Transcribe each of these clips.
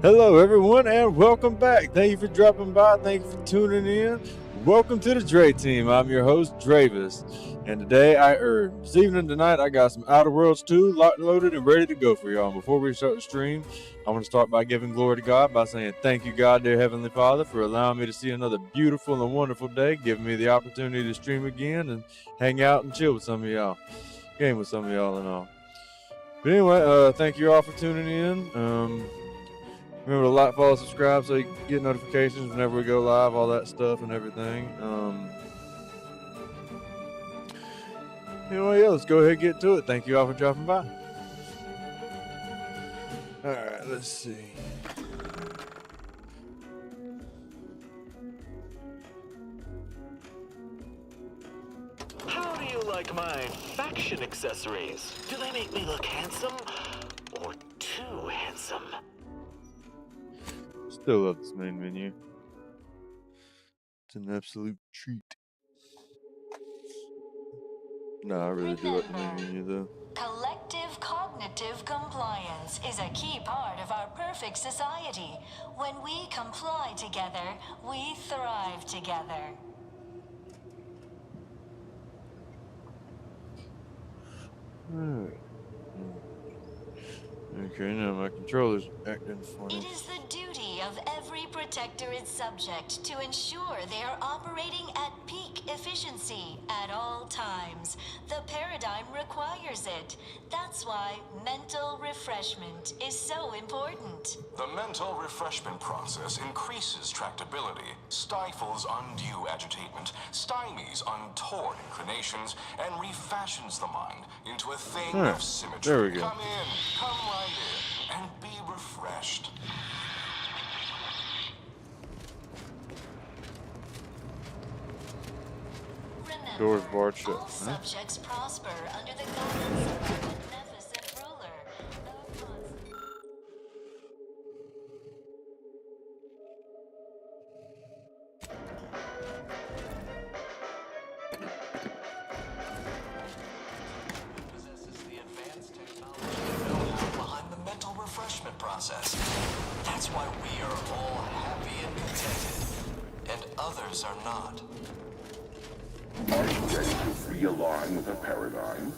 Hello, everyone, and welcome back. Thank you for dropping by. Thank you for tuning in. Welcome to the Dre Team. I'm your host, Dravis, and today this evening tonight, I got some Outer Worlds 2 loaded and ready to go for y'all. And before we start the stream, I want to start by giving glory to God by saying thank you, God, dear Heavenly Father, for allowing me to see another beautiful and wonderful day, giving me the opportunity to stream again and hang out and chill with some of y'all, game with some of y'all and all. But anyway, thank you all for tuning in. Remember to like, follow, subscribe so you get notifications whenever we go live, all that stuff and everything. Anyway, yeah, let's go ahead and get to it. Thank you all for dropping by. Alright, let's see. How do you like my faction accessories? Do they make me look handsome or too handsome? Still love this main menu. It's an absolute treat. No, I really do like the main menu though. Collective cognitive compliance is a key part of our perfect society. When we comply together, we thrive together. Okay, now my controller's acting funny. It is the duty of every Protectorate subject to ensure they are operating at peak efficiency at all times. The paradigm requires it. That's why mental refreshment is so important. The mental refreshment process increases tractability, stifles undue agitation, stymies untoward inclinations, and refashions the mind into a thing of symmetry. There we go. Come in, come right in, and be refreshed. Remember, Doors barred shut. all subjects prosper under the guidance of a beneficent ruler. Possesses the advanced technology and know-how behind the mental refreshment process. That's why we are all happy and contented, and others are not. Are you ready to realign with the paradigm?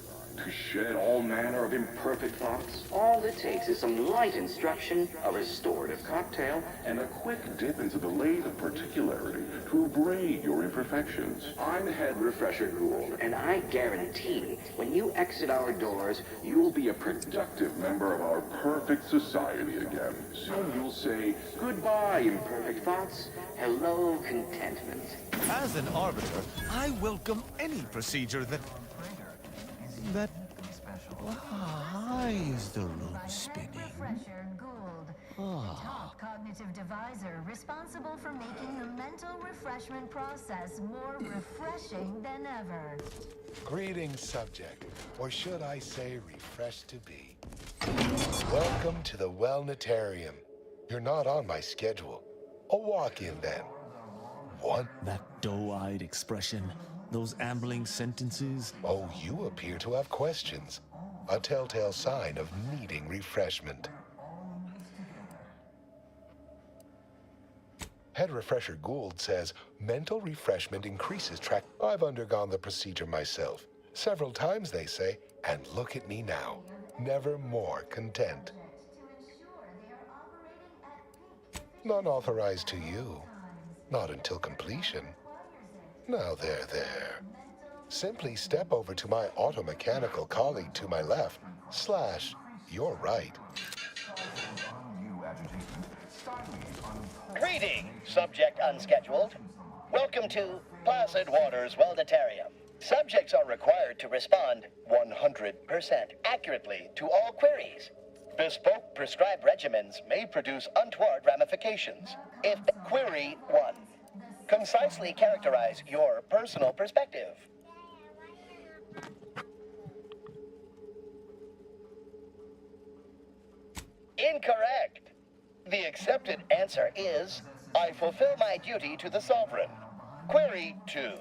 To shed all manner of imperfect thoughts? All it takes is some light instruction, a restorative cocktail, And a quick dip into the lake of particularity to abrade your imperfections. I'm Head Refresher Gould, and I guarantee when you exit our doors, you'll be a productive member of our perfect society again. Soon you'll say, goodbye, imperfect thoughts. Hello, contentment. As an arbiter, I welcome any procedure that... Why is the room spinning? Refresher Gould, the top cognitive divisor responsible for making the mental refreshment process more refreshing than ever. Greetings, subject, or should I say refreshed to be. Welcome to the Wellnetarium. You're not on my schedule. A walk-in then. What? That doe-eyed expression, those ambling sentences. Oh, you appear to have questions. A telltale sign of needing refreshment. Head Refresher Gould says mental refreshment increases track. I've undergone the procedure myself. Several times, they say, and look at me now. Never more content. None authorized to you. Not until completion. Now there. Simply step over to my automechanical colleague to my left, / your right. Greetings, subject unscheduled. Welcome to Placid Waters Wellnetarium. Subjects are required to respond 100% accurately to all queries. Bespoke prescribed regimens may produce untoward ramifications. If Query 1. Concisely characterize your personal perspective. Incorrect. The accepted answer is, I fulfill my duty to the sovereign. Query 2.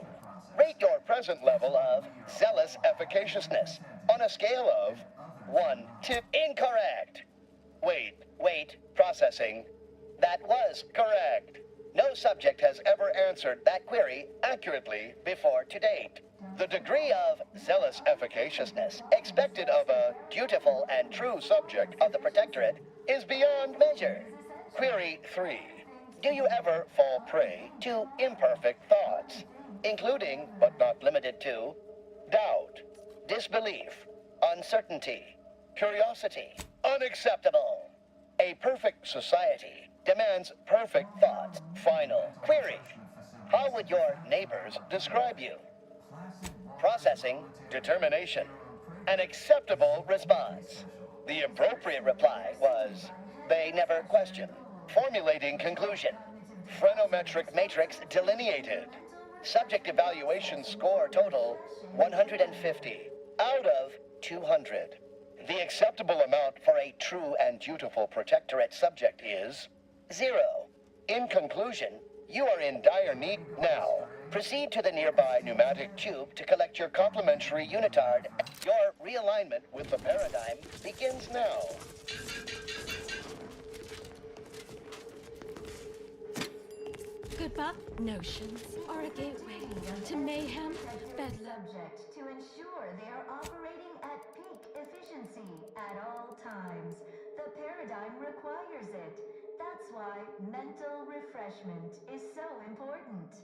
Rate your present level of zealous efficaciousness on a scale of 1 to incorrect. Wait, Wait, processing. That was correct. No subject has ever answered that query accurately before to date. The degree of zealous efficaciousness expected of a dutiful and true subject of the Protectorate is beyond measure. Query 3. Do you ever fall prey to imperfect thoughts, including, but not limited to, doubt, disbelief, uncertainty, curiosity? Unacceptable. A perfect society demands perfect thoughts. Final query. How would your neighbors describe you? Processing, determination. An acceptable response. The appropriate reply was, they never question. Formulating conclusion. Phrenometric matrix delineated. Subject evaluation score total 150 out of 200. The acceptable amount for a true and dutiful Protectorate subject is 0. In conclusion, you are in dire need now. Proceed to the nearby pneumatic tube to collect your complimentary unitard. Your realignment with the paradigm begins now. Goodbye. Notions are a gateway to mayhem, bedlam. Subject to ensure they are operating at peak efficiency at all times. The paradigm requires it. That's why mental refreshment is so important.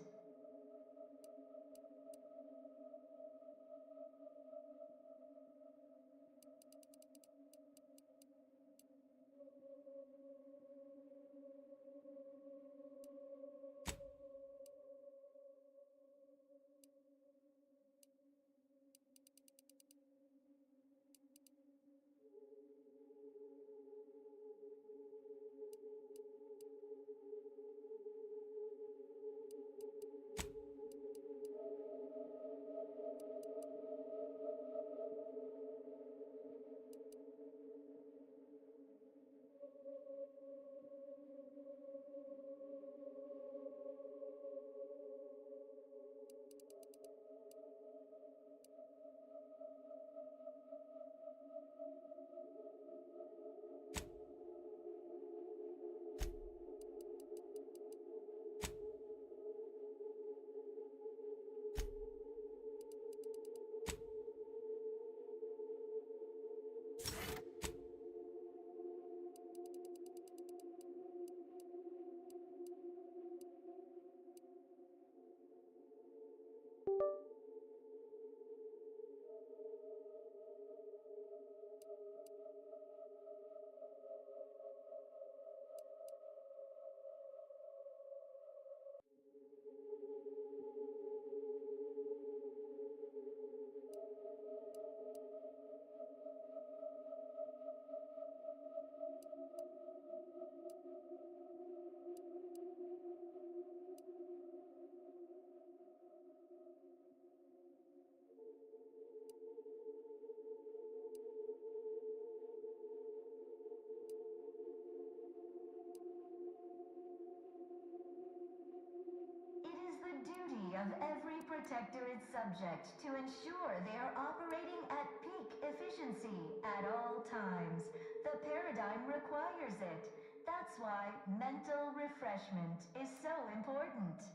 Of every Protectorate subject to ensure they are operating at peak efficiency at all times. The paradigm requires it. That's why mental refreshment is so important.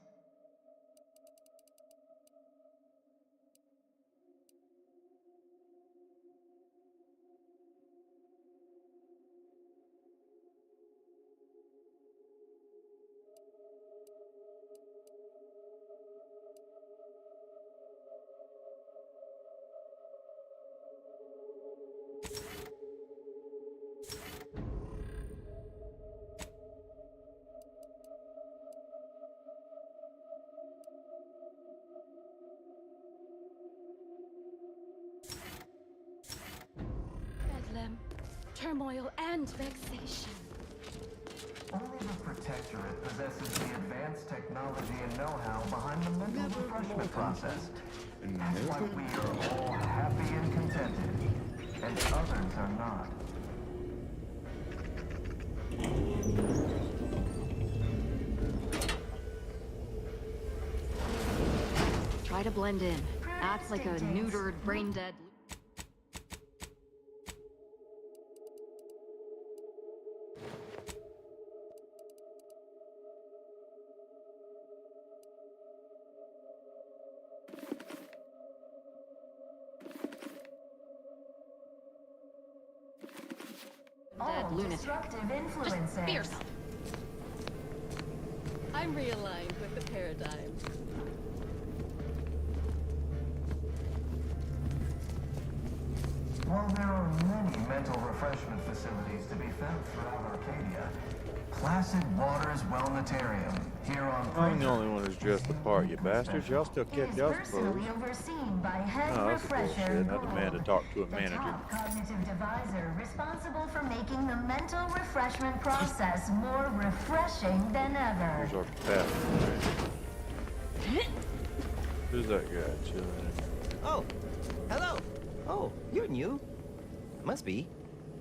Bedlam, turmoil, and vexation. Only the Protectorate possesses the advanced technology and know-how behind the mental refreshment process. That's why we are all happy and contented, and others are not. Try to blend in. Act like a neutered, brain-dead... dead lunatic. Destructive influences. Just be yourself. I'm realigned with the paradigm. While there are many mental refreshment facilities to be found throughout Arcadia, Placid Waters Wellnetarium here on I'm the only one who's dressed the part, you bastards. Y'all still kept y'all's clothes. Personally overseen by head Oh, that's refresher. bullshit. I demand to talk to a The manager. top cognitive divisor responsible for making the mental refreshment process more refreshing than ever. Who's our pastor? Who's that guy chilling? Oh, hello. Oh, you're new. Must be.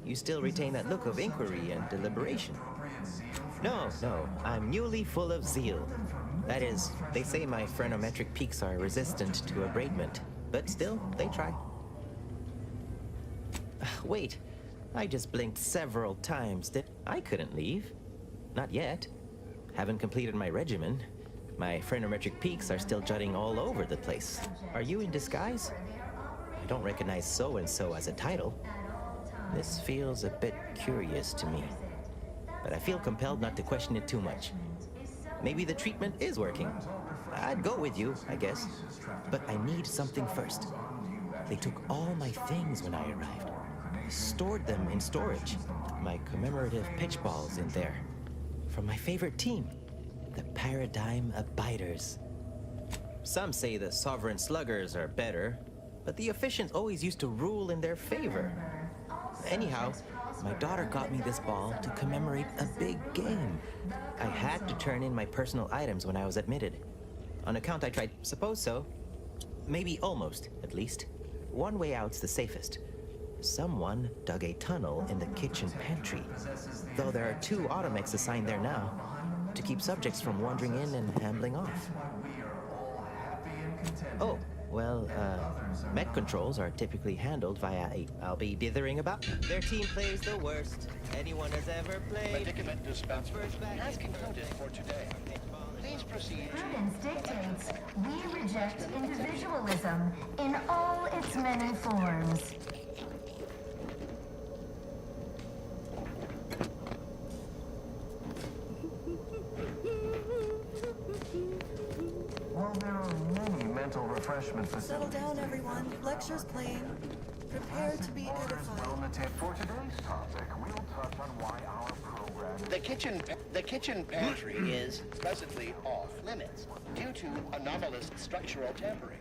You still retain that look of inquiry and deliberation. No, I'm newly full of zeal. That is, they say my phrenometric peaks are resistant to abradement, but still, they try. Wait, I just blinked several times. I couldn't leave. Not yet. Haven't completed my regimen. My phrenometric peaks are still jutting all over the place. Are you in disguise? I don't recognize so-and-so as a title. This feels a bit curious to me, but I feel compelled not to question it too much. Maybe the treatment is working. I'd go with you, I guess, but I need something first. They took all my things when I arrived. Stored them in storage. My commemorative pitch balls in there. From my favorite team, the Paradigm Abiders. Some say the Sovereign Sluggers are better, but the efficients always used to rule in their favor. Anyhow, my daughter got me this ball to commemorate a big game. I had to turn in my personal items when I was admitted. On account I tried, suppose so. Maybe almost, at least. One way out's the safest. Someone dug a tunnel in the kitchen pantry. Though there are 2 automechs assigned there now, to keep subjects from wandering in and ambling off. Oh, well, mech controls are typically handled via a... I'll be dithering about. Their team plays the worst anyone has ever played. Medicament dispensement has concluded for today. Please proceed. Prudence dictates we reject individualism in all its many forms. While there are many mental refreshment Settle facilities. down, everyone. Lecture's playing. Prepare to be edified. For today's topic, we'll touch on why our program... The kitchen pantry is presently off limits due to anomalous structural tampering.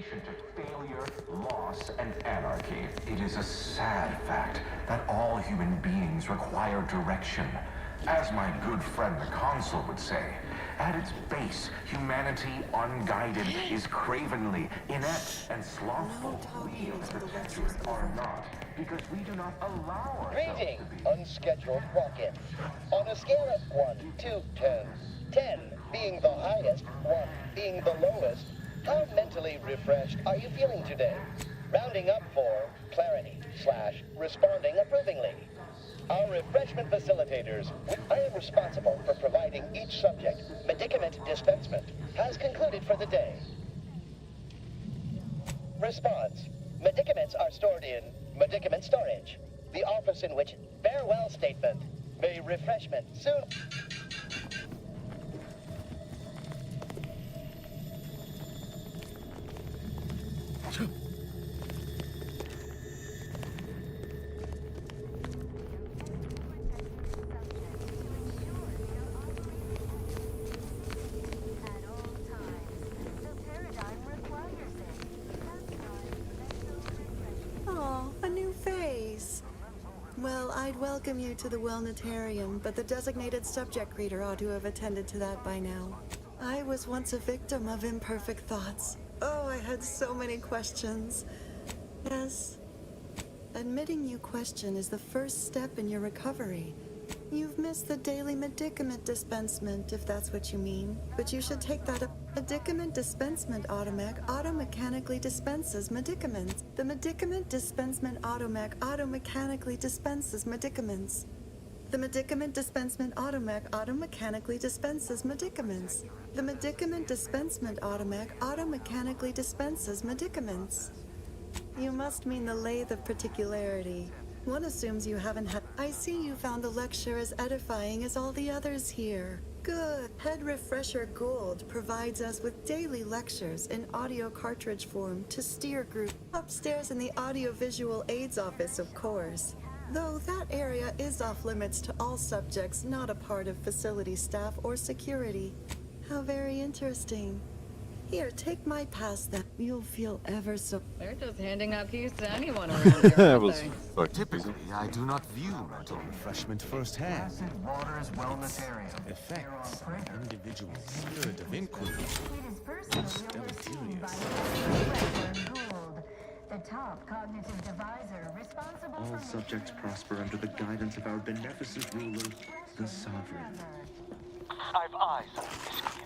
To failure, loss, and anarchy. It is a sad fact that all human beings require direction. As my good friend the consul would say, at its base, humanity unguided is cravenly, inept, and slothful. We of the protectorate are not, because we do not allow ourselves Greeting, to be... unscheduled walk-ins. On a scale of 1 to 10, 10 being the highest, 1 being the lowest, how mentally refreshed are you feeling today? Rounding up for clarity / responding approvingly. Our refreshment facilitators, I am responsible for providing each subject medicament dispensement, has concluded for the day. Response. Medicaments are stored in medicament storage, the office in which farewell statement. May refreshment soon... Oh, a new face. Well, I'd welcome you to the Wellnetarium, but the designated subject reader ought to have attended to that by now. I was once a victim of imperfect thoughts. Oh, I had so many questions. Yes. Admitting you question is the first step in your recovery. You've missed the daily medicament dispensement, if that's what you mean. But you should take that up. Medicament dispensement automac automechanically dispenses medicaments. The medicament dispensement automac automechanically dispenses medicaments. The medicament dispensement automac automechanically dispenses medicaments. The medicament dispensement automac automechanically dispenses medicaments. You must mean the lathe of particularity. One assumes you haven't had. I see you found the lecture as edifying as all the others here. Good. Head Refresher Gold provides us with daily lectures in audio cartridge form to steer group upstairs in the audiovisual aids office, of course. Though that area is off limits to all subjects not a part of facility staff or security. How very interesting. Here, take my pass then. You'll feel ever so... They're just handing out keys to anyone around here, That aren't was they? fucking Typically, I do not view mental refreshment firsthand. Placid Waters Wellnetarium. Effects, individual spirit of inquiry. It is personally overseen by Professor Gould, the top cognitive deviser responsible All for subjects prosper under the guidance of our beneficent ruler, the Sovereign. I've eyes on this kid.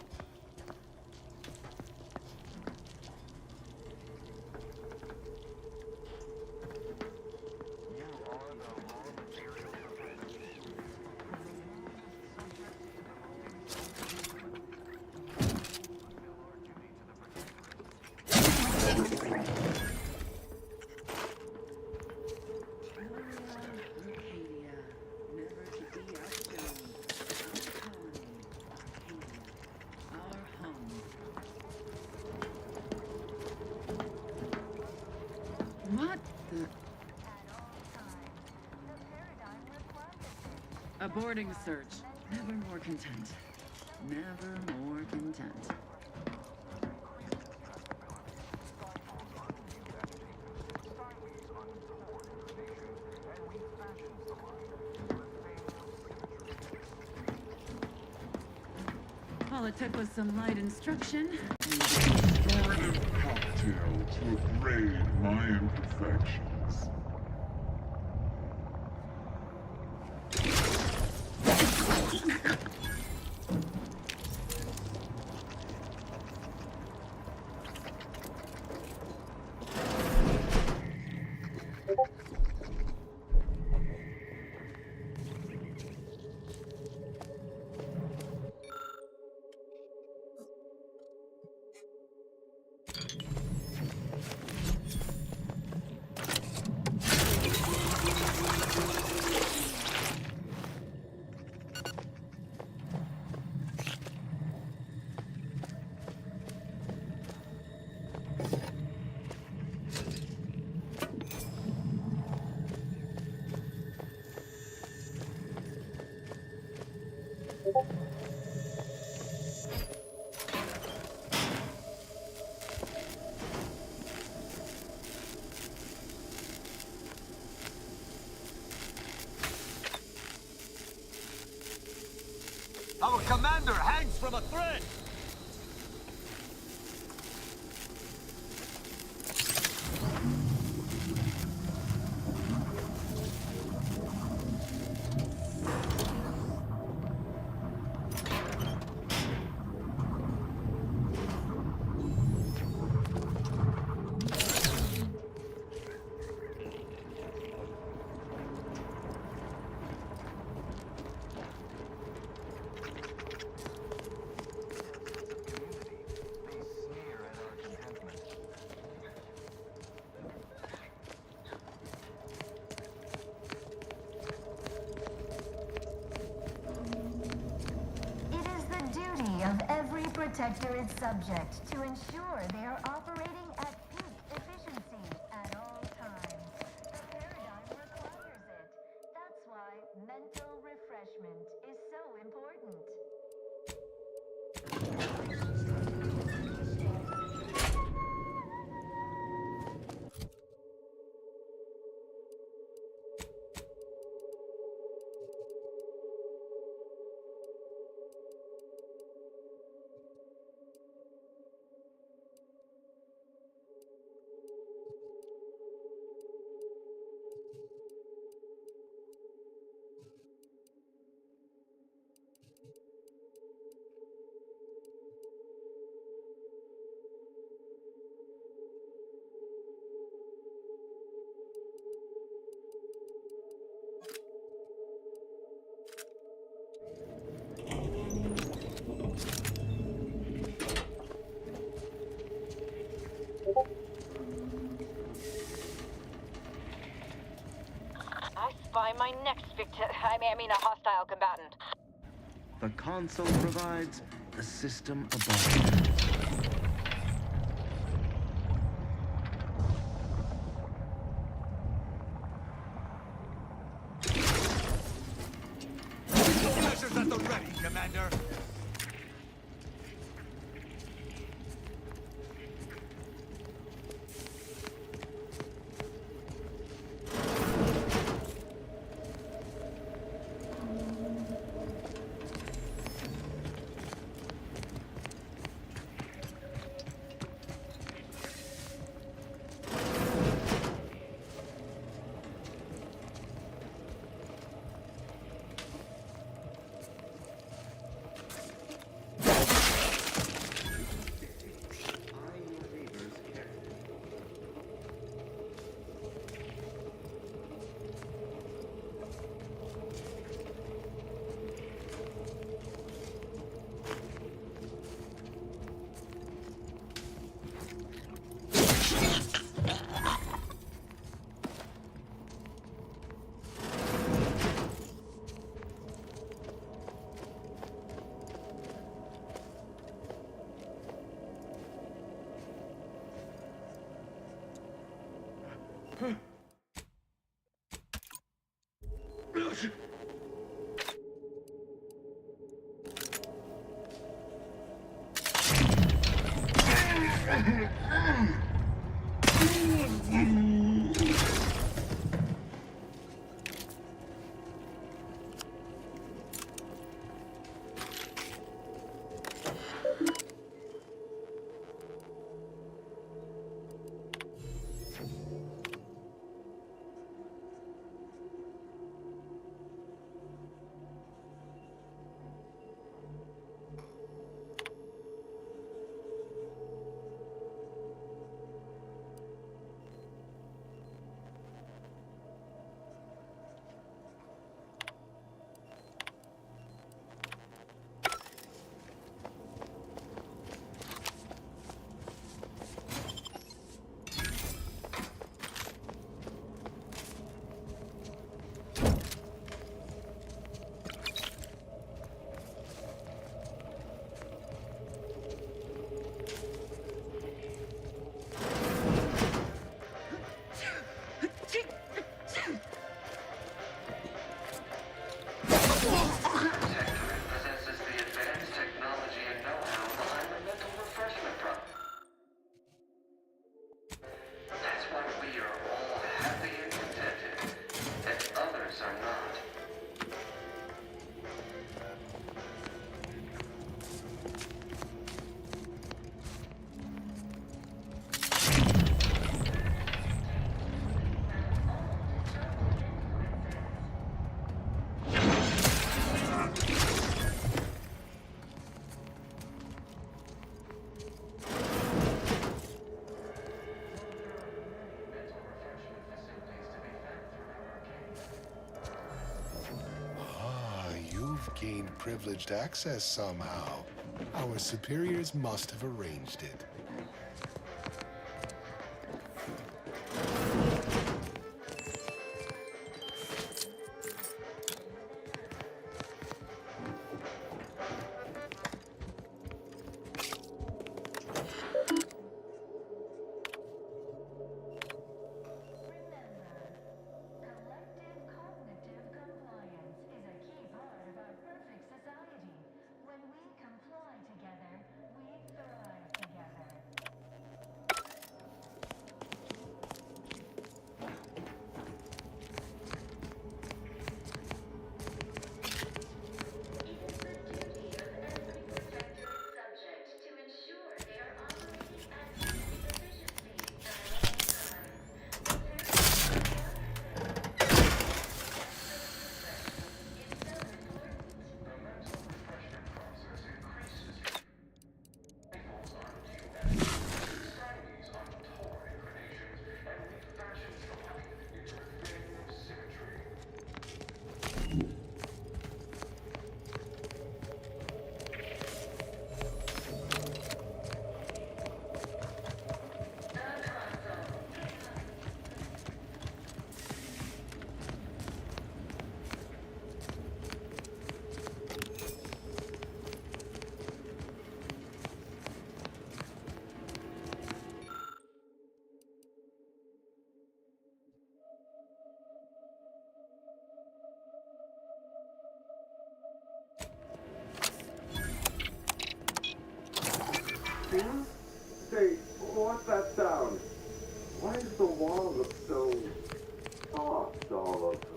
What the? Aborting search. Never more content. Never more content. All it took was some light instruction. Authoritative cocktail to abrade my imperfections. Our commander hangs from a thread! of every protector is subject to ensure they are operating at peak efficiency at all times. The paradigm requires it. That's why mental refreshment is so important. identify my next victim. I mean, a hostile combatant. The console provides, the system abides. Measures at the ready, Commander. Gained privileged access somehow. Our superiors must have arranged it. When we comply together, we thrive together. Hey, what's that sound? Why does the wall look so soft all of them?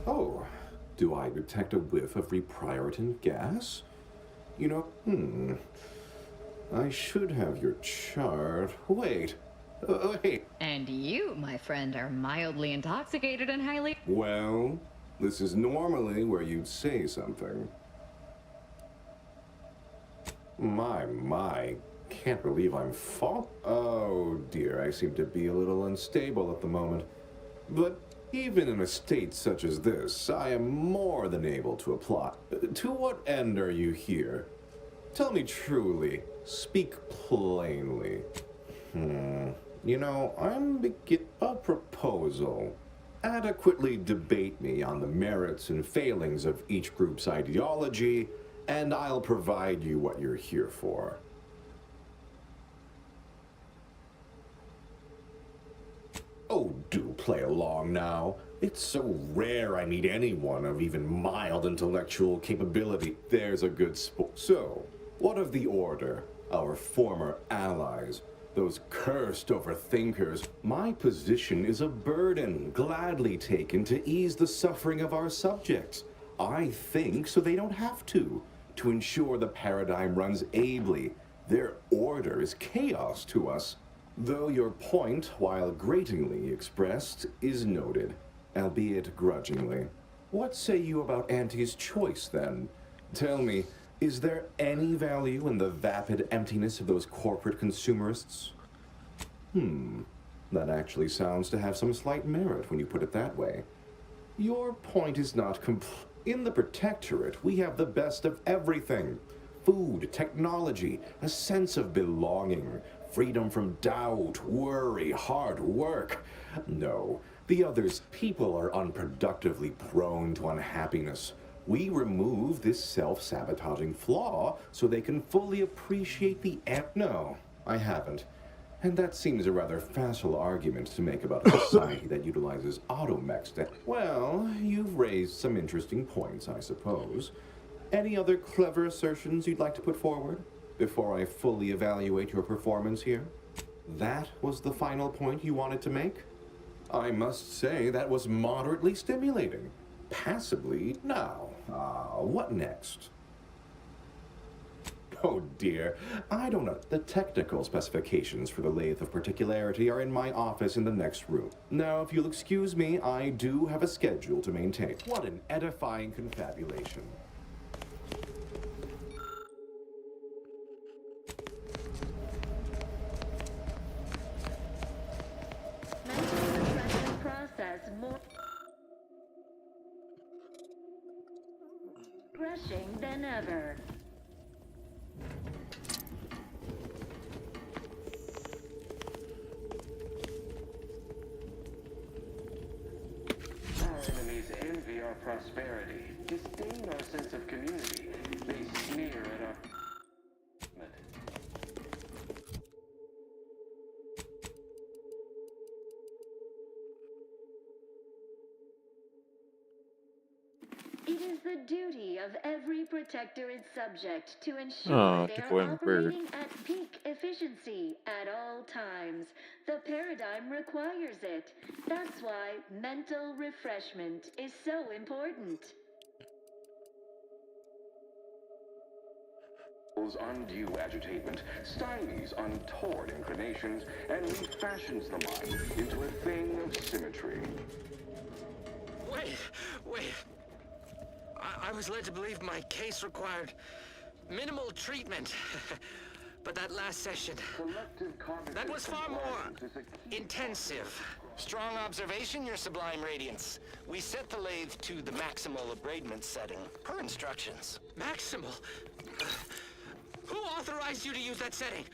Oh, do I detect a whiff of repriorant gas? You know, I should have your chart. Wait. Wait. And you, my friend, are mildly intoxicated and highly... Well, this is normally where you'd say something. My. Can't believe I'm Oh dear, I seem to be a little unstable at the moment. But even in a state such as this, I am more than able to apply. To what end are you here? Tell me truly. Speak plainly. You know, a proposal. Adequately debate me on the merits and failings of each group's ideology, and I'll provide you what you're here for. Oh, do play along now. It's so rare I meet anyone of even mild intellectual capability. There's a good sport. So, what of the Order, our former allies? Those cursed overthinkers. My position is a burden gladly taken to ease the suffering of our subjects. I think so they don't have to ensure the paradigm runs ably. Their order is chaos to us. Though your point, while gratingly expressed, is noted, albeit grudgingly. What say you about Auntie's choice, then? Tell me, is there any value in the vapid emptiness of those corporate consumerists? That actually sounds to have some slight merit when you put it that way. Your point is not In the Protectorate, we have the best of everything. Food, technology, a sense of belonging, freedom from doubt, worry, hard work. No, the others' people are unproductively prone to unhappiness. We remove this self-sabotaging flaw so they can fully appreciate the No, I haven't. And that seems a rather facile argument to make about a society that utilizes automechs. Well, you've raised some interesting points, I suppose. Any other clever assertions you'd like to put forward before I fully evaluate your performance here? That was the final point you wanted to make? I must say that was moderately stimulating. Passably, now. What next? Oh dear, I don't know. The technical specifications for the lathe of particularity are in my office in the next room. Now, if you'll excuse me, I do have a schedule to maintain. What an edifying confabulation. Rushing than ever. Our enemies envy our prosperity, disdain our sense of community. They sneer at our... It is the duty of every Protectorate subject to ensure they are operating at peak efficiency at all times. The paradigm requires it. That's why mental refreshment is so important. Undue agitation stymies untoward inclinations and refashions the mind into a thing of symmetry. Wait. I was led to believe my case required minimal treatment. But that last session, that was far more intensive. Strong observation, Your Sublime Radiance. We set the lathe to the maximal abradement setting, per instructions. Maximal? Who authorized you to use that setting?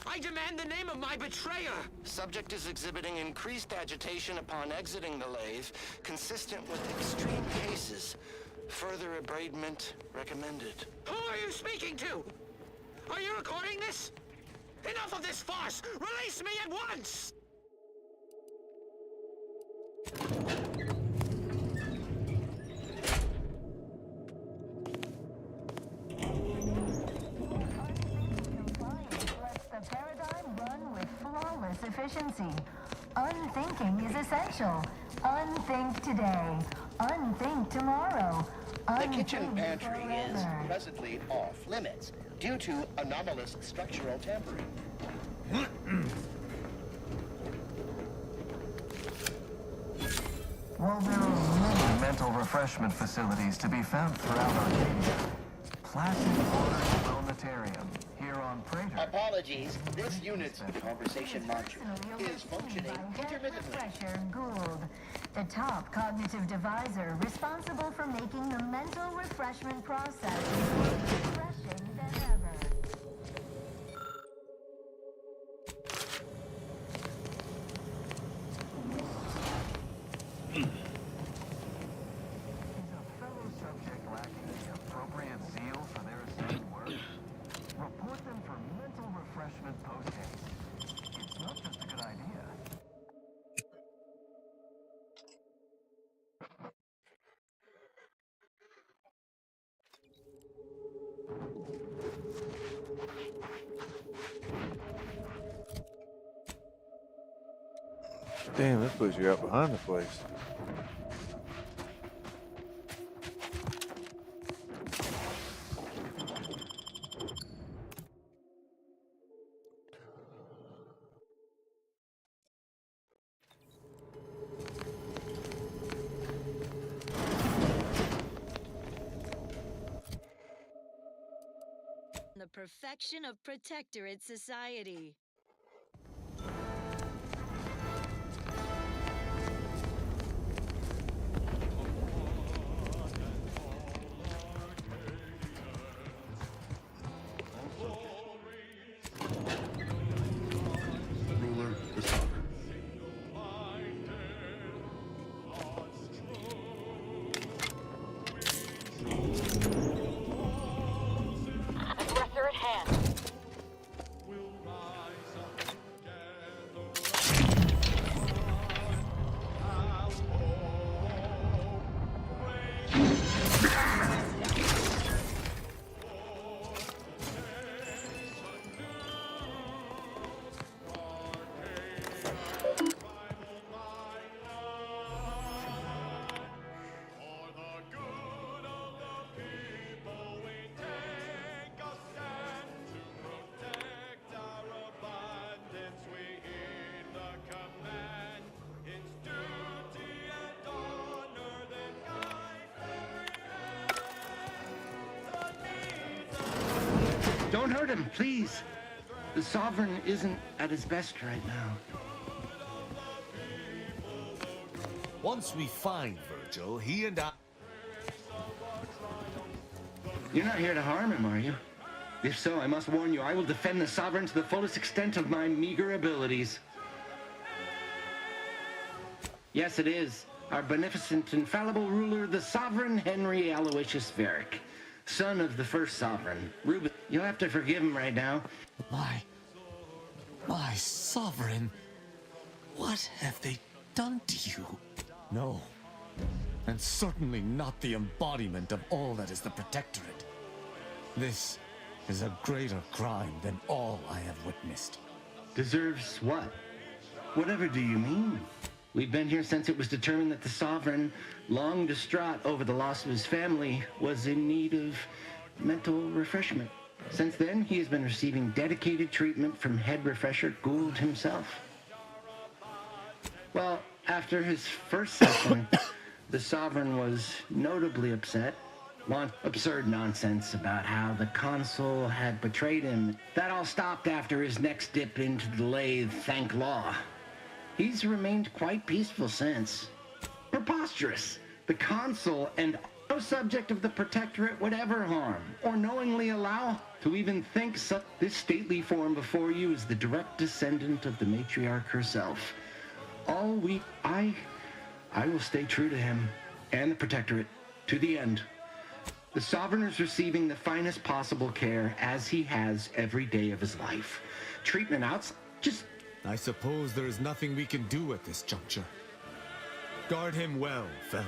I demand the name of my betrayer! Subject is exhibiting increased agitation upon exiting the lathe, consistent with extreme cases. Further abradement recommended. Who are you speaking to? Are you recording this? Enough of this farce! Release me at once! efficiency. Unthinking is essential. Unthink today. Unthink tomorrow. The kitchen Unthink pantry is forever. presently off limits due to anomalous structural tampering. While there are many mental refreshment facilities to be found throughout Arcadia, Placid Waters Wellnetarium here on Prater. Apologies, this unit's conversation module is functioning intermittently. Refresher Gould, the top cognitive divisor responsible for making the mental refreshment process more refreshing than ever. Is a fellow subject lacking the appropriate zeal for their assigned work? Report them for mental refreshment post-haste. It's not just a good idea. Damn, this puts you out behind the place. The perfection of Protectorate society. Ruler, the sovereign. Aggressor at hand. Don't hurt him, please. The Sovereign isn't at his best right now. Once we find Virgil, he and I... You're not here to harm him, are you? If so, I must warn you, I will defend the Sovereign to the fullest extent of my meager abilities. Yes, it is. Our beneficent, infallible ruler, the Sovereign Henry Aloysius Varick, son of the first Sovereign, Reuben. You'll have to forgive him right now. My sovereign, what have they done to you? No, and certainly not the embodiment of all that is the Protectorate. This is a greater crime than all I have witnessed. Deserves what? Whatever do you mean? We've been here since it was determined that the Sovereign, long distraught over the loss of his family, was in need of mental refreshment. Since then, he has been receiving dedicated treatment from head refresher Gould himself. Well, after his first session, the Sovereign was notably upset. Absurd nonsense about how the consul had betrayed him. That all stopped after his next dip into the lathe, thank law. He's remained quite peaceful since. Preposterous! The consul and no subject of the Protectorate would ever harm, or knowingly allow, to even think such. This stately form before you is the direct descendant of the matriarch herself. I will stay true to him, and the Protectorate, to the end. The Sovereign is receiving the finest possible care, as he has every day of his life. Treatment I suppose there is nothing we can do at this juncture. Guard him well, Feld.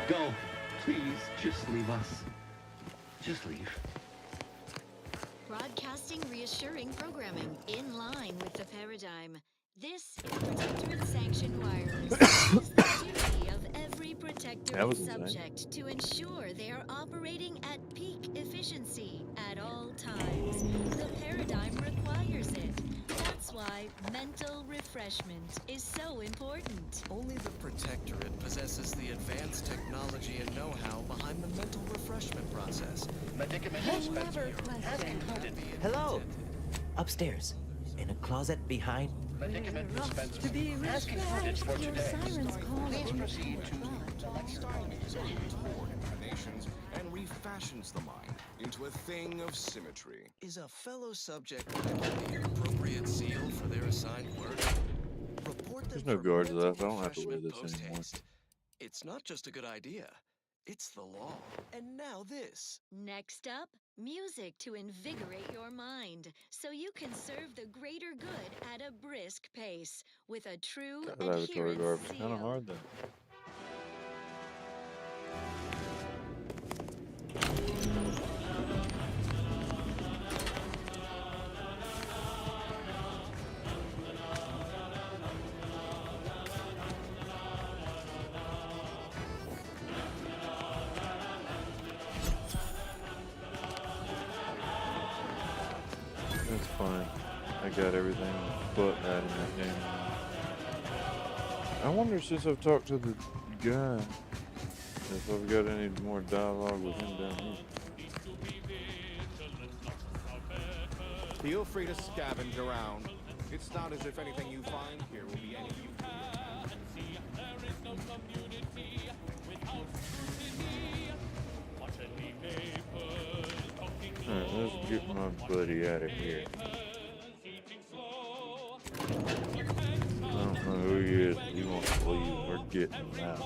Go. Please, just leave us. Just leave. broadcasting reassuring programming in line with the paradigm. This is Protectorate-sanctioned wireless. It is the duty of every Protectorate subject to ensure they are operating at peak efficiency at all times. The paradigm requires it. That's why mental refreshment is so important. Only the Protectorate possesses the advanced technology and know-how behind the mental refreshment process. Medicament dispenser has concluded. Hello! Upstairs, in a closet behind. Medicament dispenser has concluded for today. Please proceed to the next toward inclinations and refashions the mind into a thing of symmetry. Is a fellow subject lacking the appropriate seal for their assigned work? Report There's no guards left. I don't have to wear this anymore. It's not just a good idea. It's the law. And now this. Next up, music to invigorate your mind, so you can serve the greater good at a brisk pace with a true Laboratory adherence garbage. Kind of seal. hard though. That's fine. I got everything but that in that game. I wonder, since I've talked to the guy, if I've got any more dialogue with him down here. Feel free to scavenge around. It's not as if anything you find here will be any use. Alright, let's get my buddy out of here. I don't know who he is, but he wants to leave. We're getting him out.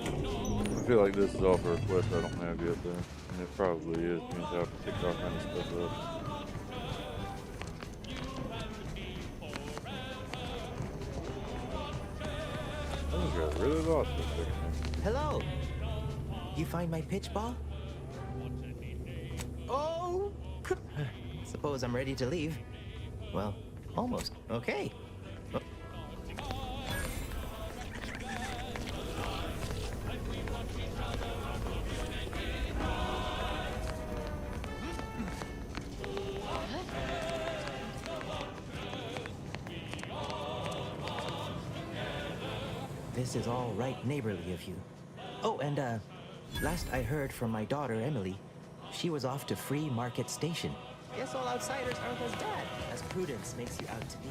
I feel like this is all for a quest I don't have yet, though. And it probably is. Means I have to pick all kind of stuff up. I just got really lost this second. Hello! You find my pitch ball? Oh! Suppose I'm ready to leave. Well, almost. Okay. Oh. This is all right neighborly of you. Oh, and last I heard from my daughter, Emily, she was off to Free Market Station. Guess all outsiders aren't as bad as Prudence makes you out to be.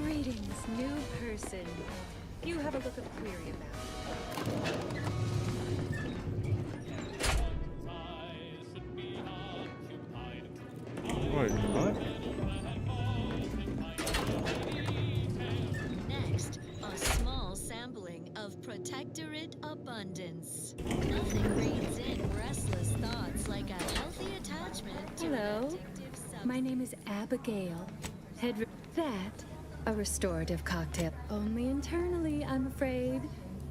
Greetings, new person. You have a look of query about. Wait, what? Next, a small sampling of Protectorate abundance. Nothing reins in restless thoughts like a healthy attachment to Hello, an addictive substance. my name is Abigail. That, a restorative cocktail. Only internally, I'm afraid.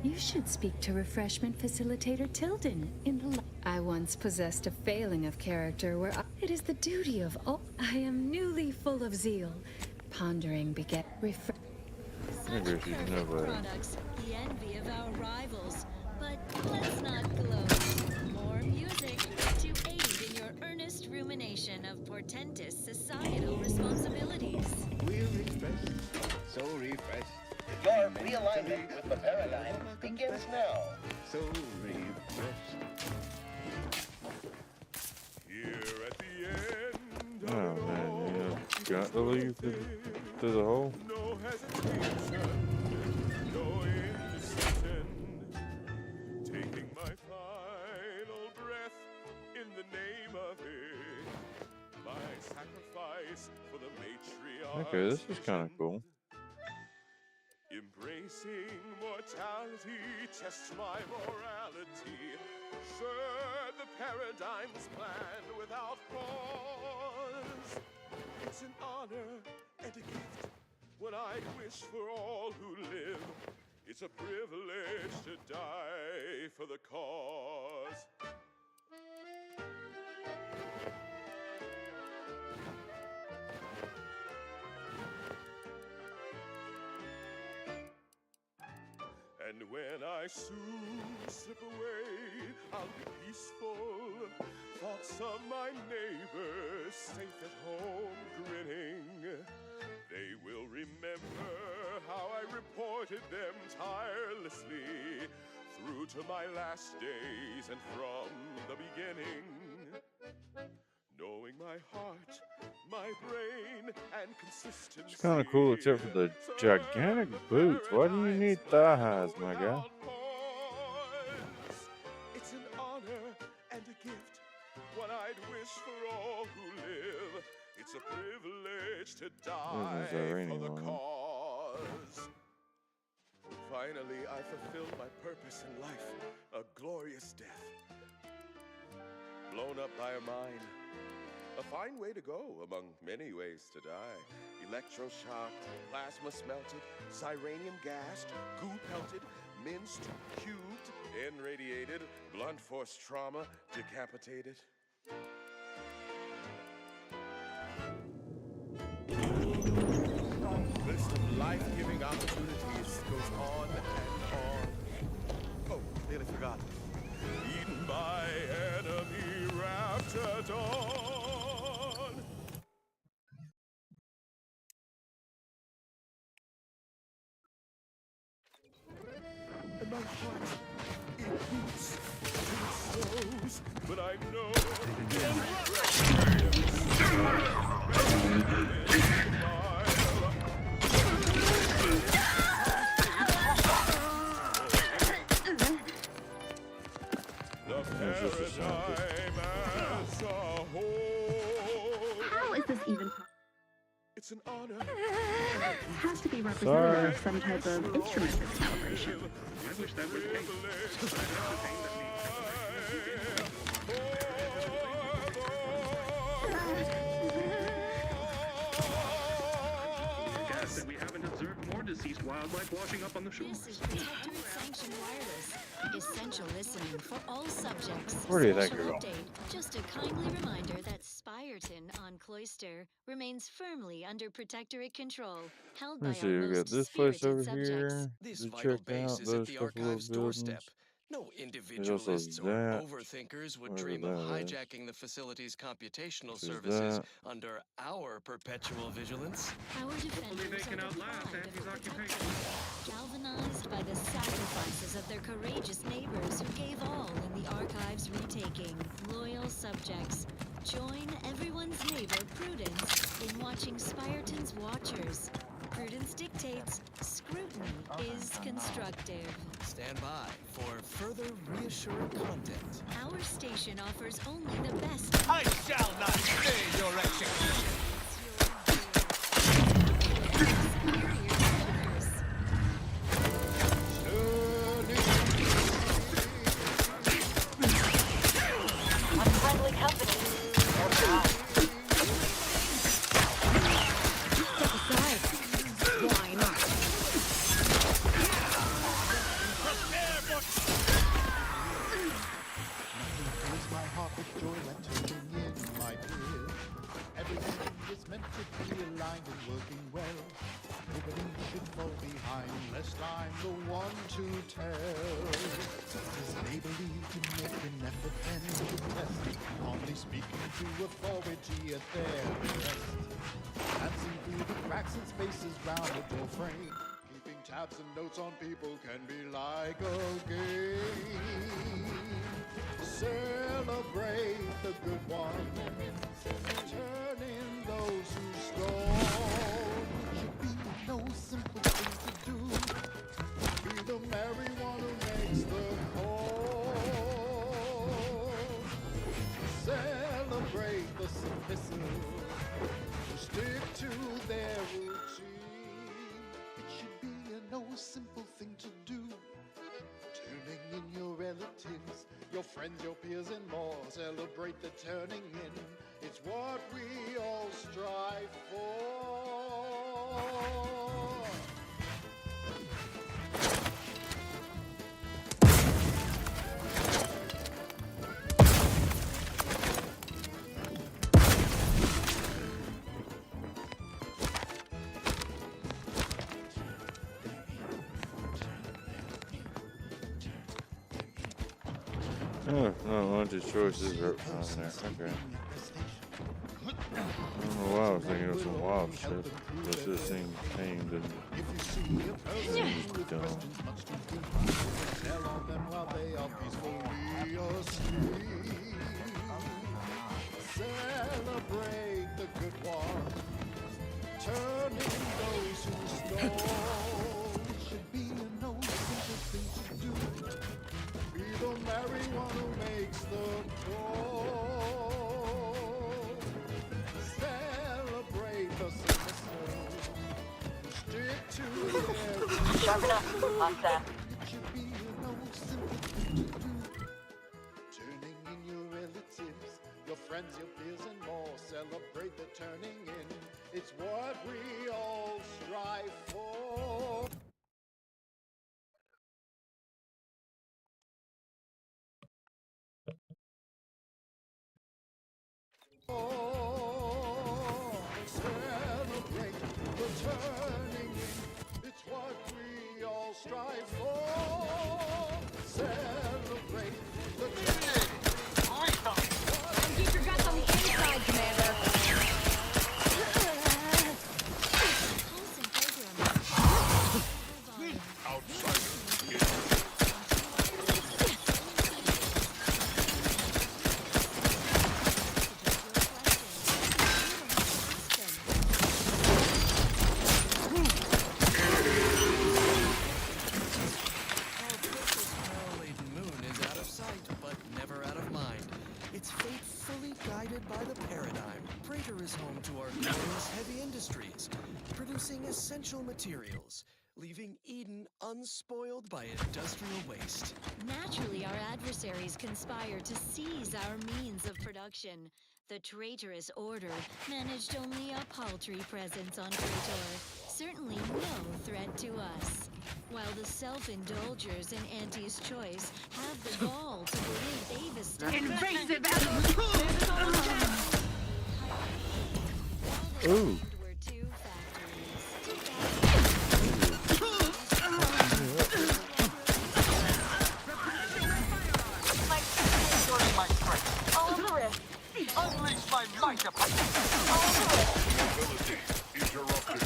You should speak to refreshment facilitator Tilden in the I once possessed a failing of character where it is the duty of all. I am newly full of zeal. Pondering beget Such perfect products, the envy of our rivals. But let's not gloat. More music to aid in your earnest rumination of portentous societal responsibilities. We're refreshed. So refreshed. Your realignment with the paradigm begins now. So refreshed. Here at the end. Oh man, you got to leave to the hole. No hesitation, no indecision. Taking my final breath in the name of it. My sacrifice for the matriarch. Okay, this is kind of cool. Embracing mortality tests my morality. Sure, the paradigm's planned without pause. It's an honor and a gift when I wish for all who live It's a privilege to die for the cause. And when I soon slip away, I'll be peaceful. Thoughts of my neighbors safe at home grinning. They will remember how I reported them tirelessly through to my last days and from the beginning. Knowing my heart, my brain, and consistency. It's kind of cool, except for the gigantic boots. Why do you need thigh highs, my guy? It's an honor and a gift, one I'd wish for all who live. It's a privilege to die for the cause. Finally, I fulfilled my purpose in life, a glorious death. Blown up by a mine. A fine way to go among many ways to die. Electroshocked, plasma smelted, cyranium gassed, goo pelted, minced, cubed, irradiated, blunt force trauma, decapitated. List of life-giving opportunities goes on and on. Oh, nearly forgot. Eaten by enemy raptidon. And my heart, it beats to its soles, but I know the paradigm as a whole. How is this even? It's an honor. Has to be representative of some type of instrument calibration. I wish that were the case. Guess that we haven't observed more deceased wildlife washing up on the shores. This is Protectorate Sanctioned Wireless. Essential listening for all subjects. Where do you think Special you're going? update. Just a kindly reminder that Spyreton on Cloister remains firmly under Protectorate control, held by Let's see, our we got most this place spirited over subjects. here. This We vital checked base out is at those the couple of archive's doorstep. buildings. No There's also individualists or that. overthinkers would Whatever dream of that is. hijacking the facility's computational This is services that. under our perpetual vigilance. Our defenders they can are outlast deprived Auntie's of occupation. protection, galvanized by the sacrifices of their courageous neighbors who gave all in the archive's retaking. Loyal subjects, join everyone's neighbor Prudence in watching Spyreton's Watchers. Prudence dictates, scrutiny is constructive. Stand by for further reassuring content. Our station offers only the best. I shall not stay your execution. Unfriendly company. Step aside. Why not? Prepare for... Nothing fills my heart with joy like taking in my peers. Everything is meant to be aligned and working well. Nobody should fall behind, lest I'm the one to tell. Just as they believe to make an effort and to test, calmly speaking to authority at their request. Dancing through the cracks and spaces round the doorframe. Keeping tabs and notes on people can be like a game. Celebrate the good ones, turn in those who scorn. Should be no simple thing to do. Be the merry one who makes the call. Celebrate the submissive who stick to their routine. It should be a no simple thing to do. Turning in your relatives, your friends, your peers, and more. Celebrate the turning in. It's what we all strive for. Oh, no, one of his choices are down there. Okay. I don't know why I was thinking of some wild shit. This just seemed tamed and dumb. Celebrate the good war, turning those who stole. Should be a no simple thing to do. Be the merry one who makes the call. Celebrate the sinister. Stick to it. Sharp enough. Lock that. Should be a no simple thing to do. Turning in your relatives, your friends, your peers, and more. Celebrate the turning in. It's what we all strive for. Celebrate the turning in. It's what we all strive for. Celebrate the turning in. Keep your guts on the inside, Commander. Essential materials, leaving Eden unspoiled by industrial waste. Naturally, our adversaries conspire to seize our means of production. The traitorous order managed only a paltry presence on Praetor, certainly no threat to us. While the self-indulgers in Auntie's choice have the gall to believe they've established... Invasive Ooh. Unleash my might upon you! Mobility interrupted.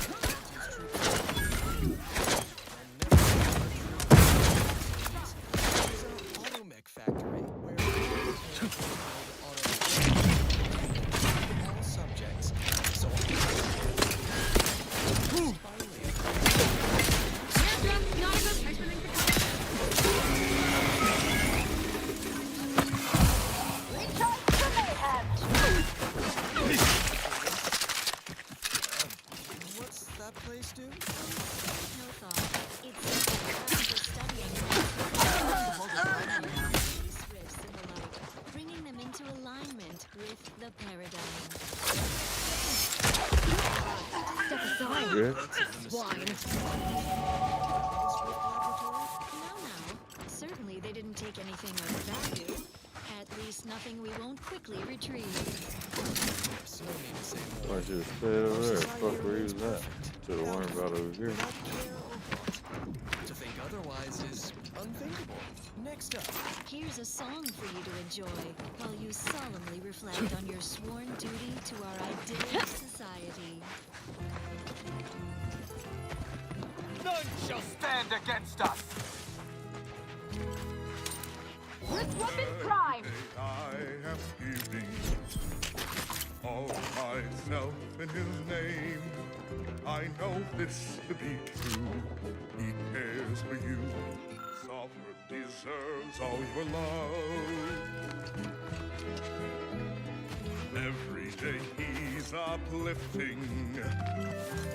Automech factory where all subjects. So what's that place do? No thought. It's simple after studying rifts and the like, bringing them into alignment with the paradigm. Step aside, swine. No. Certainly they didn't take anything of value. At least nothing we won't quickly retrieve. So no need to say more. Why should have stayed over there? Fuck, where he was at? Should have learned about over here. To think otherwise is unthinkable. Next up, Here's a song for you to enjoy while you solemnly reflect on your sworn duty to our idyllic society. None shall stand against us! With weapon prime! I am giving all myself in his name. I know this to be true. He cares for you. Sovereign deserves all your love. Every day he's uplifting,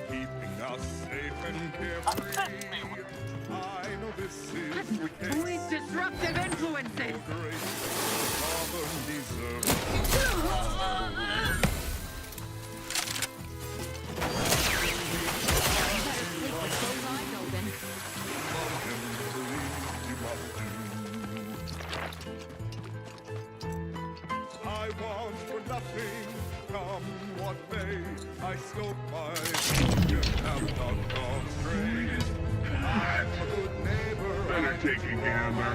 keeping us safe and carefree. I know this is the case. Avoid disruptive influences! Great sovereign deserves I want for nothing, come what may. I scope my focus, have not gone straight. I'm a good neighbor. Better take a gander.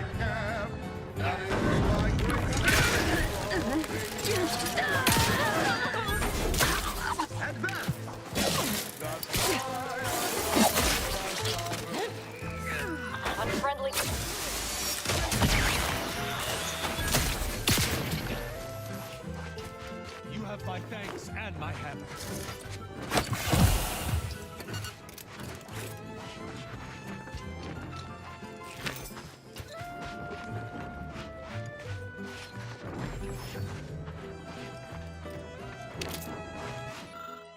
Unfriendly. You have my thanks and my hammer.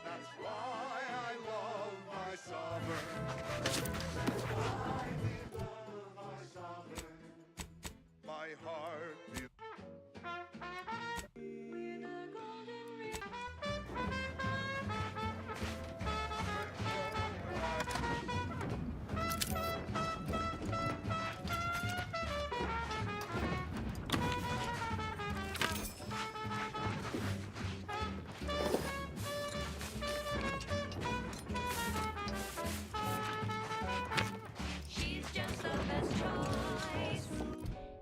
That's why I love my sovereign. My heart is She's just the best choice.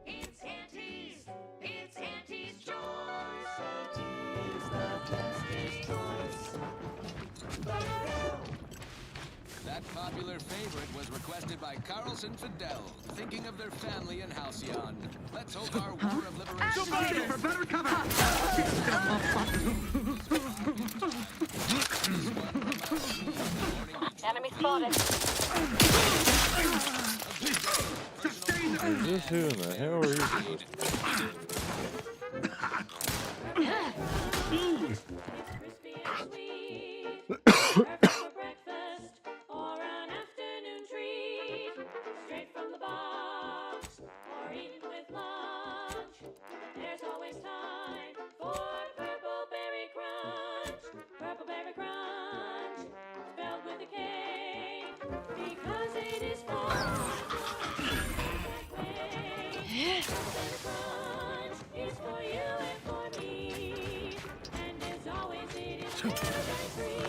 It's Auntie's. It's Auntie's choice. Auntie's the bestest choice. That popular favorite was requested by Carlson Fidel, thinking of their family in Halcyon. Let's hope our war of liberation... Somebody for better cover! Enemy spotted. Is this who in the hell are you supposed to be? Perfect for breakfast or an afternoon treat. Straight from the box or eaten with lunch. There's always time for Purple Berry Crunch. Purple Berry Crunch, spelled with a K, because it is fun. Crunch is for you and for me, and as always it is paradise free.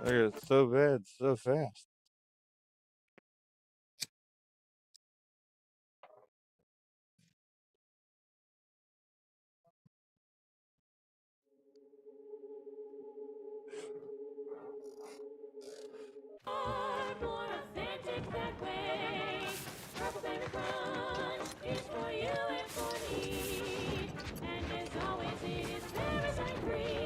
It's so bad, so fast. More authentic that way. Purple Berry Crunch is for you and for me, and as always it is parasite free.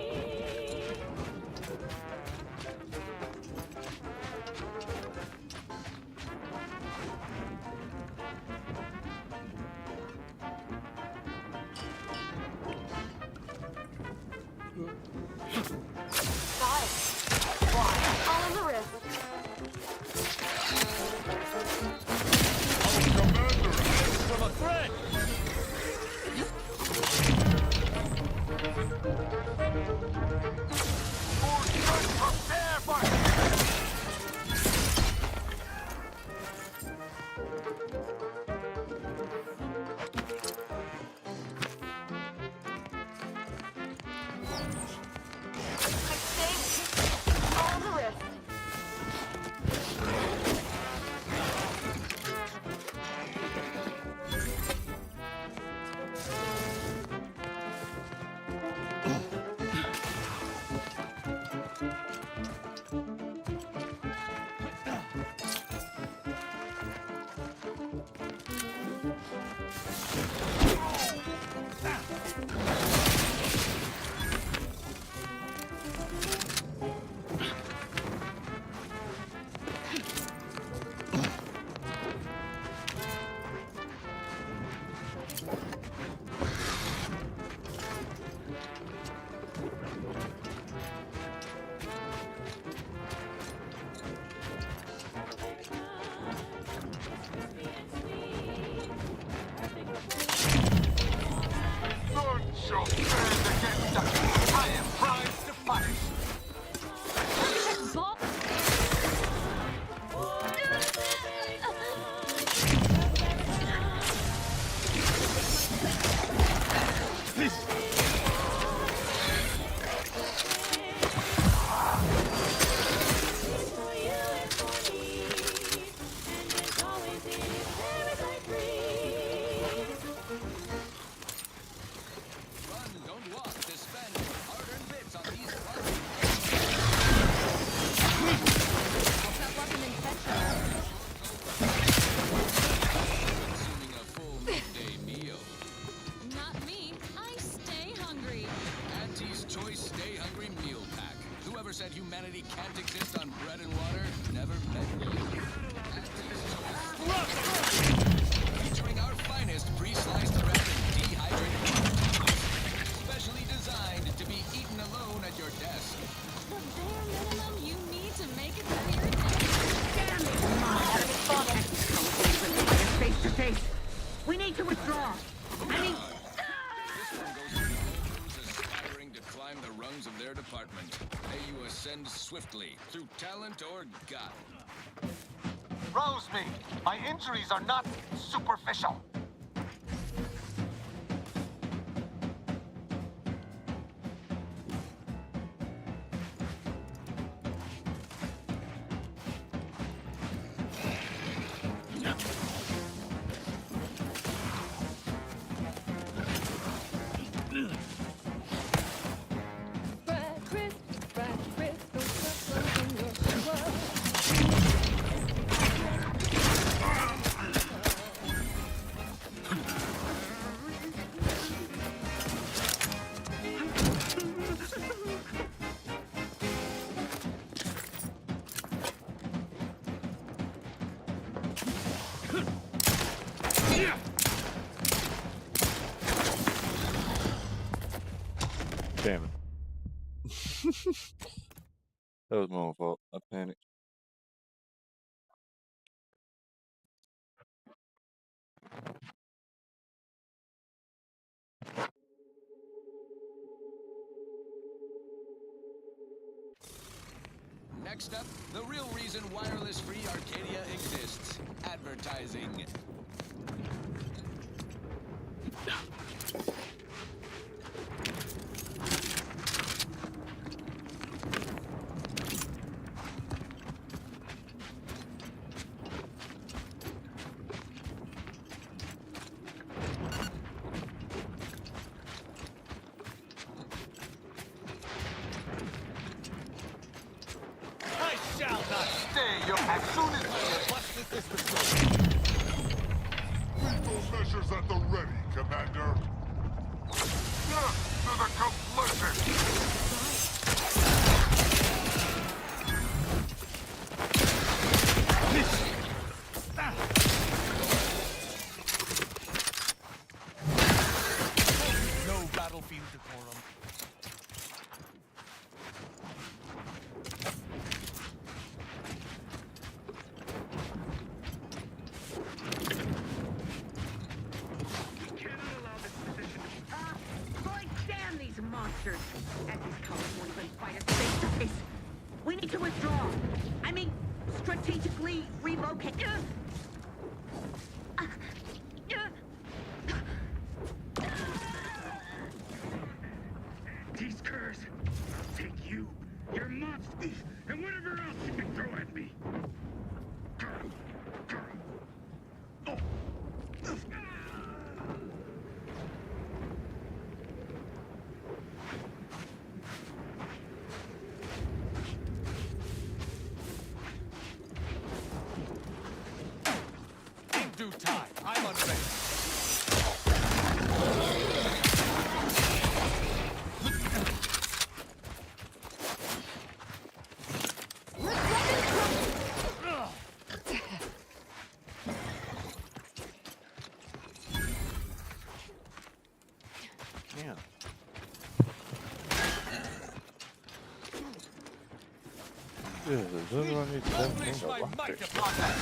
Said humanity can't exist on bread and water never met you. Featuring our finest pre-sliced bread and dehydrated water. Specially designed to be eaten alone at your desk. The bare minimum you need to make it through your day. Damn it! Face to face. We need to withdraw. I mean... This one goes to those aspiring to climb the rungs of their department. May you ascend swiftly, through talent or gut. Rosemead, my injuries are not superficial. Damn it. That was my own fault. I panicked. Next up, the real reason wireless-free Arcadia exists. Advertising. As soon as we bust this machine. Lethal measures at the ready, Commander. Death to the complicit! No battlefield decorum. Monsters. As these colors won't even fight us face to face. We need to withdraw. I mean, strategically relocate. These curs, I'll take you, your monsters, and whatever else you can throw at me. can't. Yeah, there's only I need to Unleash my might upon them!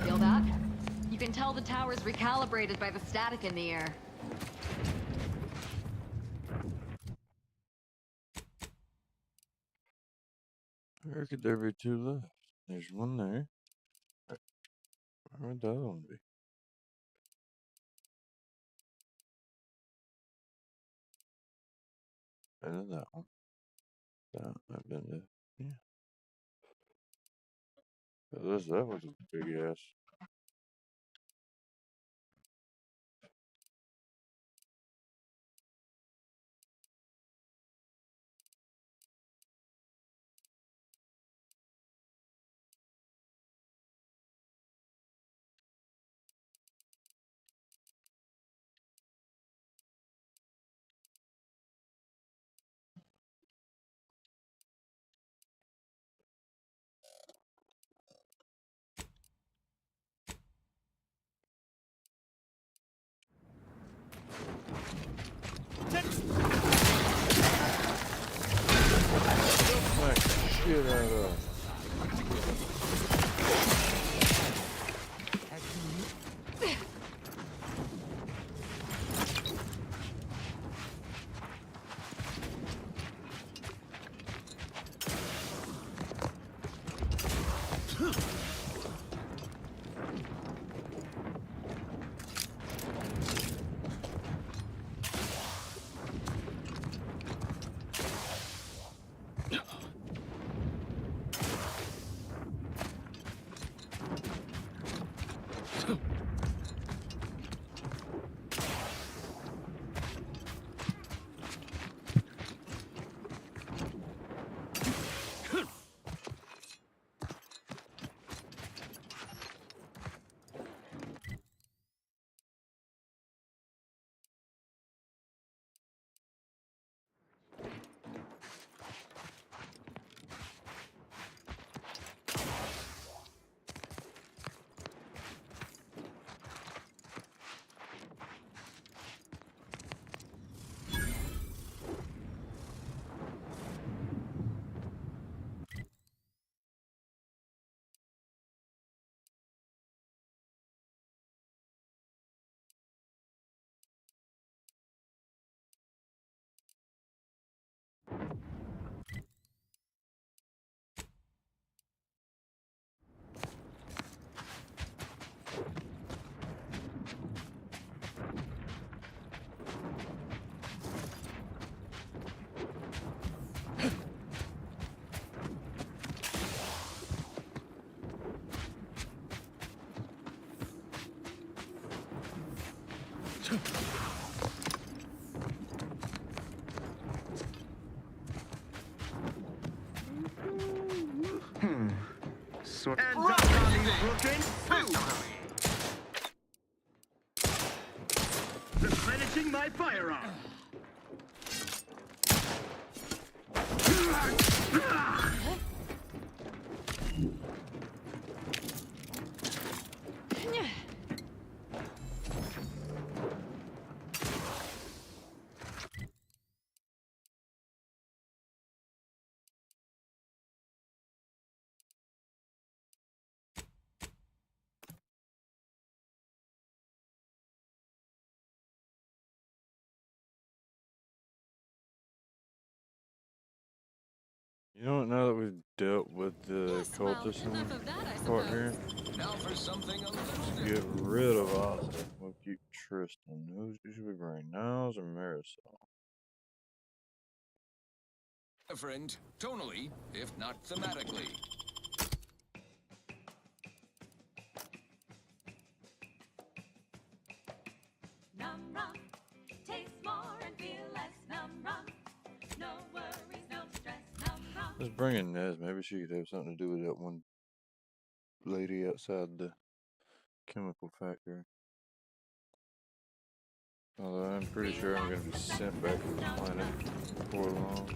Feel that? You can tell the tower's recalibrated by the static in the air. Where could there be two left? There's one there. Where would the other one be? And then that one. I've been to. Yeah. That was a big ass. Smack the shit out of. Hands up, Tommy Brooklyn! Replenishing my firearm! You know what? Now that we've dealt with the cultist part here, Now for something a little let's get rid of Ozzy. We'll keep Tristan. Who should we bring? Niles or Marisol? different, tonally, if not thematically. Let's bring in Nez. Maybe she could have something to do with that one lady outside the chemical factory. Although I'm pretty sure I'm going to be sent back to the planet before long.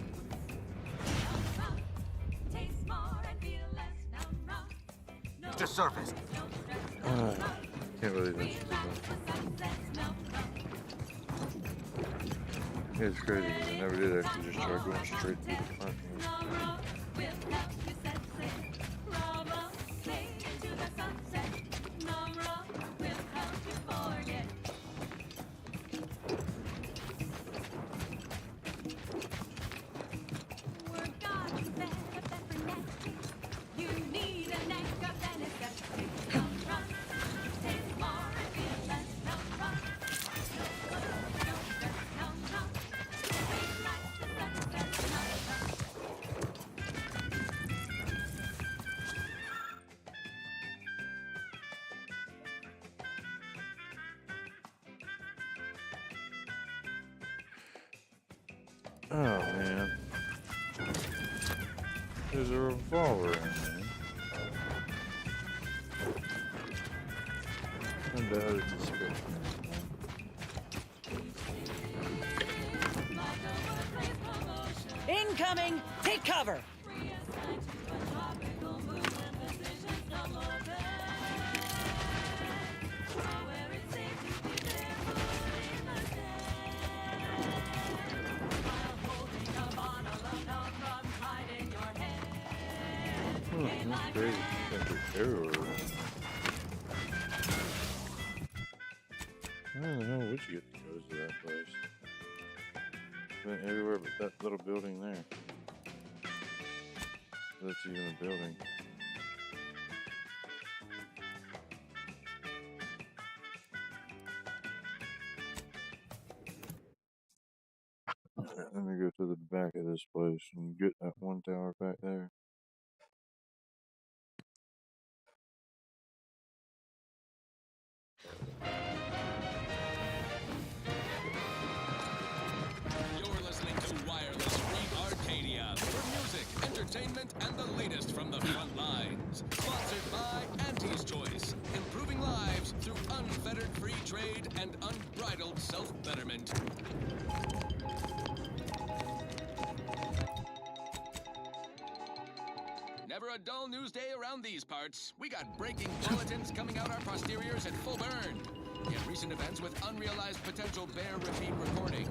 Disservice. Can't believe that. It's crazy because I never did actually just try going straight through the front here. Oh man, there's a revolver in there. And that is suspicious. Incoming! Take cover! That's crazy. That's everywhere. I don't know what you get to go to that place. Been everywhere but that little building there. That's even a building. Let me go to the back of this place and get that one tower back there. You're listening to Wireless Free Arcadia for music, entertainment, and the latest from the front lines. Sponsored by Auntie's Choice, improving lives through unfettered free trade and unbridled self-betterment. Never a dull news day around these parts. We got breaking bulletins coming out our posteriors at full burn. Yet recent events with unrealized potential bear repeat recording.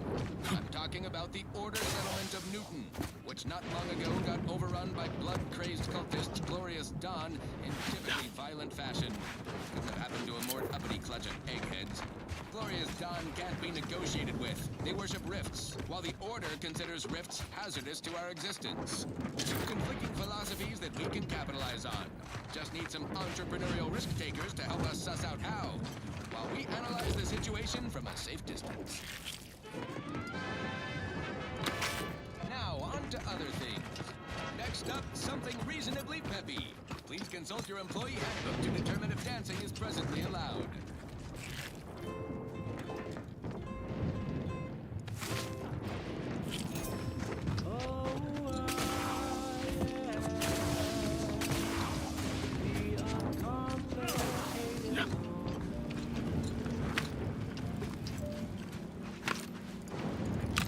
I'm talking about the Order Settlement of Newton, which not long ago got overrun by blood-crazed cultists Glorious Dawn in typically violent fashion. Couldn't have happened to a more uppity clutch of eggheads. Glorious Dawn can't be negotiated with. They worship rifts, while the Order considers rifts hazardous to our existence. Two conflicting philosophies that we can capitalize on. Just need some entrepreneurial risk-takers to help us suss out how, while we analyze the situation from a safe distance. Now, on to other things. Next up, something reasonably peppy. Please consult your employee handbook to determine if dancing is presently allowed.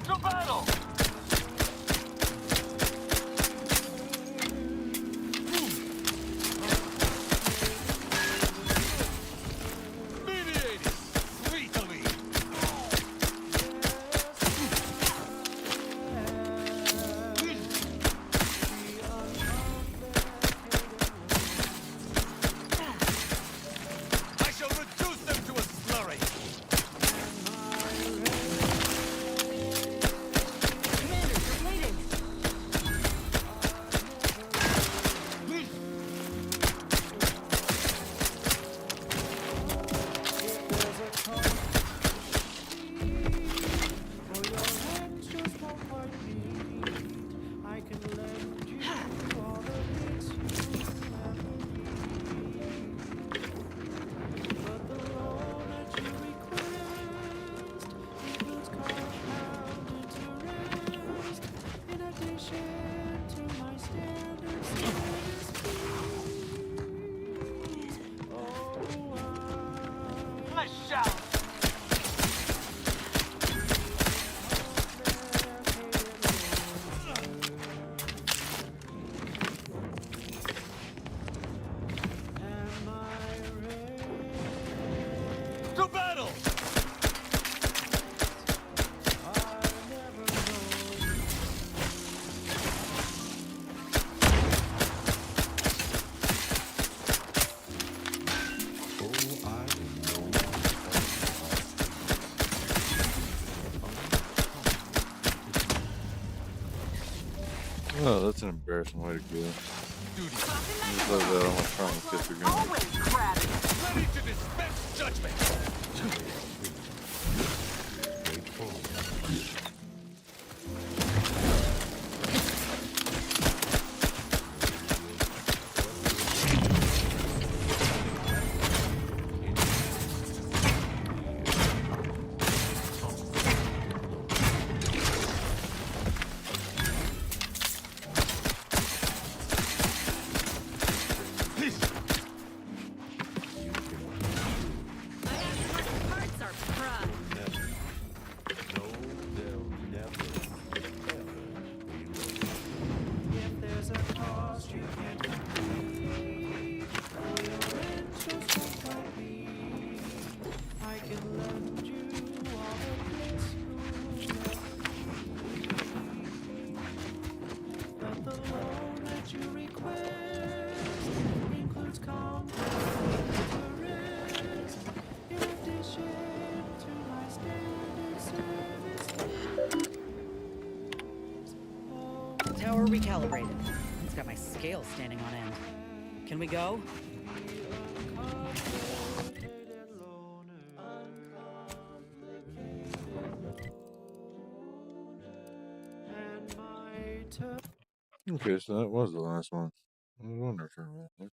To battle! that's an embarrassing way to go. Just like that, I'm gonna try and kiss her gun. Always crabby. Ready to dispense judgment. Parts are prime. If there's a cost you can't complete, for your interest won't quite be. I can lend you all the bliss but the loan that you request includes comprehensive in addition to my standard service. Tower recalibrated. It's got my scale standing on end. Can we go? Okay, so that was the last one. I wonder if they're right there.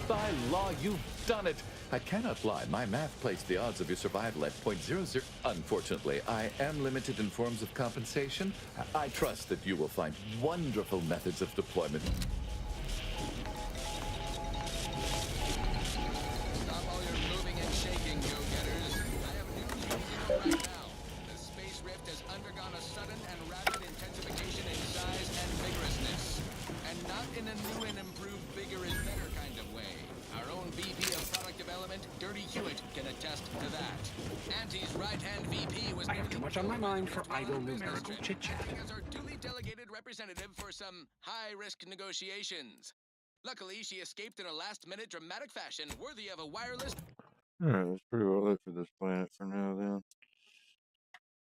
By law, you've done it. I cannot lie. My math placed the odds of your survival at .00. Unfortunately, I am limited in forms of compensation. I trust that you will find wonderful methods of deployment. Stop all your moving and shaking, go-getters. I have news for you right now. The space rift has undergone a sudden and rapid intensification in size and vigorousness. And not in a new and improved bigger is better kind of way. Our own VP of Product Development, Dirty Hewitt, can attest to that. Auntie's right-hand VP was... I have too much on my mind for idle numerical chit-chat. ...as our duly delegated representative for some high-risk negotiations. Luckily, she escaped in a last-minute dramatic fashion worthy of a wireless... Alright, that's pretty well it for this planet for now then.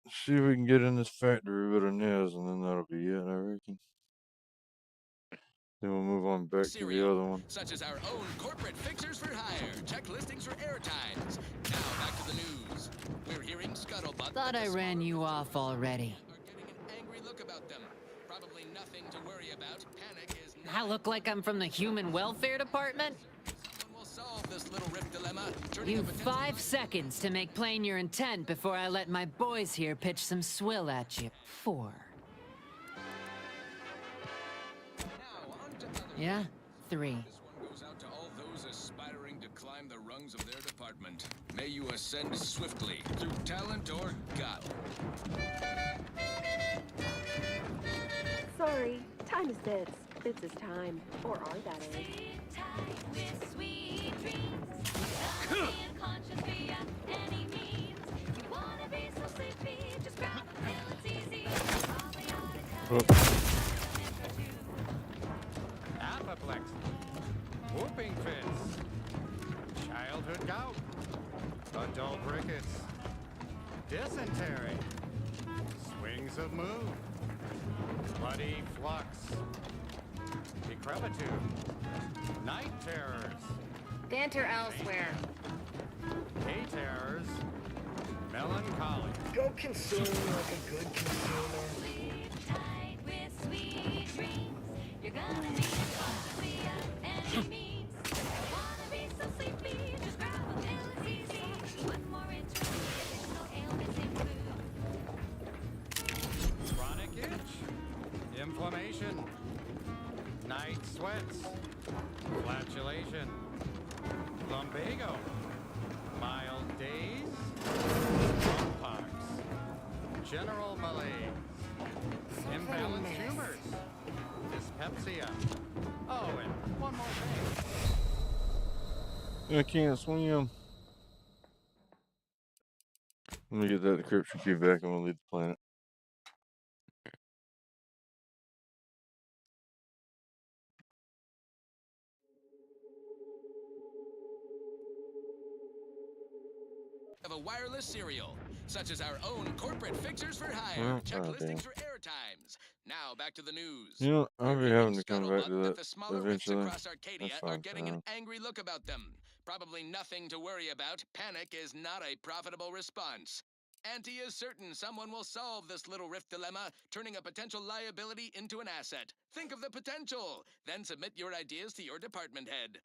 Let's see if we can get in this factory with a nails and then that'll be it, I reckon. Then we'll move on back to the other one. Such as our own corporate fixers for hire, check listings for airtimes. Now back to the news. We're hearing scuttlebutt. Thought I ran you off already. Are getting an angry look about them. Probably nothing to worry about. Panic is not... I look like I'm from the Human Welfare Department? Someone will solve this little rift dilemma. You've 5 seconds to make plain your intent before I let my boys here pitch some swill at you. 4. Yeah? 3. This one goes out to all those aspiring to climb the rungs of their department. May you ascend swiftly through talent or gut. Sorry, time is bits. Bits is time. Or are that is. Apoplexy, whooping fits, childhood gout, adult rickets, dysentery, swings of moon, bloody flux, decrepitude, night terrors, Banter elsewhere. hay terrors, melancholy. Go consume like a good consumer. Chronic itch, inflammation, night sweats, flatulation, lumbago, mild days, smallpox, general malaise, imbalanced humors, dyspepsia. Oh, and one more thing. I can't swim. Let me get that decryption key back and we'll leave the planet. of a wireless serial, such as our own corporate fixers for hire, check listings for air times. Now back to the news. You know, I'll be having to come back to That that the smaller rifts eventually. across Arcadia are getting an angry look about them. Probably nothing to worry about. Panic is not a profitable response. Auntie is certain someone will solve this little rift dilemma, turning a potential liability into an asset. Think of the potential, then submit your ideas to your department head.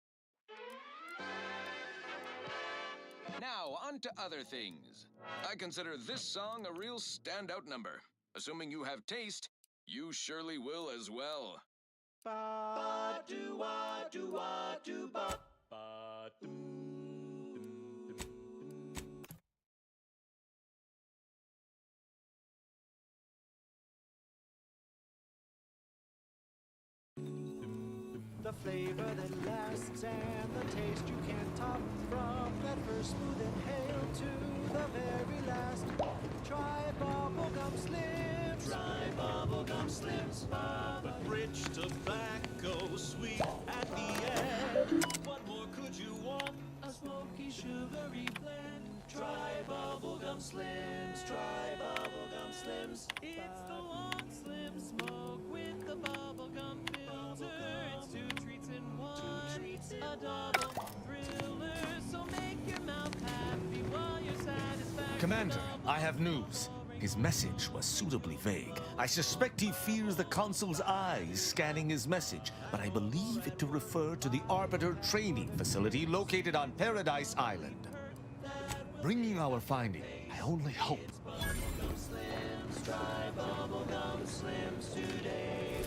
Now, on to other things. I consider this song a real standout number. Assuming you have taste, you surely will as well. Ba-do-wa-do-wa-do-ba. The flavor that lasts and the taste you can't top. From that first smooth inhale to the very last. Try bubblegum slims. Try bubblegum slims. But rich tobacco, sweet at the end. What more could you want? A smoky, sugary blend. Try bubblegum slims. Try bubblegum slims. It's the long slim smoke with the bubblegum filter. It's 2 treats in 1. A double thriller. So make your mouth happy while you're satisfied. Commander, I have news. His message was suitably vague. I suspect he fears the consul's eyes scanning his message, but I believe it to refer to the Arbiter training facility located on Paradise Island. Bringing our finding, I only hope. Bubblegum slims, try bubblegum slims today.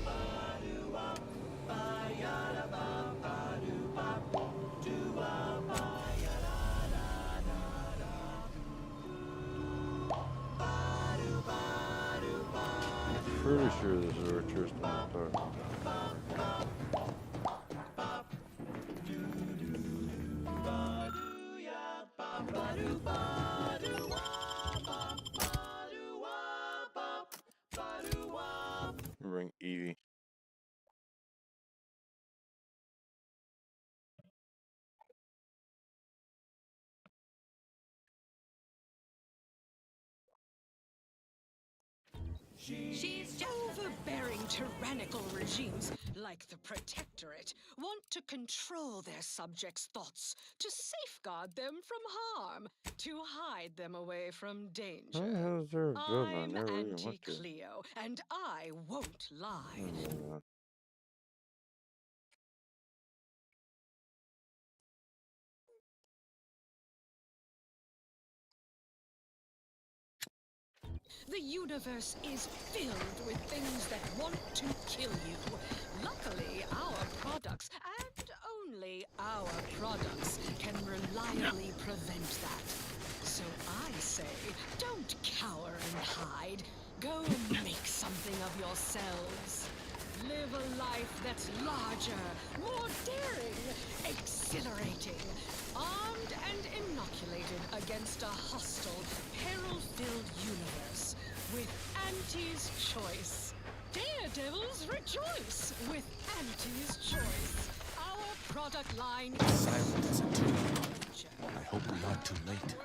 Ba-do-wop, ba-yada-ba, ba-do-bop, do-wop, ba-yada-da-da-da. Ba-do-ba-do-ba-do. Pretty sure this is where Tristan was talking about. Bring Evie. She's overbearing tyrannical regimes, like the Protectorate, want to control their subjects' thoughts, to safeguard them from harm, to hide them away from How danger. the hell is there a building? I I'm never even Auntie went there. Cleo, and I won't lie. The universe is filled with things that want to kill you. Luckily, our products, and only our products, can reliably prevent that. So I say, don't cower and hide. Go make something of yourselves. Live a life that's larger, more daring, exhilarating, armed and inoculated against a hostile, peril-filled universe with Auntie's Choice. Daredevils rejoice with Auntie's Choice. Our product line is Silent as a tomb. I hope we aren't too late.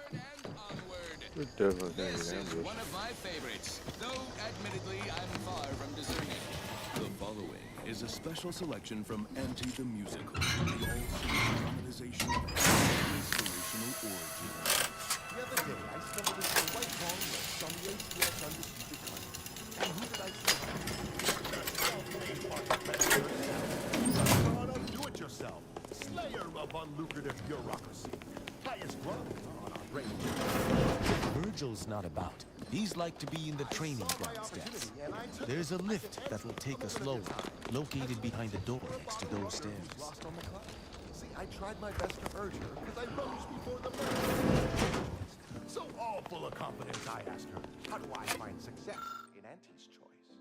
We're definitely going This to is get one of my favorites, though admittedly I'm far from deserving. The following is a special selection from Auntie the Musical, the all-seeing dramatization of inspirational origin. The other day, I stumbled into a white wall list on the ACS Undisputed Claim. And who did I see? Son of do-it-yourself, slayer of unlucrative bureaucracy, highest rung on our range. Virgil's not about. He's like to be in the training grounds desk. There's a lift that will take us lower, located behind the door next to those stairs. Lost on the clock. See, I tried my best to urge her because I rose before the bird. So all full of confidence, I asked her, how do I find success in Auntie's Choice?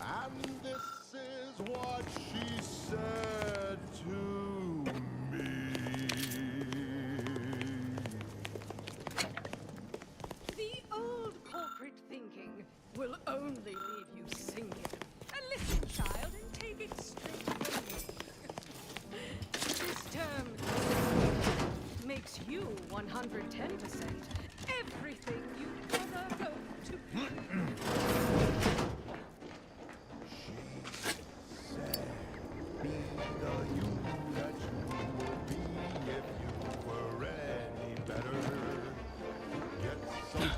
And this is what she said to me. The old corporate thinking will only leave you sinking. Listen, child, and take it straight from me. This term, 110%. Everything you ever hope to be. Be the you that you would be if you were any better.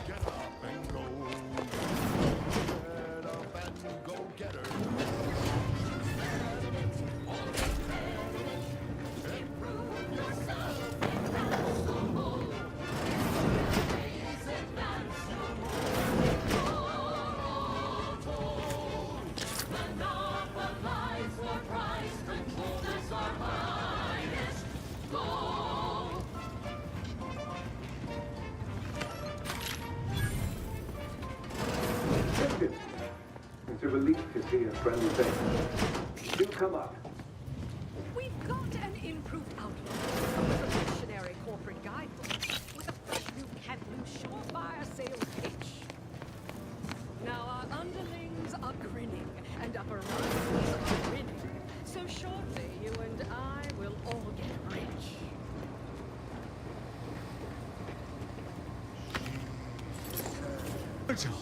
Get up and go. Get up and go get her. Improve yourself. It's a relief to see a friendly face. Do come up. We've got an improved outlook, a revolutionary corporate guidebook with a fresh new can't lose surefire sales pitch. Now our underlings are grinning and upper rungs are grinning. So shortly you and I will all get rich. Virgil!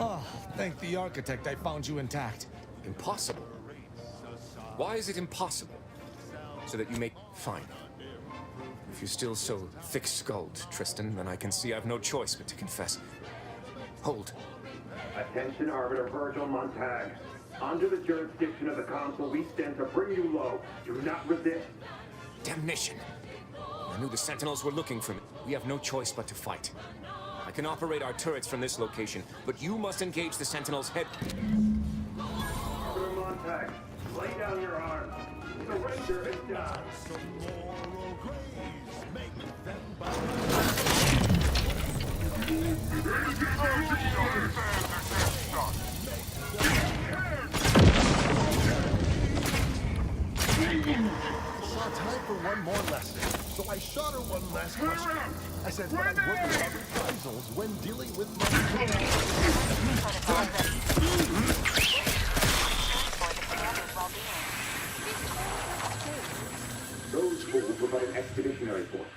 Oh, thank the architect I found you intact. Impossible? Why is it impossible? So that you make... Fine. If you're still so thick-skulled, Tristan, then I can see I've no choice but to confess. Hold. Attention, Arbiter Virgil Montag. Under the jurisdiction of the Council, we stand to bring you low. Do not resist. Damnation! I knew the Sentinels were looking for me. We have no choice but to fight. I can operate our turrets from this location, but you must engage the Sentinels' head... Arbiter Montag, lay down your arms. Surrender and die. Saw time for one more lesson, so I shot her one last question. I said, when I work with other consoles when dealing with my... Those fools were but an expeditionary force.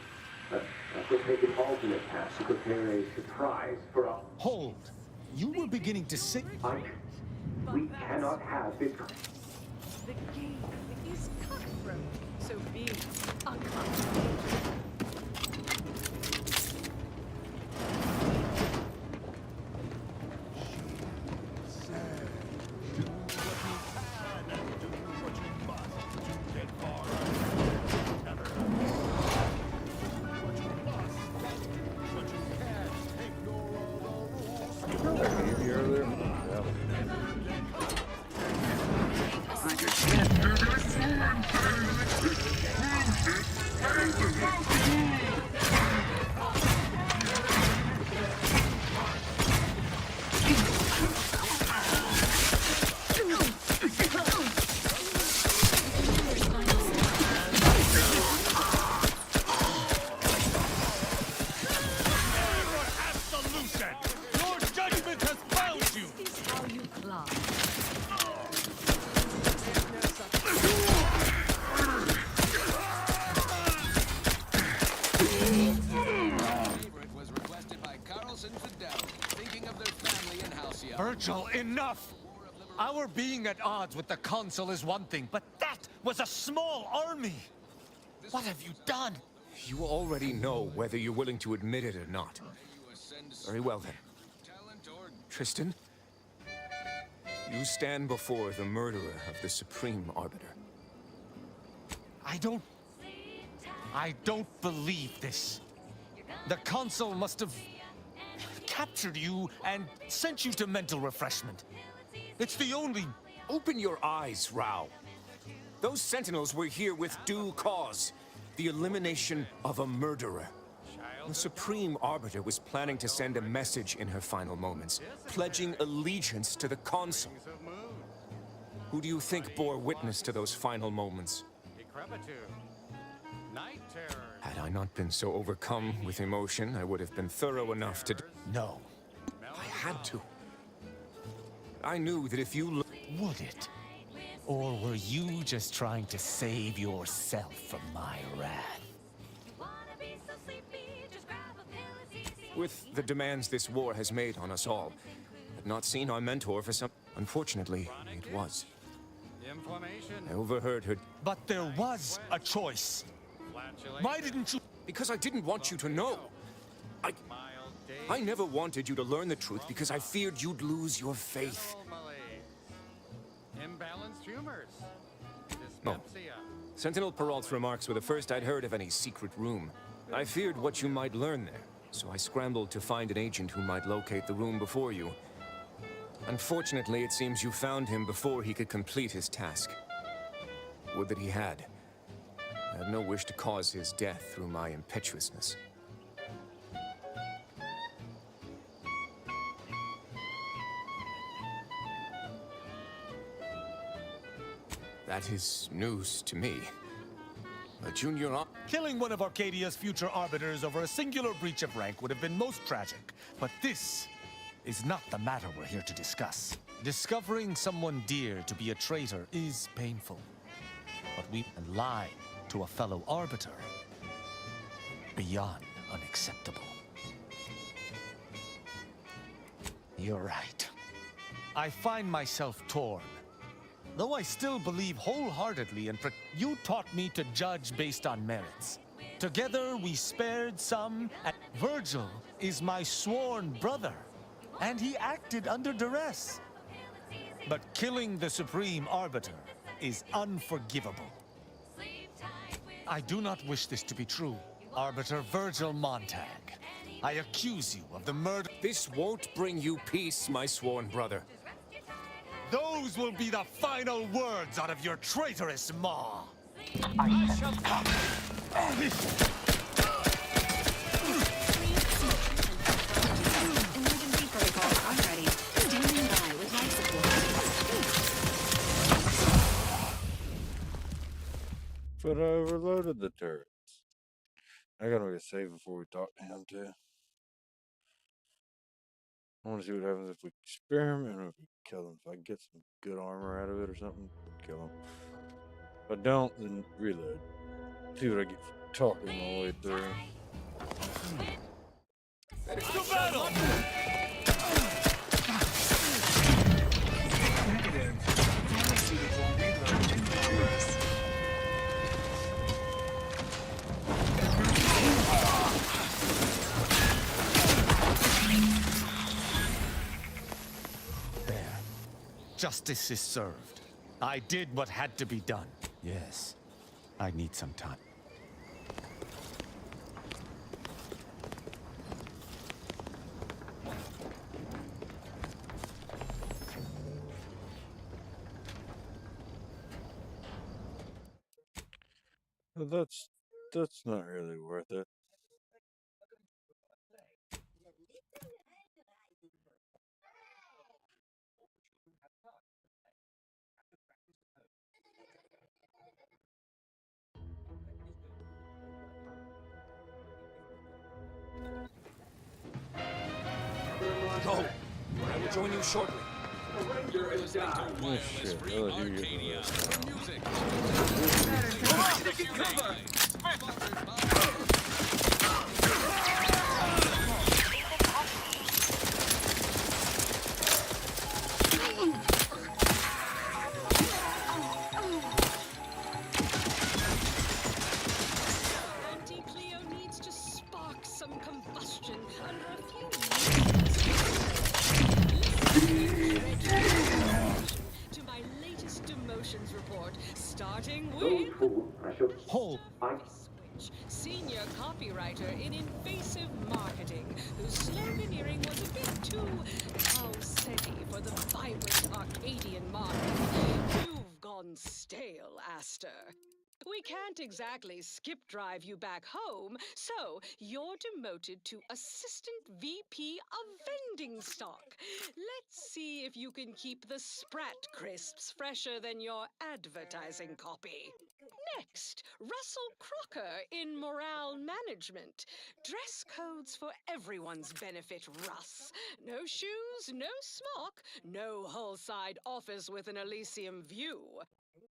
We'll take an alternate path to prepare a surprise for us. Hold! You were beginning to sing... We cannot have this... The game is cutthroat, so be uncomfortable. Virgil, enough! Our being at odds with the Council is one thing, but that was a small army! What have you done? You already know whether you're willing to admit it or not. Very well, then. Tristan, you stand before the murderer of the Supreme Arbiter. I don't believe this. The Council must have captured you and sent you to mental refreshment. It's the only... Open your eyes, Rao. Those Sentinels were here with due cause. The elimination of a murderer. The Supreme Arbiter was planning to send a message in her final moments, pledging allegiance to the Consul. Who do you think bore witness to those final moments? Had I not been so overcome with emotion, I would have been thorough enough to... No. I had to. I knew that if you... Would it? Or were you just trying to save yourself from my wrath? with the demands this war has made on us all. I'd not seen our mentor for some... Unfortunately, it was. I overheard her... But there was a choice. Why didn't you... Because I didn't want you to know. I never wanted you to learn the truth because I feared you'd lose your faith. Imbalanced humors. Oh. Sentinel Peralt's remarks were the first I'd heard of any secret room. I feared what you might learn there, so I scrambled to find an agent who might locate the room before you. Unfortunately, it seems you found him before he could complete his task. Would that he had. I had no wish to cause his death through my impetuousness. That is news to me. A junior... Killing one of Arcadia's future arbiters over a singular breach of rank would have been most tragic. But this is not the matter we're here to discuss. Discovering someone dear to be a traitor is painful. But we can lie to a fellow arbiter beyond unacceptable. You're right. I find myself torn. Though I still believe wholeheartedly in you taught me to judge based on merits. Together we spared some, and Virgil is my sworn brother, and he acted under duress. But killing the Supreme Arbiter is unforgivable. I do not wish this to be true, Arbiter Virgil Montag. I accuse you of the murder... This won't bring you peace, my sworn brother. Those will be the final words out of your traitorous maw. I shall come. Emergency protocols are ready. Standing by with life support. But I overloaded the turrets. I gotta make a save before we talk to him too. I want to see what happens if we experiment or if we kill him. If I get some good armor out of it or something, kill him. If I don't, then reload. See what I get for talking all the way through. To battle! Justice is served. I did what had to be done. Yes, I need some time. That's not really worth it. Go! I will join you shortly. Oh shit, oh, here you Anti-Cleo needs to spark some combustion under a few to my latest demotions report, starting with Hold. Switch, senior copywriter in invasive marketing, whose sloganeering was a bit too Alceti for the vibrant Arcadian market. You've gone stale, Aster. We can't exactly skip drive you back home, so you're demoted to Assistant VP of Vending Stock. Let's see if you can keep the Sprat crisps fresher than your advertising copy. Next, Russell Crocker in Morale Management. Dress codes for everyone's benefit, Russ. No shoes, no smock, no whole-side office with an Elysium view.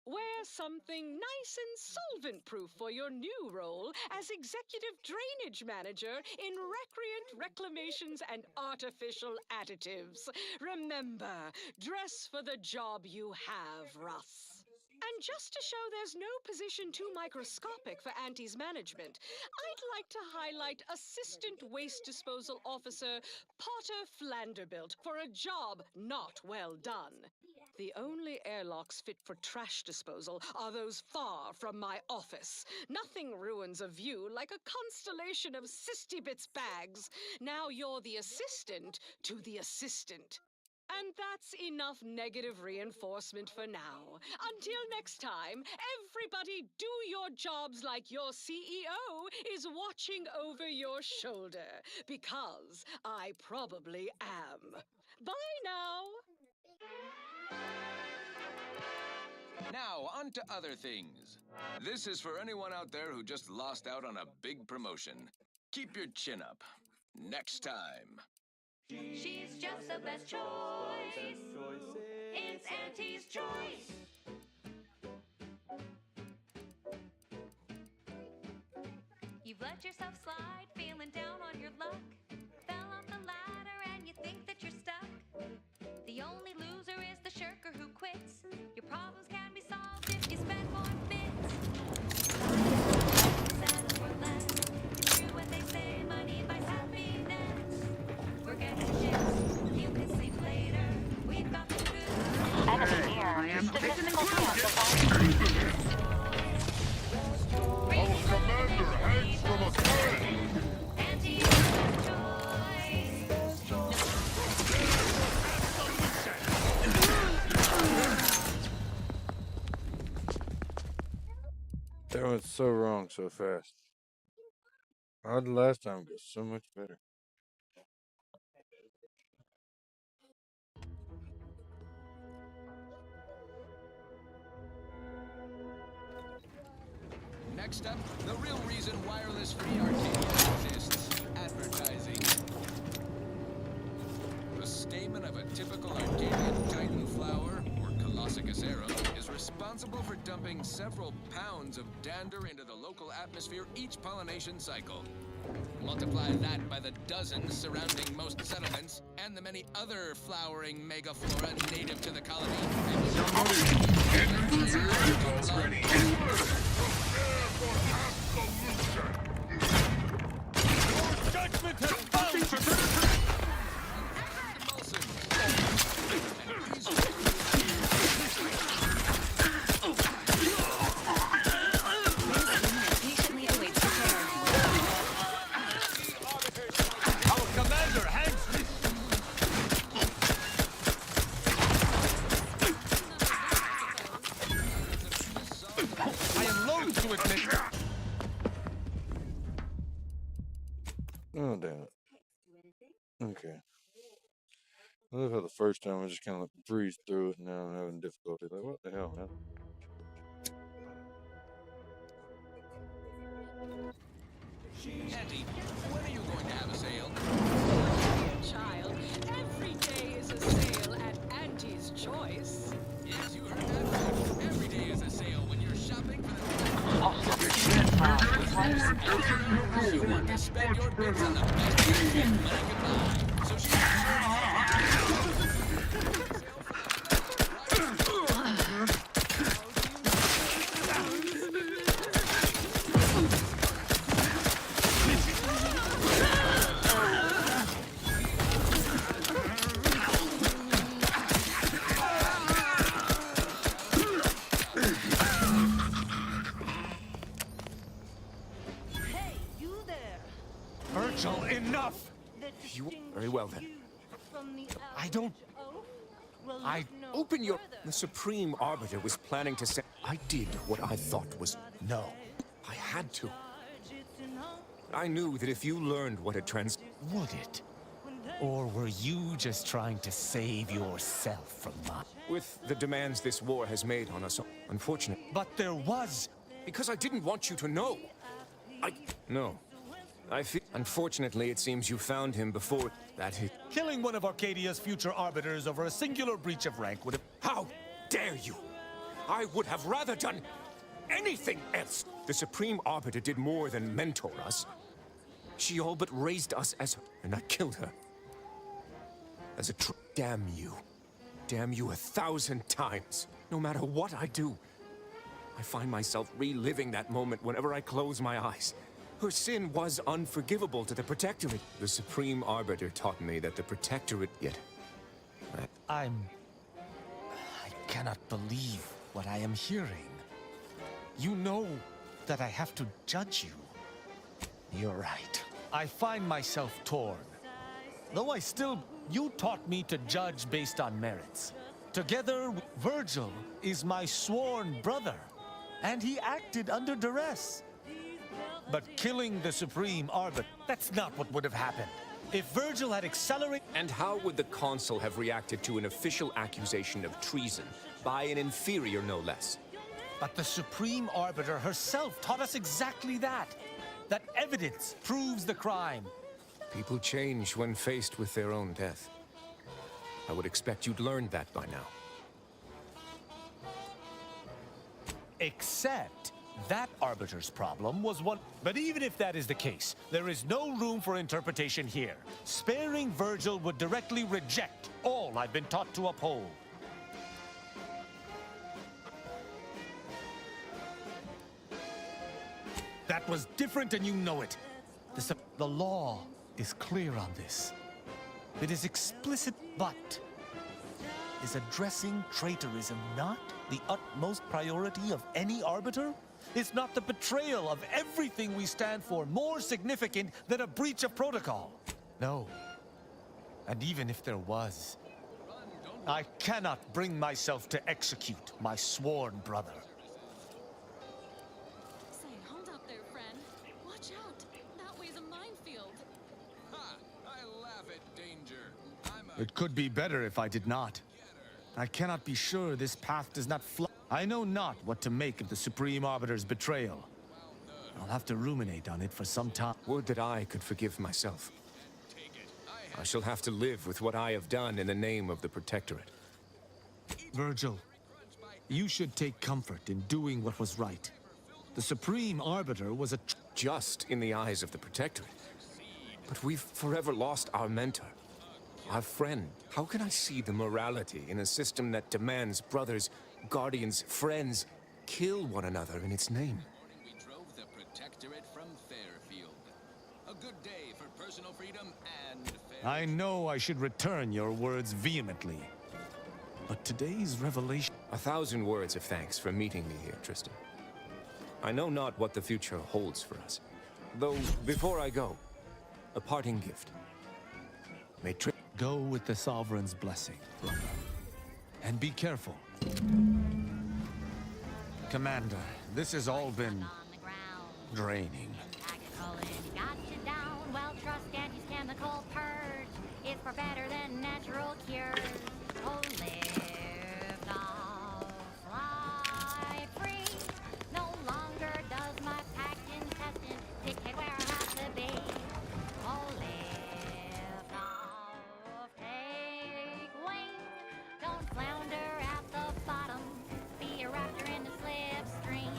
Wear something nice and solvent-proof for your new role as Executive Drainage Manager in Recreant Reclamations and Artificial Additives. Remember, dress for the job you have, Russ. And just to show there's no position too microscopic for Auntie's management, I'd like to highlight Assistant Waste Disposal Officer Potter Flanderbilt for a job not well done. The only airlocks fit for trash disposal are those far from my office. Nothing ruins a view like a constellation of Sistybits bags. Now you're the assistant to the assistant. And that's enough negative reinforcement for now. Until next time, everybody do your jobs like your CEO is watching over your shoulder. Because I probably am. Bye now. Now, on to other things. This is for anyone out there who just lost out on a big promotion. Keep your chin up. Next time. She's just the best choice. It's Auntie's choice. You've let yourself slide, feeling down on your luck. Fell off the ladder and you think that you're stuck. The only loser is the shirker who quits. Your problems can be solved if you spend more bits. Settle for less. It's true what they say, money buys happiness. We're getting shifts, you can sleep later. We've got the good. Enemy near. Statistical sample. Our commander hangs from a thread. That went so wrong so fast. How did the last time go so much better? Next up, the real reason wireless free Arcadia exists. Advertising. The stamen of a typical Arcadian Titan flower, or Colossicus aero, is responsible for dumping several pounds of dander into the local atmosphere each pollination cycle. Multiply that by the dozens surrounding most settlements, and the many other flowering megaflora native to the colony. Ready. Your judgment has found Patiently awaits return. Our commander hangs. I am loath to admit. Oh, damn it. Okay. I love how the first time I just kind of breezed through it, and now I'm having difficulty. Like, what the hell, man? Auntie, when are you going to have a sale? Child, every day is a sale at Auntie's Choice. Yes, you heard that right. Every day is a sale when you're shopping for the... You want to spend your bits on the best thing money can buy. So she's Virgil, enough! You... Very well, then. I don't... Open your... The Supreme Arbiter was planning to say... I did what I thought was... No. I had to. I knew that if you learned what had Would it? Or were you just trying to save yourself from mine? With the demands this war has made on us, unfortunate. But there was... Because I didn't want you to know. No. I feel... Unfortunately, it seems you found him before that hit. Killing one of Arcadia's future arbiters over a singular breach of rank would have... How dare you! I would have rather done anything else. The Supreme Arbiter did more than mentor us. She all but raised us as her, and I killed her. As a damn you. Damn you 1,000 times. No matter what I do, I find myself reliving that moment whenever I close my eyes. Her sin was unforgivable to the Protectorate. The Supreme Arbiter taught me that the Protectorate yet. I cannot believe what I am hearing. You know that I have to judge you. You're right. I find myself torn. Though you taught me to judge based on merits. Together, Virgil is my sworn brother, and he acted under duress. But killing the Supreme Arbiter, that's not what would have happened. If Virgil had accelerated... And how would the Consul have reacted to an official accusation of treason by an inferior, no less? But the Supreme Arbiter herself taught us exactly that. That evidence proves the crime. People change when faced with their own death. I would expect you'd learned that by now. Except that Arbiter's problem was one... But even if that is the case, there is no room for interpretation here. Sparing Virgil would directly reject all I've been taught to uphold. That was different and you know it. The law is clear on this. It is explicit, but is addressing traitorism not the utmost priority of any arbiter? Is not the betrayal of everything we stand for more significant than a breach of protocol? No. And even if there was, I cannot bring myself to execute my sworn brother. Say, hold up there, friend. Watch out. That way's a minefield. Ha! I laugh at danger. It could be better if I did not. I cannot be sure this path does not fly. I know not what to make of the Supreme Arbiter's betrayal. I'll have to ruminate on it for some time. Would that I could forgive myself. I shall have to live with what I have done in the name of the Protectorate. Virgil, you should take comfort in doing what was right. The Supreme Arbiter was just in the eyes of the Protectorate. But we've forever lost our mentor, our friend. How can I see the morality in a system that demands brothers, guardians, friends kill one another in its name? We drove the Protectorate from Fairfield. A good day for personal freedom and fair... I know I should return your words vehemently. But today's revelation... 1,000 words of thanks for meeting me here, Tristan. I know not what the future holds for us. Though, before I go, a parting gift. May go with the Sovereign's blessing, brother. And be careful. Commander, this has all been draining. Got you down, well, trust Auntie's chemical purge is far better than natural cures. Oh, live now, fly free. No longer does my packed intestine dictate where I have to be. Oh, live now, take wing. Don't flounder at the bottom. Be a raptor in the slipstream.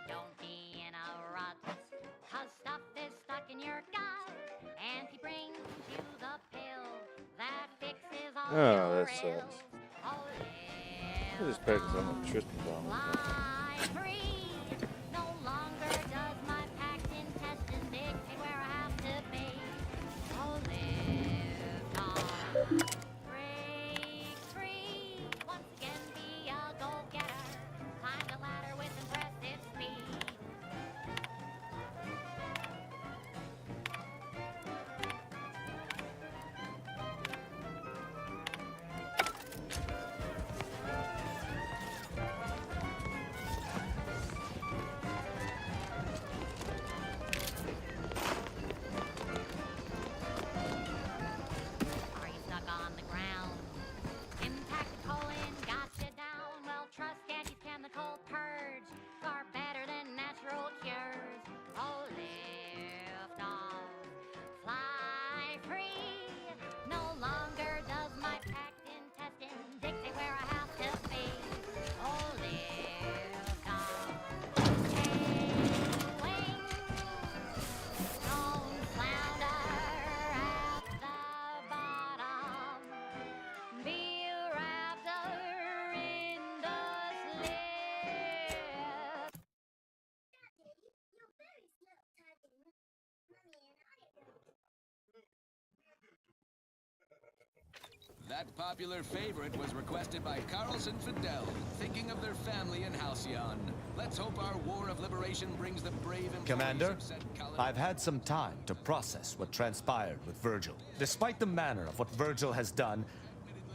Don't be in a rut, 'cause stuff is stuck in your gut, and he brings you the pill that fixes all Oh, your that ills. sucks. I just paid some of Tristan's on. Fly free. No longer does my packed intestine dictate where I have to be. Oh, live on. Break free. Once again, be a go-getter. Climb the ladder with impressive speed. where I have to be. Oh, live, come, sailing. Don't flounder at the bottom. Be a raptor in the slip. That popular favorite was requested by Carlson Fidel, thinking of their family in Halcyon. Let's hope our war of liberation brings the brave employees Commander, of said colony. I've had some time to process what transpired with Virgil. Despite the manner of what Virgil has done,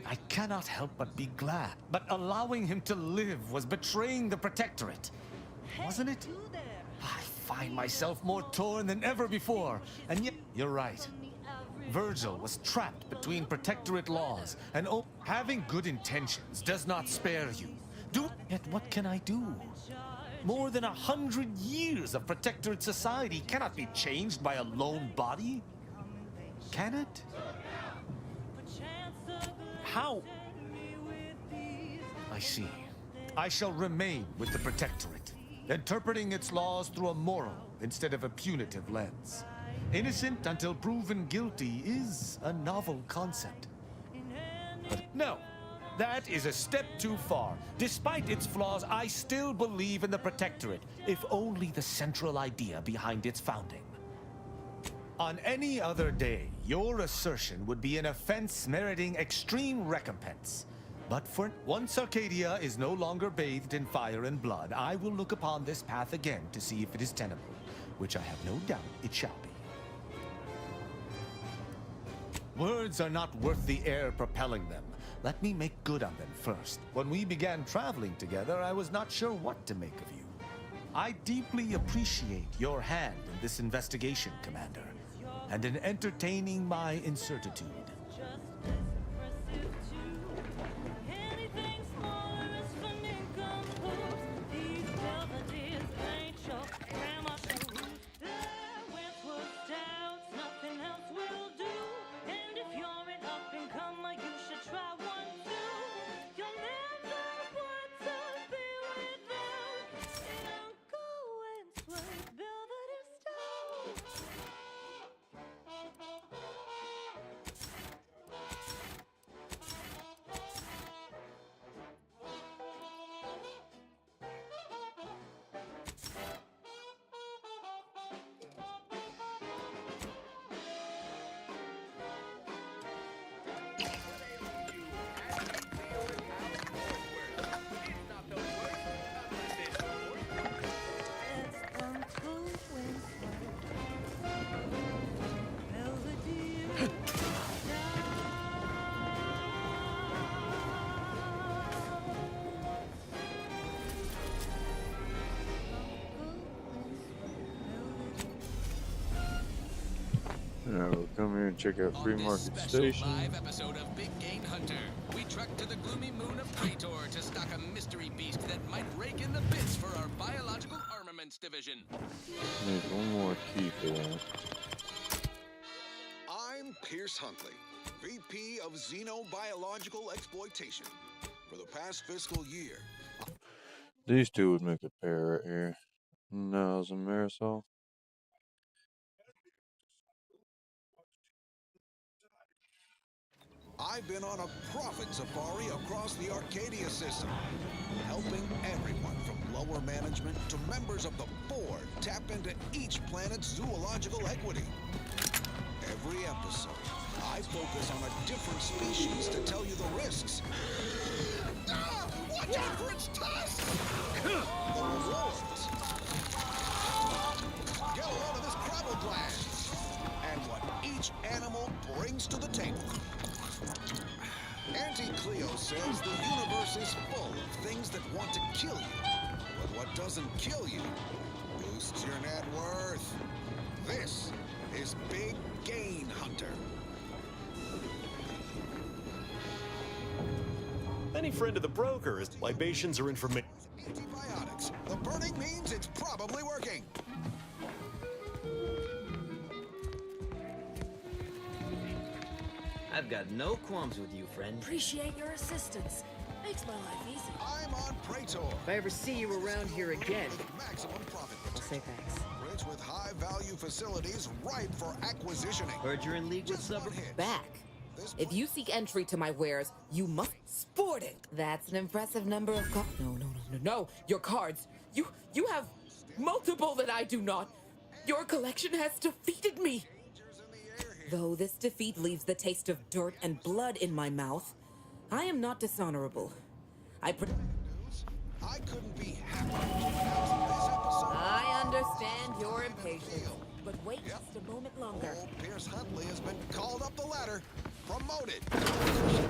I cannot help but be glad. But allowing him to live was betraying the Protectorate, wasn't it? I find myself more torn than ever before, and yet, you're right. Virgil was trapped between Protectorate laws, and having good intentions does not spare you. Yet what can I do? More than 100 years of Protectorate society cannot be changed by a lone body. Can it? How? I see. I shall remain with the Protectorate, interpreting its laws through a moral instead of a punitive lens. Innocent until proven guilty is a novel concept. But no, that is a step too far. Despite its flaws, I still believe in the Protectorate, if only the central idea behind its founding. On any other day, your assertion would be an offense meriting extreme recompense. But for once Arcadia is no longer bathed in fire and blood, I will look upon this path again to see if it is tenable, which I have no doubt it shall be. Words are not worth the air propelling them. Let me make good on them first. When we began traveling together, I was not sure what to make of you. I deeply appreciate your hand in this investigation, Commander, and in entertaining my incertitude. Now we'll come here and check out Free Market Station. Live episode of Big Game Hunter. We truck to the gloomy moon of Praetor to stock a mystery beast that might rake in the bits for our biological armaments division. Need one more key for that. I'm Pierce Huntley, VP of Xenobiological Exploitation. For the past fiscal year, These two would make a pair right here. Niles and Marisol. I've been on a profit safari across the Arcadia system, helping everyone from lower management to members of the board tap into each planet's zoological equity. Every episode, I focus on a different species to tell you the risks. Watch out for its tusks! The rewards. Get a load of this crabble blast! And what each animal brings to the table. Auntie Cleo says the universe is full of things that want to kill you. But what doesn't kill you boosts your net worth. This is Big Game Hunter. Any friend of the broker is libations or information. Antibiotics. The burning means it's probably working. I've got no qualms with you, friend. Appreciate your assistance. Makes my life easy. I'm on Praetor. If I ever see you around here again, Maximum profit I'll say thanks. Rich with high-value facilities ripe for acquisitioning. Heard you're in league with suburb. Back. If you seek entry to my wares, you must sport it. That's an impressive number of No. Your cards. You have multiple that I do not. Your collection has defeated me. Though this defeat leaves the taste of dirt and blood in my mouth, I am not dishonorable. I couldn't be happier. I understand your impatience, but wait just a moment longer. Old Pierce Huntley has been called up the ladder, promoted.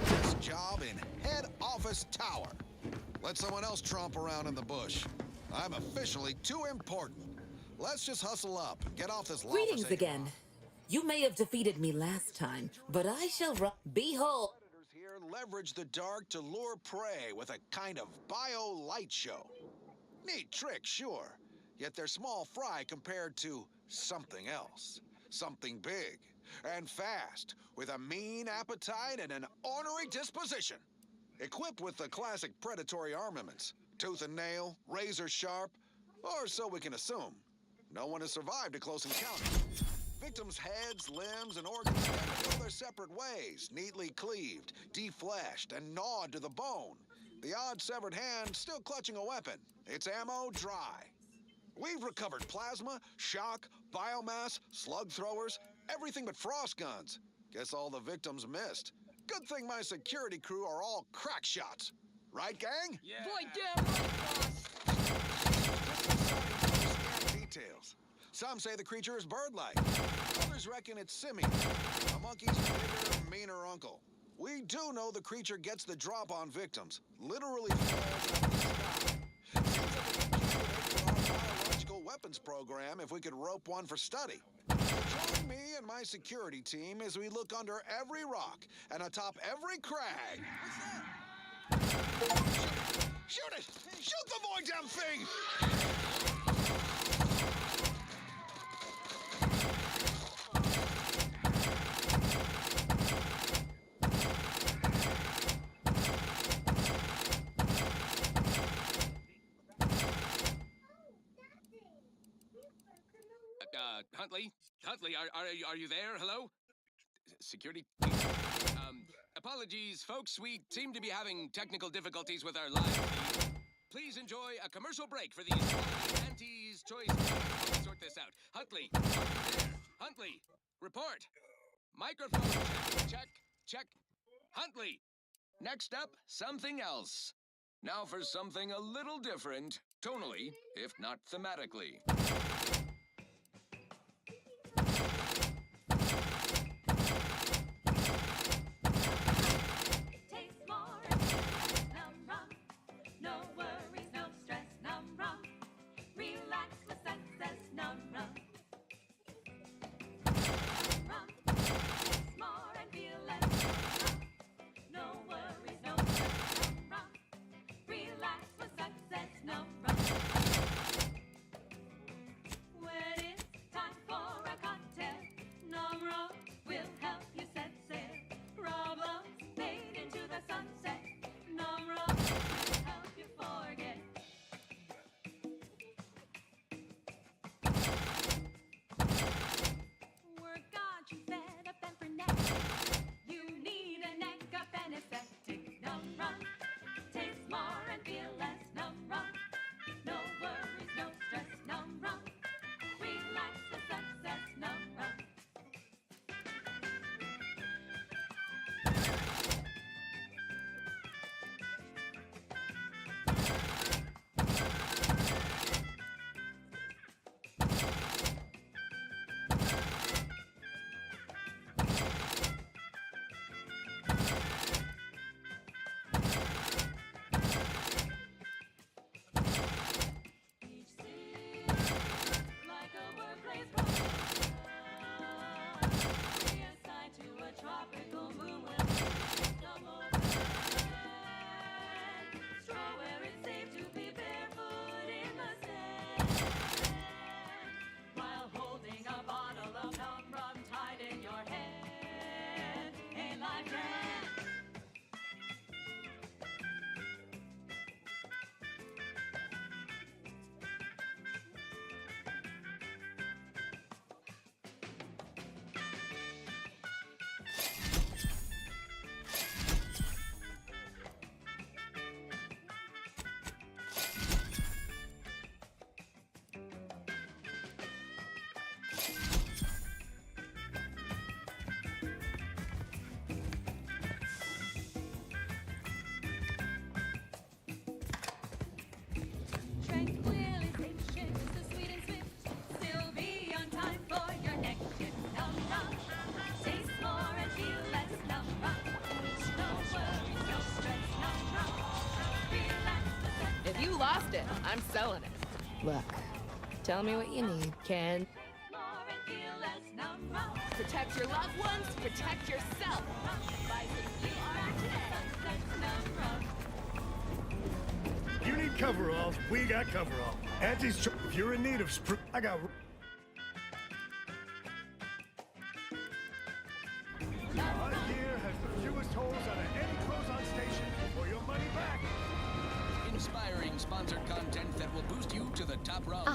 This job in head office tower. Let someone else tromp around in the bush. I'm officially too important. Let's just hustle up, get off this lava. Greetings again. You may have defeated me last time, but I shall behold. Predators here leverage the dark to lure prey with a kind of bio-light show. Neat trick, sure. Yet they're small fry compared to something else. Something big and fast, with a mean appetite and an ornery disposition. Equipped with the classic predatory armaments, tooth and nail, razor sharp, or so we can assume. No one has survived a close encounter. Victims' heads, limbs, and organs go their separate ways, neatly cleaved, defleshed, and gnawed to the bone. The odd severed hand still clutching a weapon, its ammo dry. We've recovered plasma, shock, biomass, slug throwers, everything but frost guns. Guess all the victims missed. Good thing my security crew are all crack shots. Right, gang? Yeah. Boy, damn right, Details. Some say the creature is bird-like. Others reckon it's simian, a monkey's bigger, meaner uncle. We do know the creature gets the drop on victims. Literally falls out of the sky. Seems like we could accumulate our biological weapons program if we could rope one for study. Join me and my security team as we look under every rock and atop every crag. Shoot it! Shoot the boy damn thing! Huntley, are you there? Hello? Security? Apologies, folks. We seem to be having technical difficulties with our live feed. Please enjoy a commercial break for these Auntie's Choice. I'll sort this out. Huntley, are you there? Huntley, report. Microphone check. Huntley. Next up, something else. Now for something a little different, tonally, if not thematically. lost it. I'm selling it. Look, tell me what you need, Ken. Protect your loved ones, protect yourself. You need coveralls, we got coveralls. Auntie's if you're in need of I got... My gear has the fewest holes out of any close-on station for your money back. Inspiring sponsored content that will boost you to the top rung.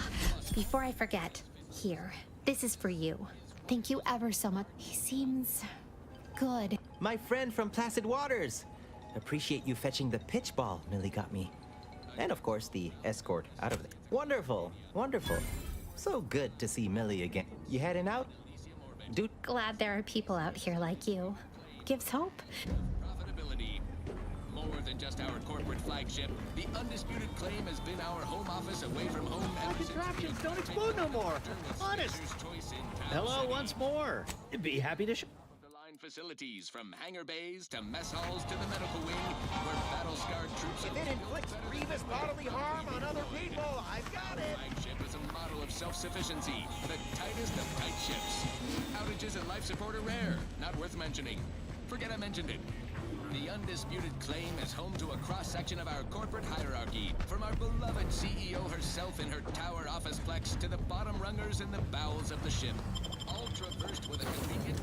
Before I forget, here, this is for you. Thank you ever so much. He seems good. My friend from Placid Waters. Appreciate you fetching the pitch ball Millie got me. And of course, the escort out of there. Wonderful, wonderful. So good to see Millie again. You heading out? Dude. Glad there are people out here like you. Gives hope. Profitability. More than just our corporate flagship, the undisputed claim has been our home office away from home. Our contraptions don't explode no more. Honest. Hello once more. Be happy to show. Facilities from hangar bays to mess halls to the medical wing, where battle-scarred troops. If it inflicts grievous bodily harm on other people, I've got it. Flagship is a model of self-sufficiency, the tightest of tight ships. Outages and life support are rare, not worth mentioning. Forget I mentioned it. The undisputed claim is home to a cross-section of our corporate hierarchy, from our beloved CEO herself in her tower officeplex to the bottom rungers in the bowels of the ship, all traversed with a convenient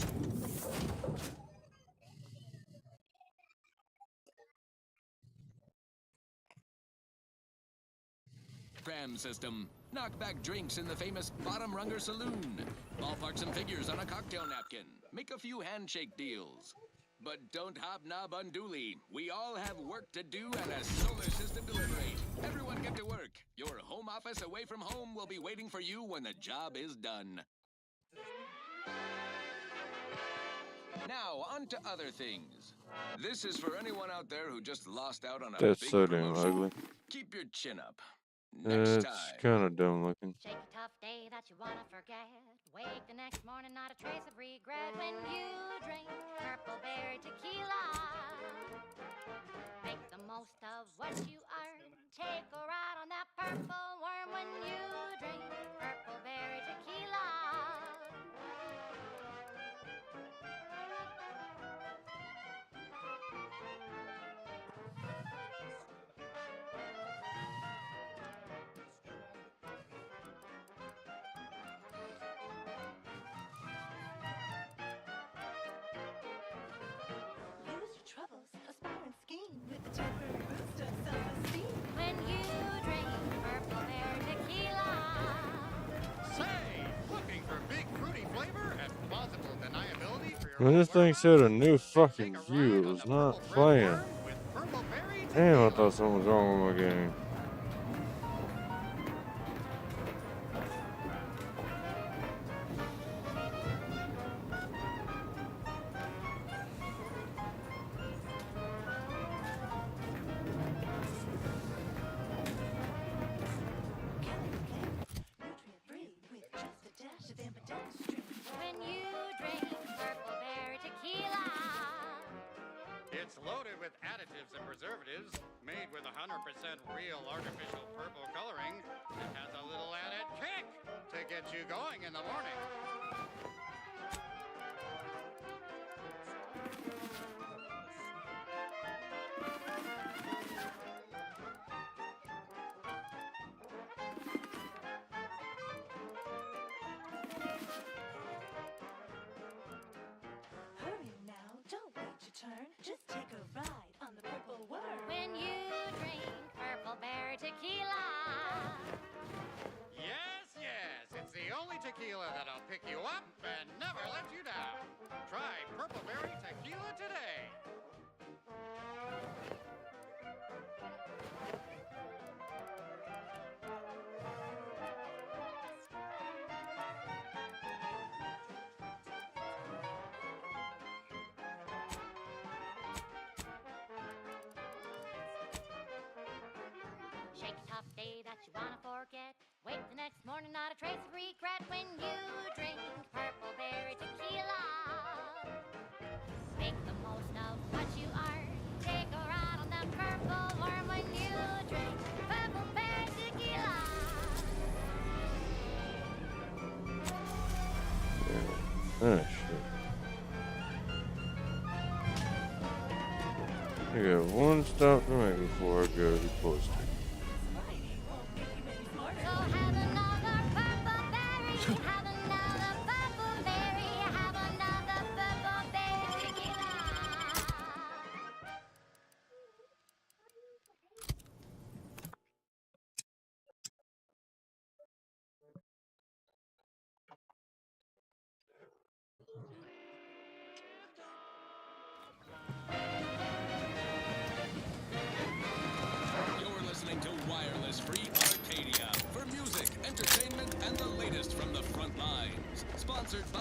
tram system. Knock back drinks in the famous bottom runger saloon. Ballpark some figures on a cocktail napkin. Make a few handshake deals. But don't hobnob unduly. We all have work to do and a solar system to liberate. Everyone get to work. Your home office away from home will be waiting for you when the job is done. Now, on to other things. This is for anyone out there who just lost out on a That's big so damn promotion. ugly. Keep your chin up. Next It's time. kind of dumb looking. Shake a tough day that you wanna forget. Wake the next morning, not a trace of regret. When you drink purple berry tequila, make the most of what you earn. Take a ride on that purple worm when you drink purple berry tequila. When you drink purple berry tequila. Say, looking for big fruity flavor and plausible deniability for your When this thing said a new fucking view, it was not playing. Damn, I thought something was wrong with my game. When you drink purple berry tequila. It's loaded with additives and preservatives, made with 100% real artificial purple coloring. It has a little added kick to get you going in the morning. Hurry now, don't wait your turn. Just take a ride on the purple worm. When you drink purple berry tequila. Yes, yes, it's the only tequila that'll pick you up and never let you down. Try Purple Berry Tequila today. Shake a tough day that you wanna forget. Wake the next morning, not a trace of regret. When you drink purple berry tequila. Make the most of what you are. Take a ride on that purple worm when you drink purple berry. Oh, shit. I got one stop to make before I go to the course. You're listening to Wireless Free Arcadia for music, entertainment, and the latest from the front lines. Sponsored by...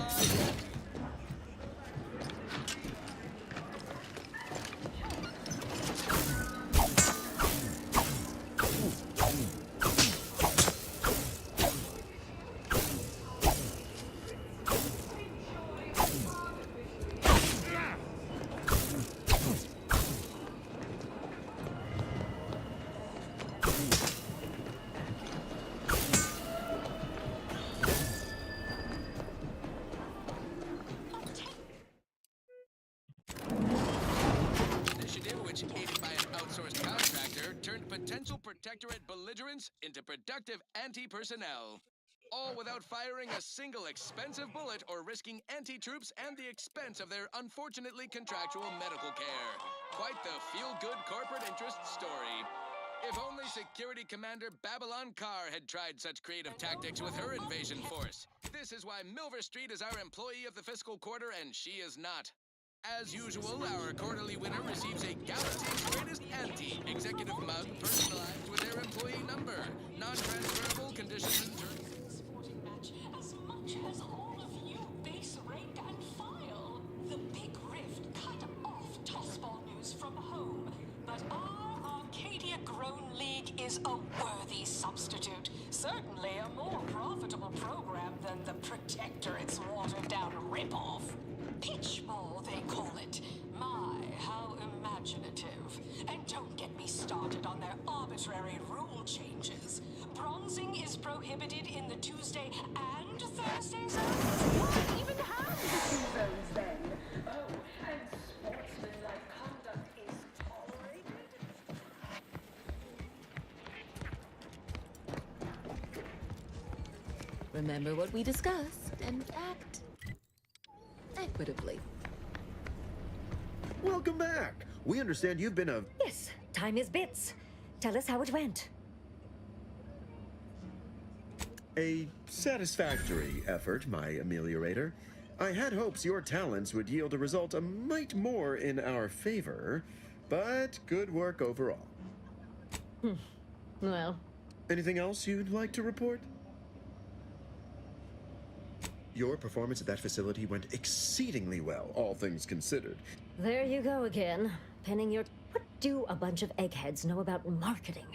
potential protectorate belligerents into productive anti-personnel. All without firing a single expensive bullet or risking anti-troops and the expense of their unfortunately contractual medical care. Quite the feel-good corporate interest story. If only Security Commander Babylon Carr had tried such creative tactics with her invasion force. This is why Milver Street is our employee of the fiscal quarter and she is not. As usual, our quarterly winner receives a Galaxy's Greatest Anti-Executive mug personalized with their employee number. Non-transferable conditions and terms. Sporting match as much as all of you base rank and file. The big rift cut off tossball news from home. But our Arcadia-grown league is a worthy substitute. Certainly a more profitable program than the Protectorate's watered-down ripoff. Pitchball, they call it. My, how imaginative. And don't get me started on their arbitrary rule changes. Bronzing is prohibited in the Tuesday and Thursday zones. Why even have the two zones then? Oh, and sportsmanlike conduct is tolerated? Remember what we discussed and act equitably. Welcome back. We understand you've been a... Yes, time is bits. Tell us how it went. A satisfactory effort, my ameliorator. I had hopes your talents would yield a result a mite more in our favor, but good work overall. Well... Anything else you'd like to report? Your performance at that facility went exceedingly well, all things considered. There you go again. Penning your... What do a bunch of eggheads know about marketing?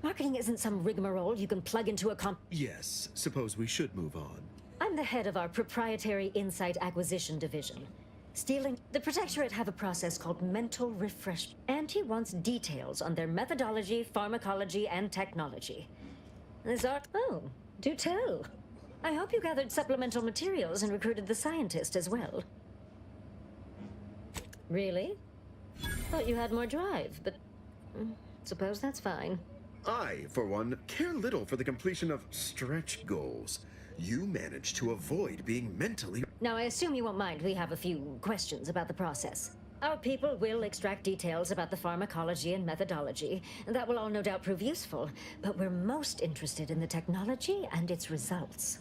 Marketing isn't some rigmarole you can plug into a Yes, suppose we should move on. I'm the head of our proprietary Insight Acquisition Division. Stealing... The Protectorate have a process called mental refresh, and he wants details on their methodology, pharmacology, and technology. This art... Oh, do tell. I hope you gathered supplemental materials and recruited the scientist as well. Really? Thought you had more drive, but suppose that's fine. I, for one, care little for the completion of stretch goals. You managed to avoid being mentally... Now, I assume you won't mind we have a few questions about the process. Our people will extract details about the pharmacology and methodology, and that will all no doubt prove useful, but we're most interested in the technology and its results.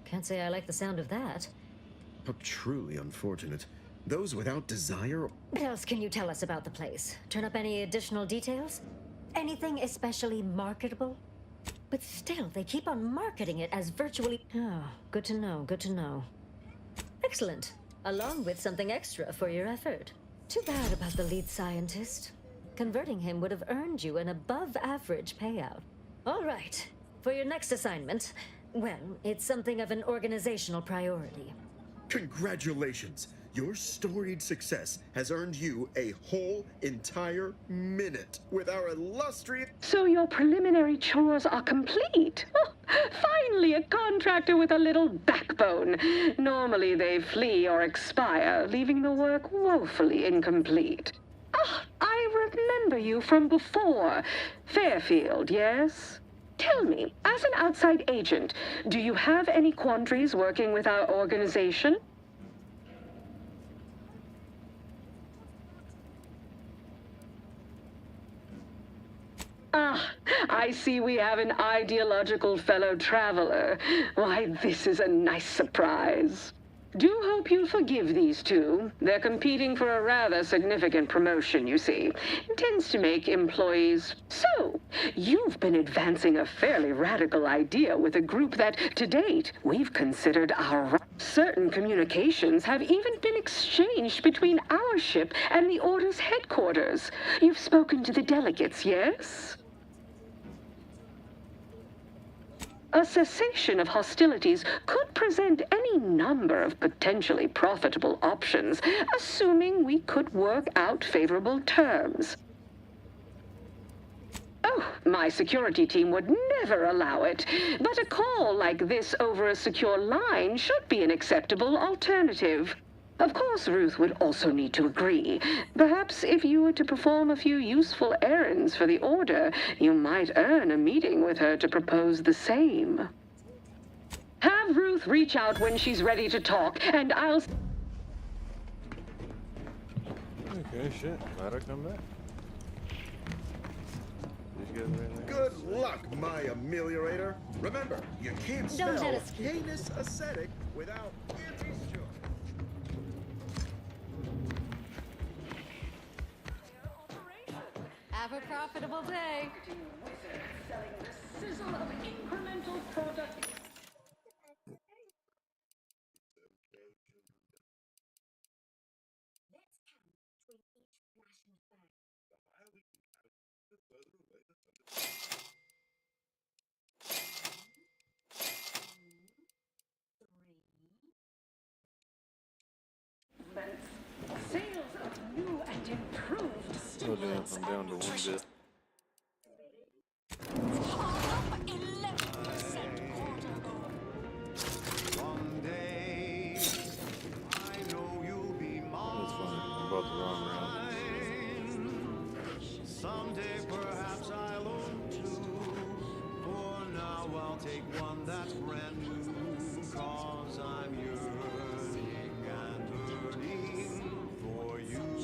Can't say I like the sound of that. How truly unfortunate. Those without desire... What else can you tell us about the place? Turn up any additional details? Anything especially marketable? But still, they keep on marketing it as virtually... Oh, good to know, good to know. Excellent. Along with something extra for your effort. Too bad about the lead scientist. Converting him would have earned you an above-average payout. All right. For your next assignment, well, it's something of an organizational priority. Congratulations. Your storied success has earned you a whole entire minute with our illustrious... So your preliminary chores are complete. Oh, Finally, a contractor with a little backbone. Normally they flee or expire, leaving the work woefully incomplete. Ah, I remember you from before. Fairfield, yes? Tell me, as an outside agent, do you have any quandaries working with our organization? Ah, I see we have an ideological fellow traveler. Why, this is a nice surprise. Do hope you forgive these two. They're competing for a rather significant promotion, you see. It tends to make employees... So, you've been advancing a fairly radical idea with a group that, to date, we've considered our... Certain communications have even been exchanged between our ship and the Order's headquarters. You've spoken to the delegates, yes? A cessation of hostilities could present any number of potentially profitable options, assuming we could work out favorable terms. Oh, my security team would never allow it, but a call like this over a secure line should be an acceptable alternative. Of course, Ruth would also need to agree. Perhaps if you were to perform a few useful errands for the Order, you might earn a meeting with her to propose the same. Have Ruth reach out when she's ready to talk, and I'll... Okay, shit. Glad I come back. Did you guys have anything? Good luck, my ameliorator. Remember, you can't Don't spell let us- heinous ascetic without anti-sure. Have a profitable day. Selling the sizzle of incremental product. Sales of new and improved Oh damn, I'm down to one bit. That's funny. I bought the wrong round. Someday perhaps I'll own two. For now I'll take one that's brand new. Cause I'm yearning and burning for you.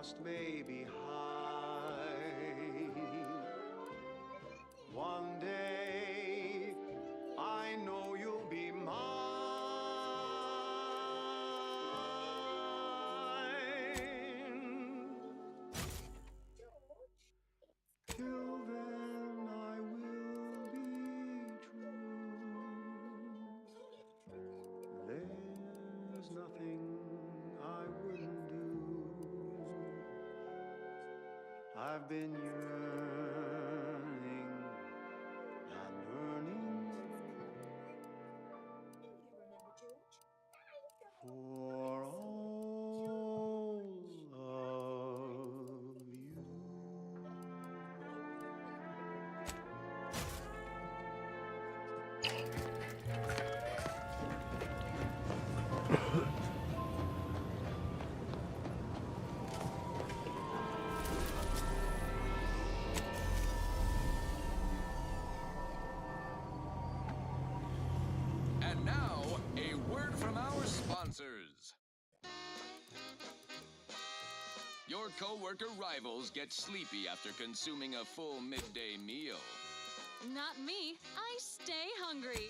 cost may be high. One day, I know you'll be mine. I've been yearning and yearning for all of you. And now, a word from our sponsors. Your co-worker rivals get sleepy after consuming a full midday meal. Not me. I stay hungry.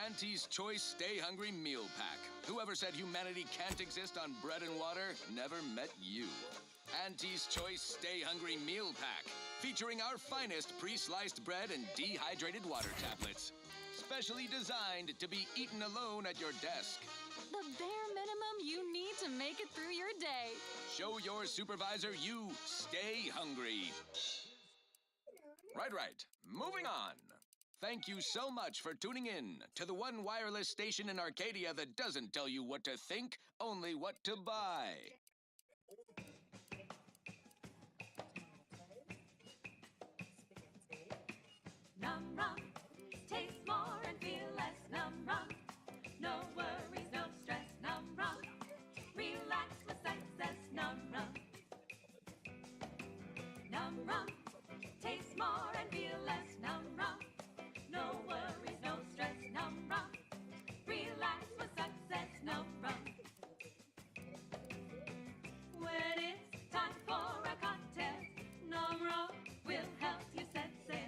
Auntie's Choice Stay Hungry Meal Pack. Whoever said humanity can't exist on bread and water never met you. Auntie's Choice Stay Hungry Meal Pack, featuring our finest pre-sliced bread and dehydrated water tablets. Specially designed to be eaten alone at your desk. The bare minimum you need to make it through your day. Show your supervisor you stay hungry. Right. Moving on. Thank you so much for tuning in to the one wireless station in Arcadia that doesn't tell you what to think, only what to buy. Num rum, taste more and feel less. Num rum, no worries, no stress. Num rum, relax with success. Num rum, num rum, taste more and feel less. Num rum, no worries, no stress. Num rum, relax with success. Num rum. When it's time for a cocktail, num rum will help you set sail.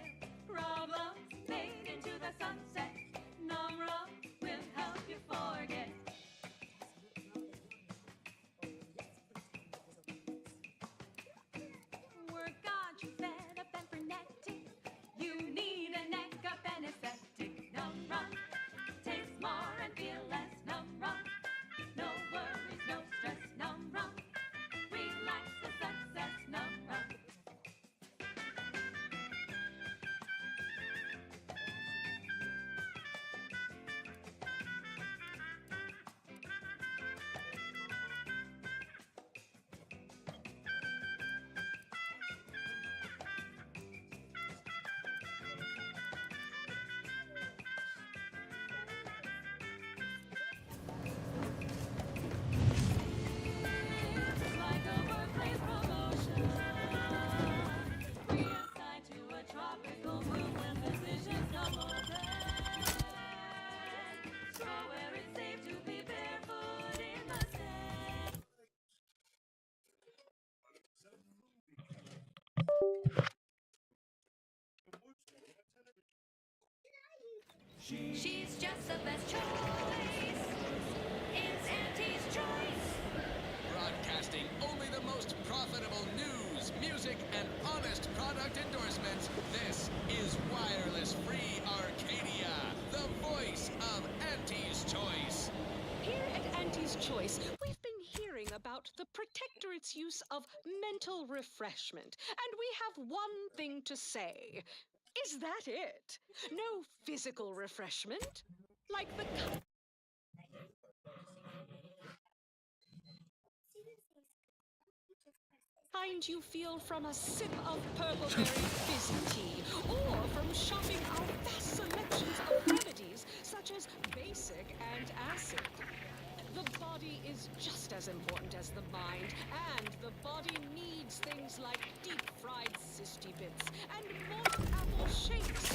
Problems made into the sunset. Num rum will help you forget. Work got you fed up and frenetic. You need a neck up anesthetic. Num rum, taste more and feel less. Num rum, no worries, no stress. Num rum, relax with success. Num rum. It's like a workplace promotion. Reassigned to a tropical mood when physicians come open. So where it's safe to be barefoot in the sand. She's just the best choice. It's Auntie's Choice. Broadcasting only the most profitable news, music, and honest product endorsements. This is Wireless Free Arcadia, the voice of Auntie's Choice. Here at Auntie's Choice, we've been hearing about the Protectorate's use of mental refreshment, and we have one thing to say. Is that it? No physical refreshment? Like the kind you feel from a sip of purpleberry fizzy tea, or from shopping our vast selections of remedies such as basic and acid. The body is just as important as the mind, and the body needs things like deep-fried cysty bits and moist apple shakes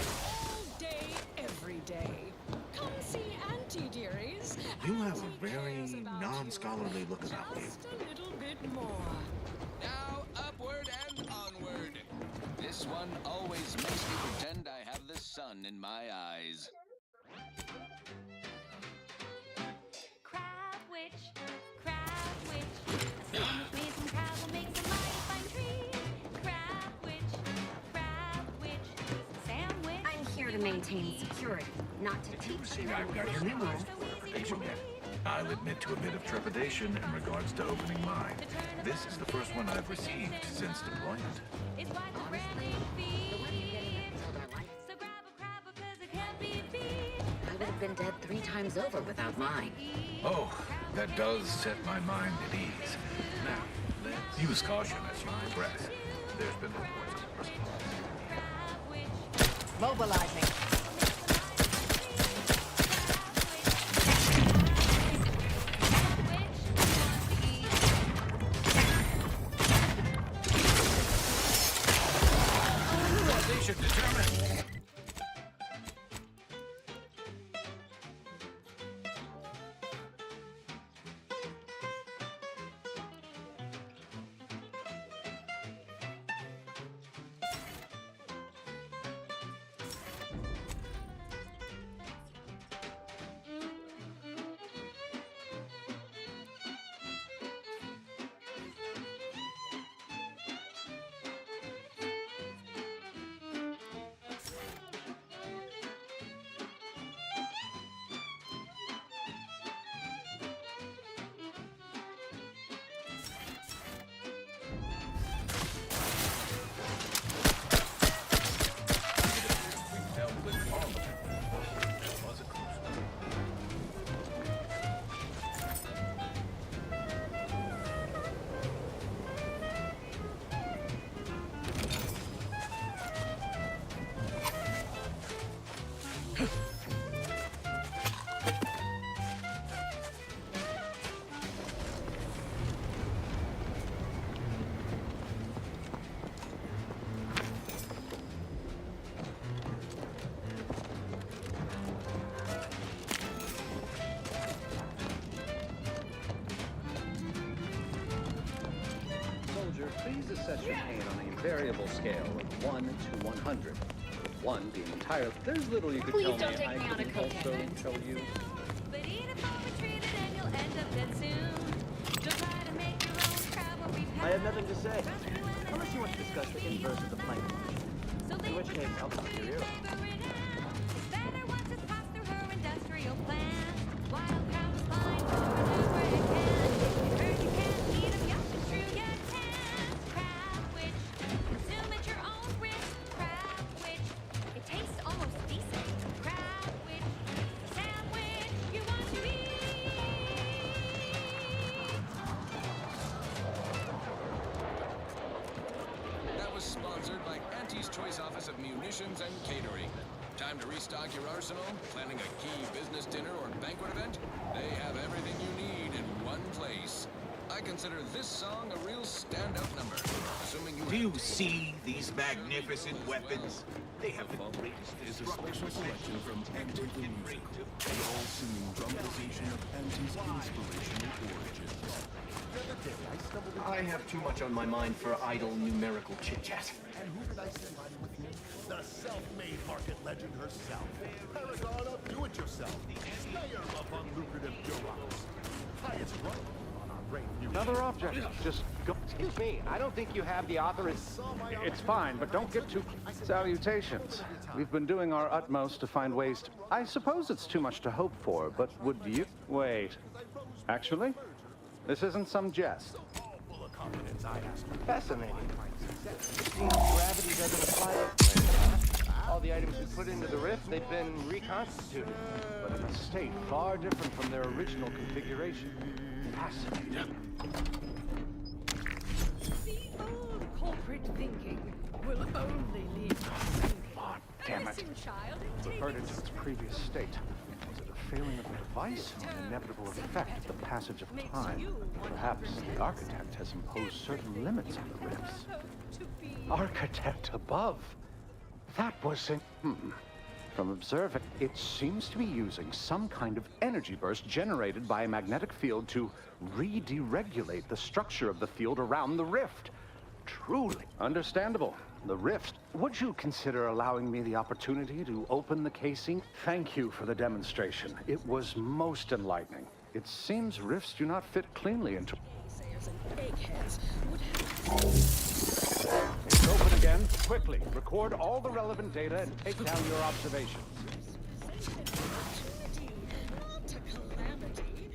all day, every day. Come see Auntie, dearies. You have a Auntie very cares about non-scholarly you look about you. just a little bit more. Now, upward and onward. This one always makes me pretend I have the sun in my eyes. Crab witch, crab witch. A storm of waves and crab will make some mighty fine tree. Crab witch, sandwich. I'm here to maintain security, not to teach you how to get your numerals. So easy to read. I'll admit to a bit of trepidation in regards to opening mine. This is the first one I've received since deployment. It's quite the branding feat. So grab a crab because it can't be beat. I would have been dead 3 times over without mine. Oh, that does set my mind at ease. Now, let's use caution as you progress. There's been reports of Mobilizing. should determine. Please assess your pain on a variable scale of 1 to 100. 1 being entirely. There's little you could Please tell don't me. take me on a couldn't cocaine also binge. tell you. But eat it for retreated and you'll end up dead soon. Don't try to make your own cavalry I have nothing to say. Unless you want to discuss the inverse of the plank. In which case, I'll talk to you. better once it's passed through her industrial plan. Wild crowds find wherever it can. Heard you can't eat 'em, yup, it's true you can. Crab witch, consume at your own risk. Crab witch, it tastes almost decent. Crab witch, sandwich you want to eat. That was sponsored by Auntie's Choice Office of Munitions and Catering. Time to restock your arsenal? Planning a key business dinner or banquet event? They have everything you need in one place. I consider this song a real stand-up number. Assuming you Do you see these magnificent weapons? They have the greatest destruction potential from everything music. The all-singing dramatization of Auntie's inspirational origins. I have too much on my mind for idle numerical chit-chat. And who did I send with me? The self-made market legend herself. Paragon of do-it-yourself. Slayer of unlucrative bureaus. Highest rank on our great new... Another object. Just go. Excuse me, I don't think you have the author. It's fine, but don't get too... Salutations. We've been doing our utmost to find ways to... I suppose it's too much to hope for, but would you... Wait. Actually, this isn't some jest. Fascinating. It seems gravity doesn't apply to... All the items we put into the rift, they've been reconstituted, but in a state far different from their original configuration. Fascinating. The old corporate thinking will only lead to Oh, damn it. Listen, child, Referred it to its previous state. Was it a failing of the device or an inevitable effect of the passage of time? Perhaps the architect has imposed certain limits on the rifts. Architect above. That was in... From observing, it seems to be using some kind of energy burst generated by a magnetic field to re-deregulate the structure of the field around the rift. Truly understandable. The rift. Would you consider allowing me the opportunity to open the casing? Thank you for the demonstration. It was most enlightening. It seems rifts do not fit cleanly into... eggheads would It's open again. Quickly, record all the relevant data and take down your observations. not a calamity.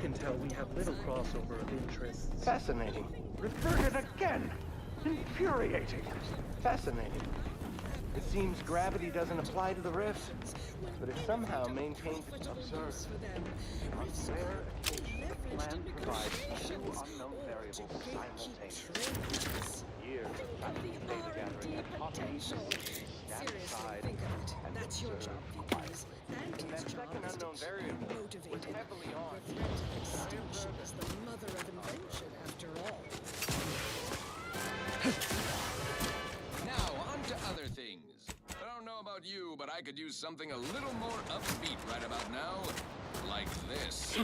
can tell we have little crossover of interests. Fascinating. Reverted again. Infuriating. Fascinating. It seems gravity doesn't apply to the rifts, but it somehow maintains. Observe. On rare occasion, the plan provides two unknown variables simultaneously. Years of practical data gathering and taught me to stand aside and That's your job, VPs. And when that his job second is to unknown keep you variable was motivated. heavily on. The threat of extinction is the mother of invention, after all. Now, on to other things. I don't know about you, but I could use something a little more upbeat right about now. Like this.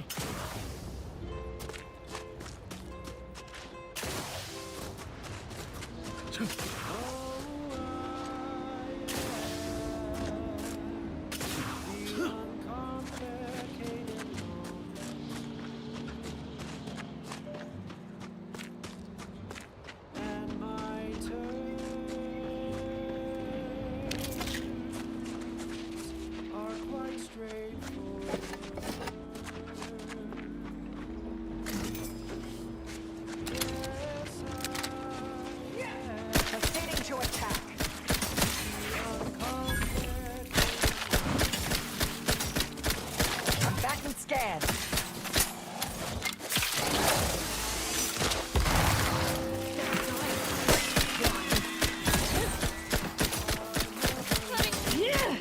Proceeding to attack. I'm back in scan. Yeah!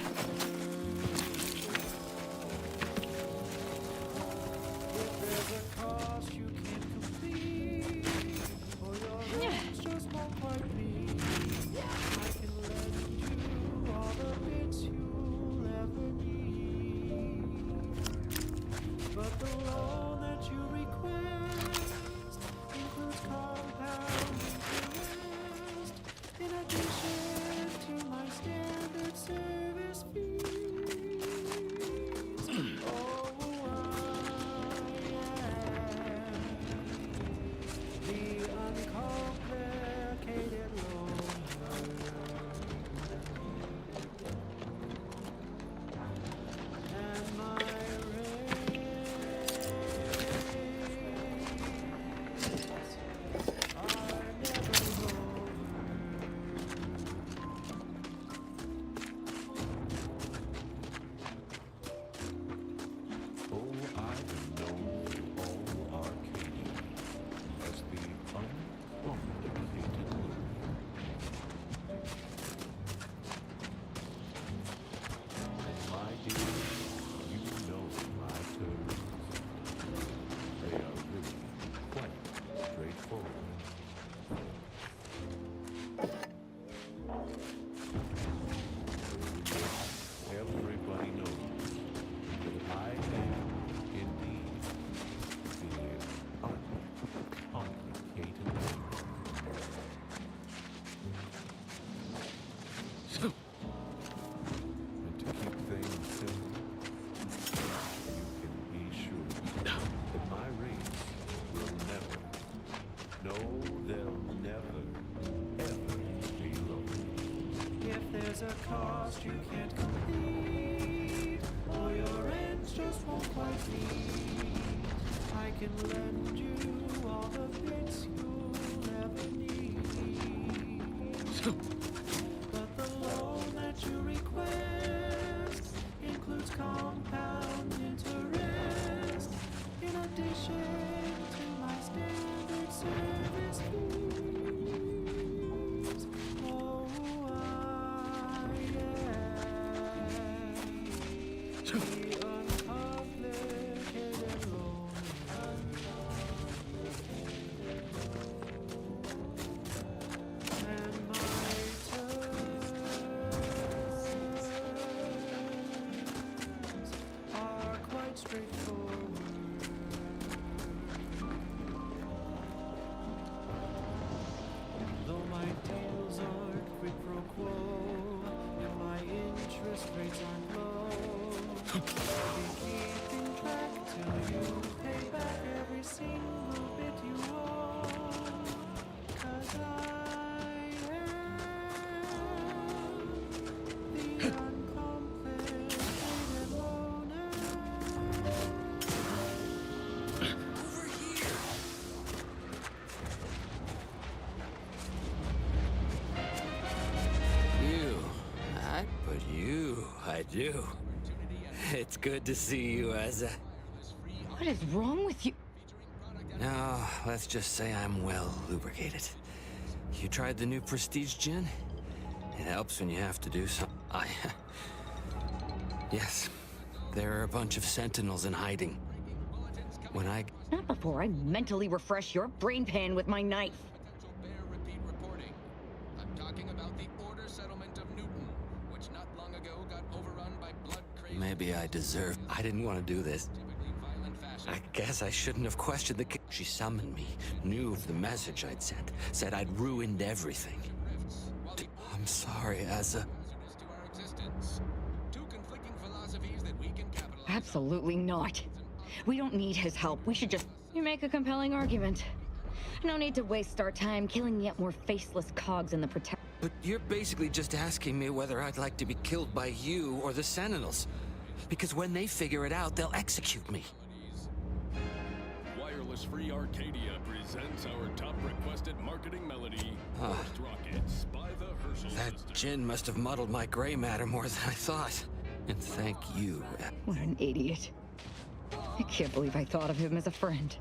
But the loan that you request includes compound interest in addition to my standard service fees. Oh, I am the uncomplicated loaner. And my Everybody knows that I am indeed the uncomplicated and to keep things simple, you can be sure that my race will never, no, they'll never, ever be low. If there's a cost you can't complete, or your ends just won't quite meet, I can lend you all the bits you'll ever need. But the loan that you request includes compound interest in addition to my standard service fees. Oh, I am the uncomplicated loaner. And my terms are quite straightforward. Though my deals aren't quid pro quo, and my interest rates aren't low, I'll be keeping track till you pay back every single bit you owe. 'Cause I am the uncomplicated loaner. You. It's good to see you, Asa. What is wrong with you? No, let's just say I'm well lubricated. You tried the new Prestige gin? It helps when you have to do something. Yes, there are a bunch of sentinels in hiding. When I... Not before I mentally refresh your brain pan with my knife. I'm talking about the order settlement of Newton, which not long ago got overrun by blood-crazy... Maybe I deserve... I didn't want to do this. I guess I shouldn't have questioned the... She summoned me, knew of the message I'd sent, said I'd ruined everything. I'm sorry, Asa. Absolutely not. We don't need his help. We should just... You make a compelling argument. No need to waste our time killing yet more faceless cogs in the protect... But you're basically just asking me whether I'd like to be killed by you or the Sentinels. Because when they figure it out, they'll execute me. Wireless Free Arcadia presents our top requested marketing melody, First Rockets by the Herschel That Sisters. gin must have muddled my gray matter more than I thought. And thank you. What an idiot. I can't believe I thought of him as a friend.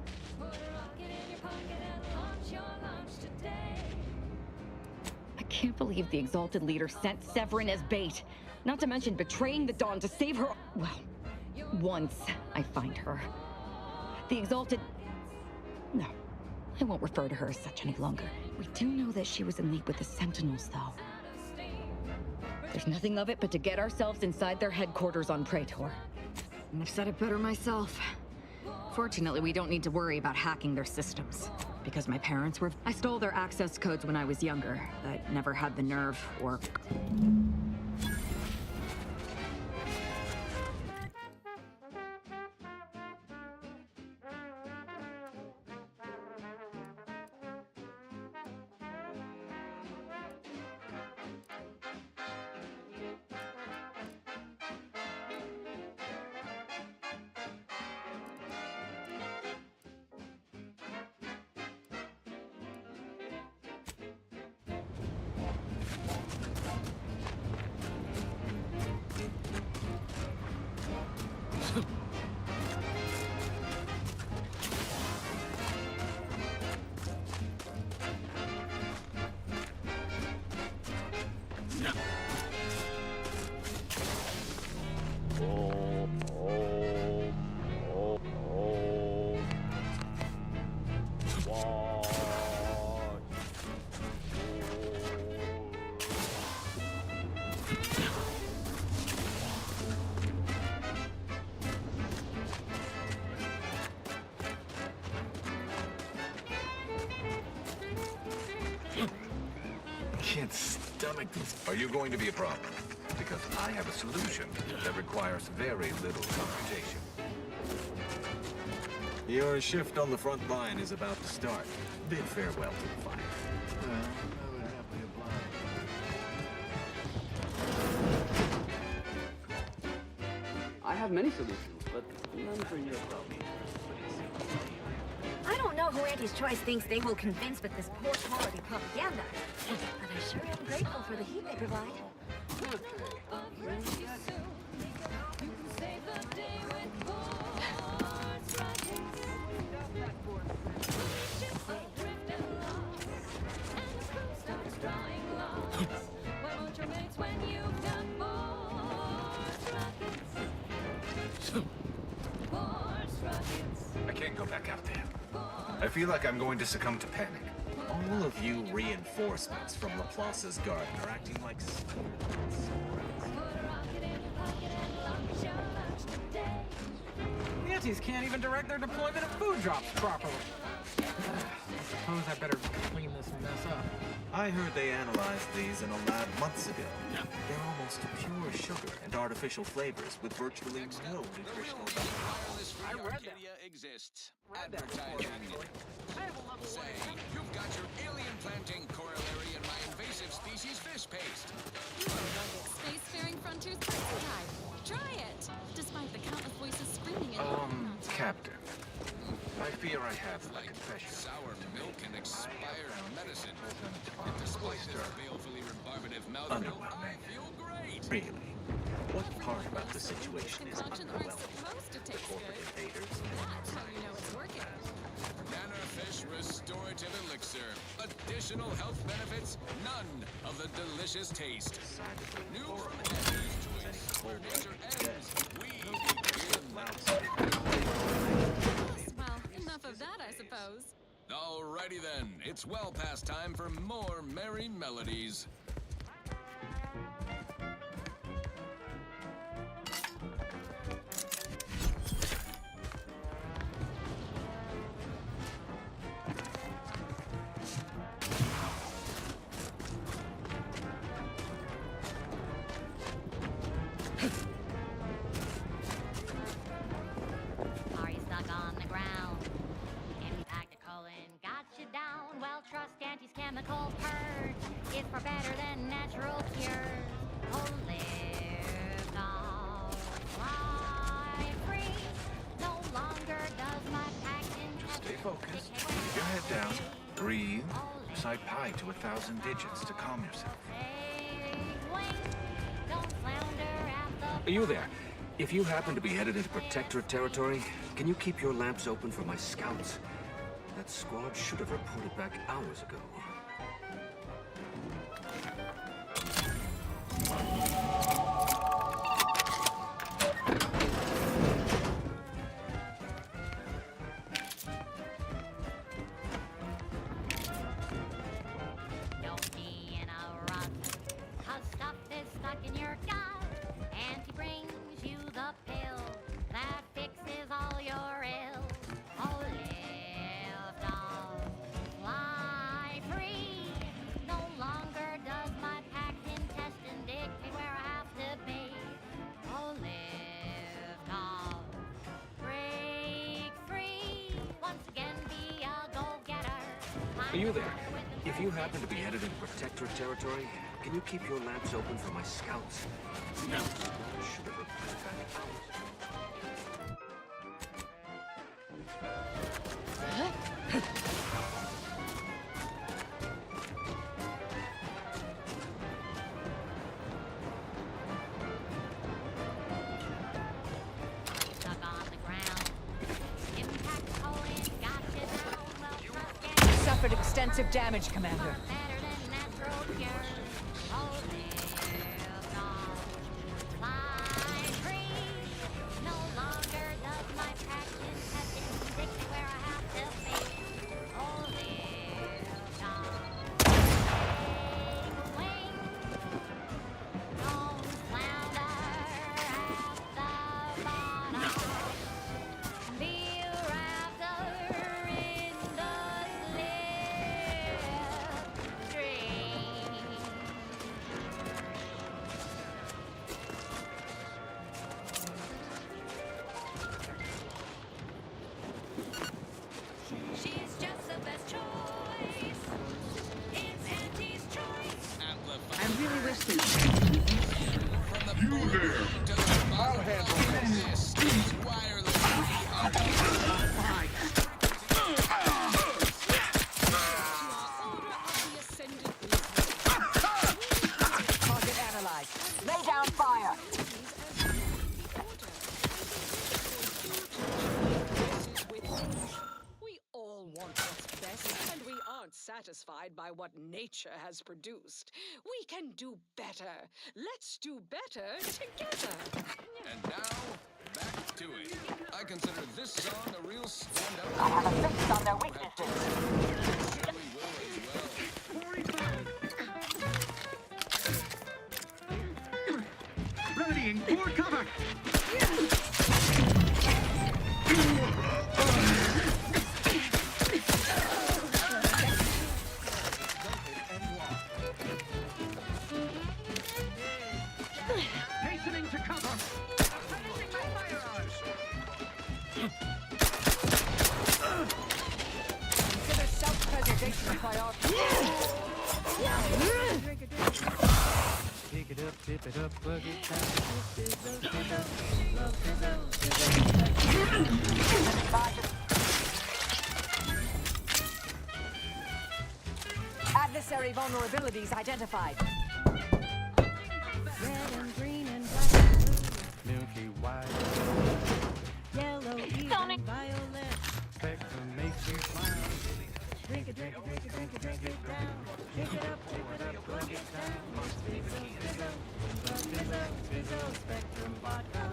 I can't believe the Exalted Leader sent Severin as bait. Not to mention betraying the Dawn to save her... Well, once I find her. The Exalted... No, I won't refer to her as such any longer. We do know that she was in league with the Sentinels, though. There's nothing of it but to get ourselves inside their headquarters on Praetor. And I've said it better myself. Fortunately, we don't need to worry about hacking their systems. Because my parents were... I stole their access codes when I was younger, but never had the nerve or... Can't stomach this. Are you going to be a problem? Because I have a solution that requires very little computation. Your shift on the front line is about to start. Bid farewell to the fight. Well, I would happily oblige. I have many solutions, but none for your problem. I don't know who Auntie's Choice thinks they will convince with this poor quality propaganda. But I sure am grateful for the heat they provide. I can't go back out there. I feel like I'm going to succumb to panic. All of you reinforcements from Laplace's guard are acting like Aunties can't even direct their deployment of food drops properly. I suppose I better clean this mess up. I heard they analyzed these in a lab months ago. They're almost pure sugar and artificial flavors with virtually no nutritional value. Arcadia exists. Advertising. Say, you've got your alien planting corollary in my invasive species fish paste. Spacefaring Frontiers prototype. Try it! Despite the countless voices screaming in Captain. I fear I have a confession. Sour milk and expired medicine. And despite this balefully rebarbative mouthfeel, I feel great. Really? What part about the situation is Concoction aren't underwhelming? supposed to The taste corporate good. invaders? That's how you know it's working. Nanofish Restorative Elixir. Additional health benefits, none of the delicious taste. New from Andy's Choice, where nature ends, we begin. Well, enough of that, I suppose. Alrighty then, it's well past time for more merry melodies. Are you stuck on the ground? Anti-colon got you down. Well, trust Auntie's chemical purge is far better than natural cures. Oh, live on, fly free. No longer does my passion Stay focused. Keep your head down. Breathe. Recite pi to 1,000 digits to calm yourself. You there? If you happen to be headed into Protectorate territory, can you keep your lamps open for my scouts? That squad should have reported back hours ago. Don't be in a rut, 'cause stuff is stuck in your gut. Auntie brings you the pill that fixes all your ills. Oh, live on, fly free. No longer does my packed intestine dictate where I have to be. Oh, live on, break free. Once again, be a go-getter. Are you there? If you happen to be headed into Protectorate territory, can you keep your lamps open for my scouts? No. Should have reported back hours ago. Stuck on the ground. Impact colon got you down. Well, trust Auntie's Suffered extensive damage, Commander. better than natural cures. Oh, live on, fly free. No longer does my packed intestine dictate where I have to be. Oh, live on, take wing. Don't flounder at the bottom. Be a raptor in the slipstream. She's just the best choice. It's Auntie's choice. Amplify. I really wish to. From the boardroom to the I'll handle this is wireless. Target analyzed. Lay down fire. We all want what's best, and we aren't satisfied by what nature has produced. We can do better. Let's do better together. And now, back to it. I consider this song a real standout. I have a fix on their weaknesses. Surely will as well. Readying for cover! Hastening to cover! Finishing my firearms! Consider self-preservation a priority. Pick it up, tip it up, plug it Adversary vulnerabilities identified. Red and green and black and blue. white, yellow, even violet. Spectrum makes you smile. Drink it, drink it, drink it, drink it, drink it down. Drink it up, plug it down. Fizzo, Spectrum vodka.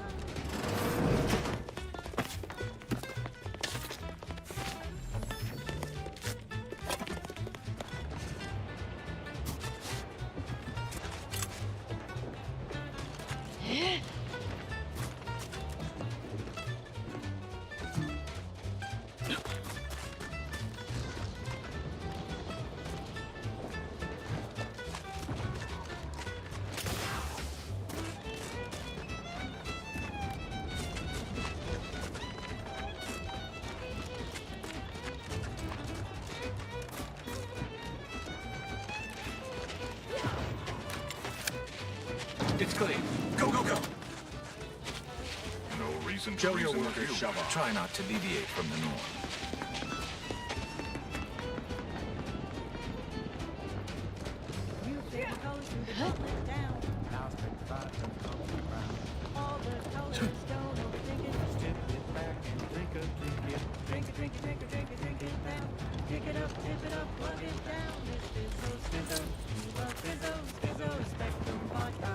It's clean. Go, go, go! No reason to your workers shove off. Try not to deviate from the norm. You feel goes through the gauntlet down. Now spin five and come around. All the colors don't overthink it. Step it back and drink it. Drink it, drink it, drink it, drink it, drink it down. Pick it up, tip it up, plug it down. It's Fizzo, we love Fizzo, Spectrum vodka.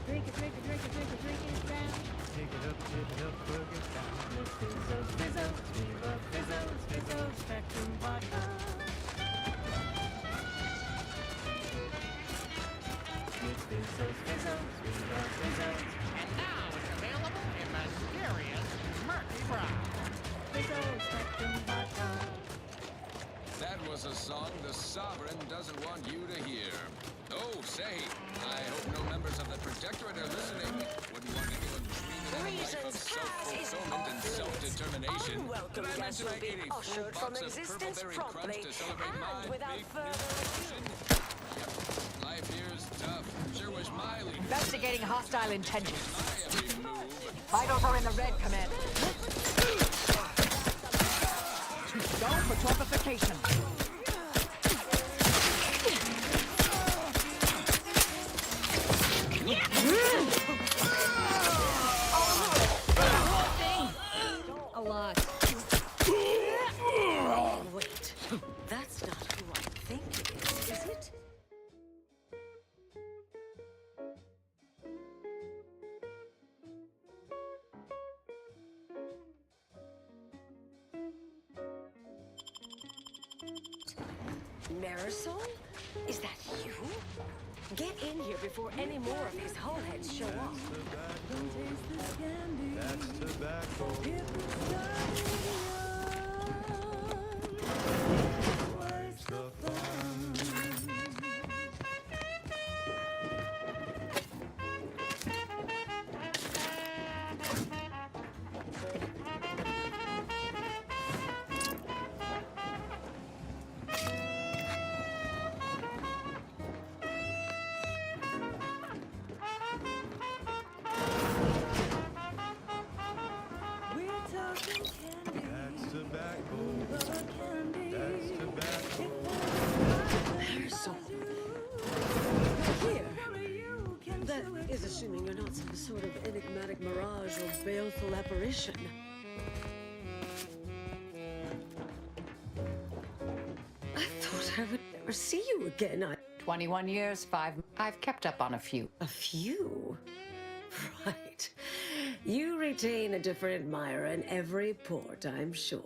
Drink it, drink it, drink it, drink it, drink it down. Take it up, tip it up, plug it down. It's Fizzo, we love Fizzo, Spectrum vodka. It's Fizzo, we love Fizzo. And now it's available in mysterious murky brown. Fizzo, Spectrum vodka. That was a song the Sovereign doesn't want you to hear. Oh, say, I hope no members of the Protectorate are listening. Wouldn't want anyone dreaming of a life of self-fulfillment and self-determination. Unwelcome Did I guests mention will I be ate a full ushered from box of existence Purpleberry promptly Crunch to celebrate my and without big further new promotion? Yep, life here's tough. Sure wish my leader... Investigating hostile intentions. My every move. Vitals are in the red, Commander. Go for torpification. A lot. Wait, that's not who I think it is it? Marisol? Is that you? Get in here before any more of these hullheads show up. That's tobacco. Where's the fun? That's tobacco. That's tobacco. Marisol. Here. That is assuming you're not some sort of enigmatic mirage or baleful apparition. I thought I would never see you again. 21 years, 5... I've kept up on a few. A few? Right. You retain a different admirer in every port, I'm sure.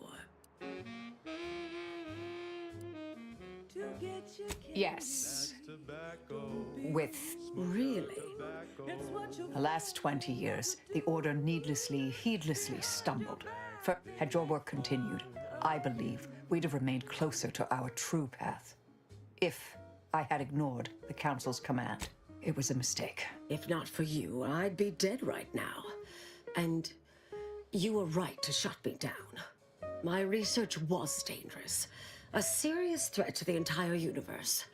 Yes. With... Really? The last 20 years, the Order needlessly, heedlessly stumbled. Had your work continued, I believe we'd have remained closer to our true path. If I had ignored the Council's command, it was a mistake. If not for you, I'd be dead right now. And You were right to shut me down. My research was dangerous. A serious threat to the entire universe.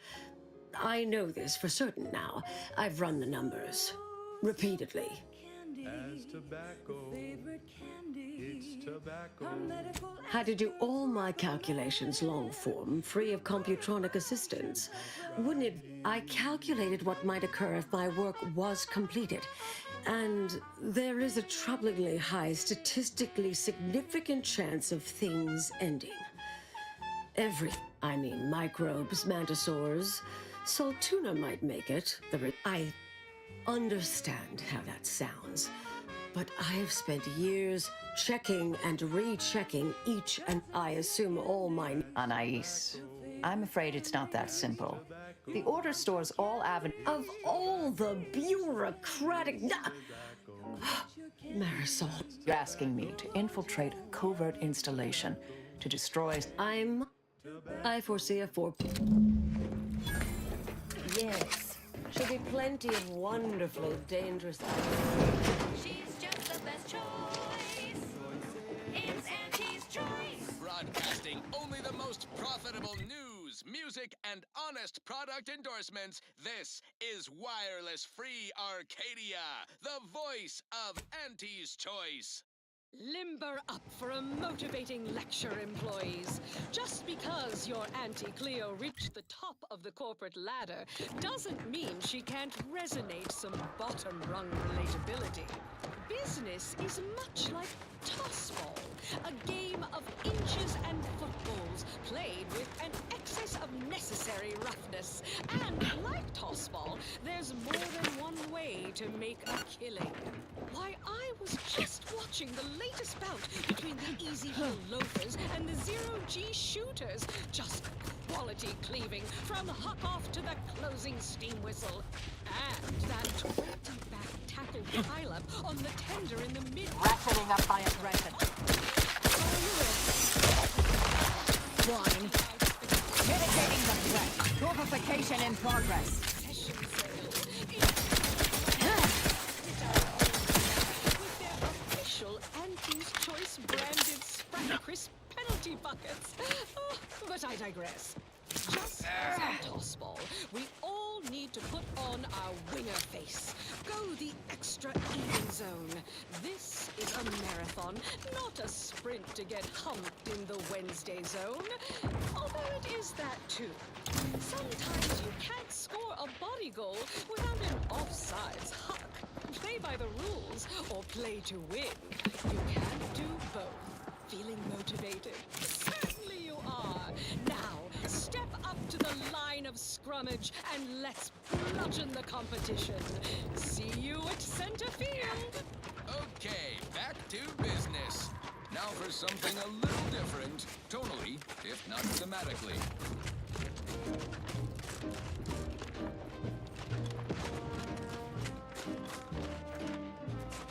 I know this for certain now. I've run the numbers. Repeatedly. As tobacco, it's tobacco. Had to do all my calculations long form, free of computronic assistance. Wouldn't it? I calculated what might occur if my work was completed. And there is a troublingly high, statistically significant chance of things ending. Microbes, mantisaurs. Salt tuna might make it. I understand how that sounds. But I have spent years checking and rechecking each, and I assume all mine. Anais, I'm afraid it's not that simple. The Order stores all of all the bureaucratic. Marisol. You're asking me to infiltrate a covert installation to destroy. I foresee a Yes, should be plenty of wonderfully dangerous. She's just the best choice. It's Auntie's choice. Broadcasting only the most profitable news, music, and honest product endorsements. This is Wireless Free Arcadia, the voice of Auntie's Choice. Limber up for a motivating lecture, employees. Just because your Auntie Cleo reached the top of the corporate ladder doesn't mean she can't resonate some bottom-rung relatability. Business is much like tossball, a game of inches and footballs played with an excess of necessary roughness. And like tossball, there's more than one way to make a killing. Why, I was just watching the latest bout between the Easy Hill Loafers and the Zero-G Shooters. Just quality cleaving from huck-off to the closing steam whistle. And that 20-back tackle pile-up on the tender in the mid... Ratcheting up my aggression. Wine. Mitigating the threat. Torpification in progress. Auntie's Choice branded Sprite Crisp penalty buckets. Oh, but I digress. Just as a tossball, we all need to put on our winger face. Go the extra even zone. This is a marathon, not a sprint to get humped in the Wednesday zone. Although it is that too. Sometimes you can't score a body goal without an offsides huck. Play by the rules or play to win. You can't do both. Feeling motivated? Certainly you are. Now, step up to the line of scrummage and let's bludgeon the competition. See you at center field. Okay, back to business. Now for something a little different, tonally, if not thematically.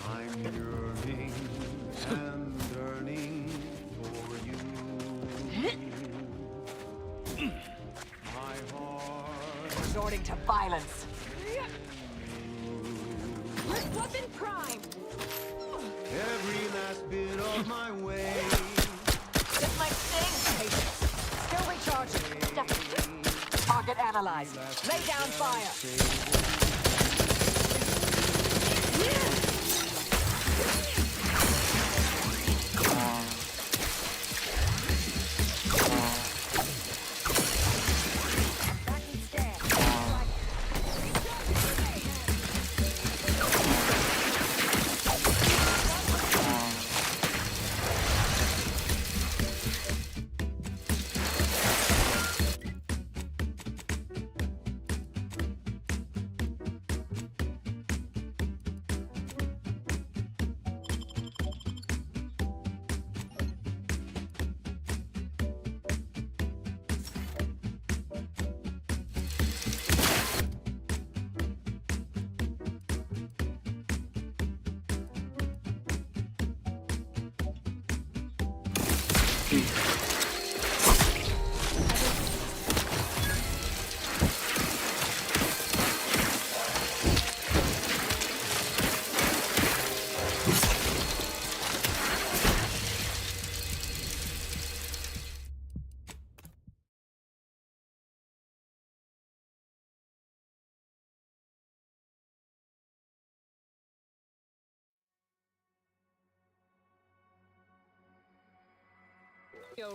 I'm yearning and yearning for you. My heart Resorting to violence. Weapon prime. every last bit of my way. This might sting, patience. Still recharging. Step. Target analyzed. Lay down fire.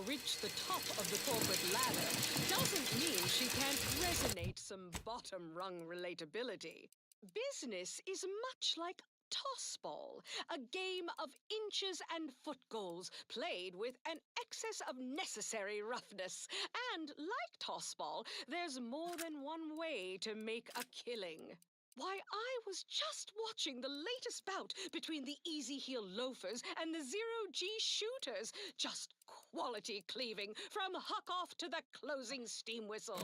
reach the top of the corporate ladder doesn't mean she can't resonate some bottom-rung relatability. Business is much like tossball, a game of inches and foot goals played with an excess of necessary roughness. And like tossball, there's more than one way to make a killing. Why, I was just watching the latest bout between the easy heel loafers and the zero-G shooters. Just quality cleaving from huck off to the closing steam whistle.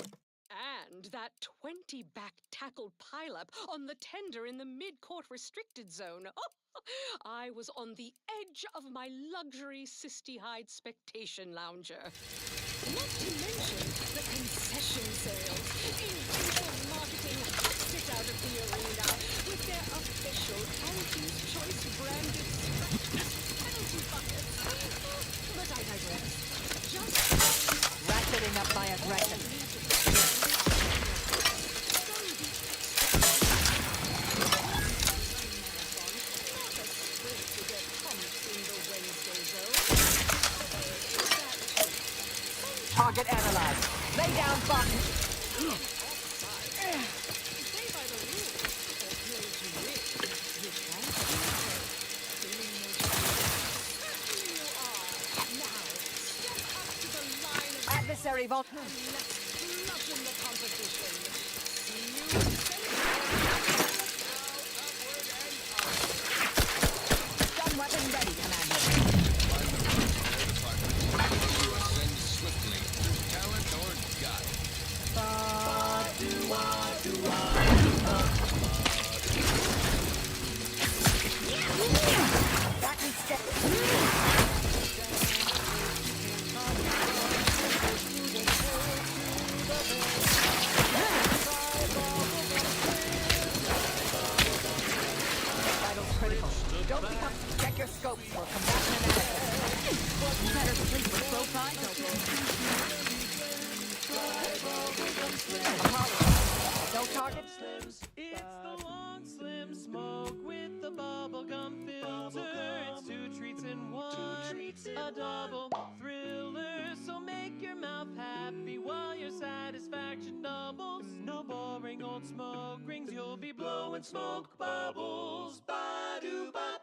And that 20 back tackle pileup on the tender in the mid-court restricted zone. Oh, I was on the edge of my luxury cystihide spectation lounger. Not to mention the concession sales. Invincible marketing hucks it out of the arena with their official Auntie's Choice branded scratch penalty buckets. But I digress. Just ratcheting up my aggression. Target analyzed. Lay down, button. Adversary vault. Bludgeon the competition. Gun weapon ready, Commander. Ascend swiftly through talent or gut. Back and step. Vital's critical. Don't become. Check your scopes for combatant analysis. You better sleep with both eyes open. Apollo. No targets. It's the long slim smoke with the bubblegum filter. It's two treats in one. A double thriller. So make your mouth happy while your satisfaction doubles. No boring old smoke rings. You'll be blowing smoke bubbles. Ba-do-bop.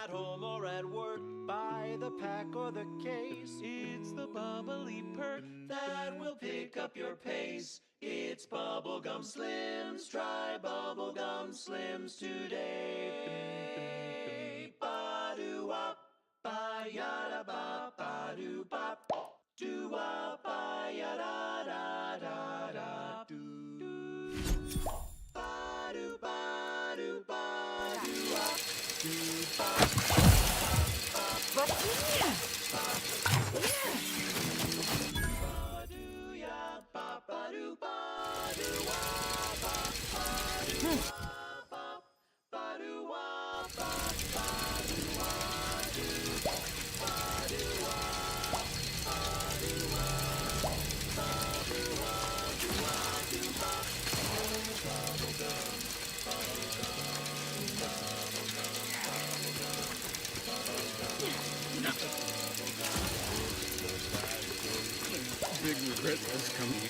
At home or at work, by the pack or the case. It's the bubbly perk that will pick up your pace. It's Bubblegum Slims. Try Bubblegum Slims today. Ba-do-wop, ba-yada-bop, ba-do-bop, do-wop, ba-yada-da-da-da-da, do. Ba-do-ba-do-ba-do-wop, do-bop, bop, Big regret that's coming.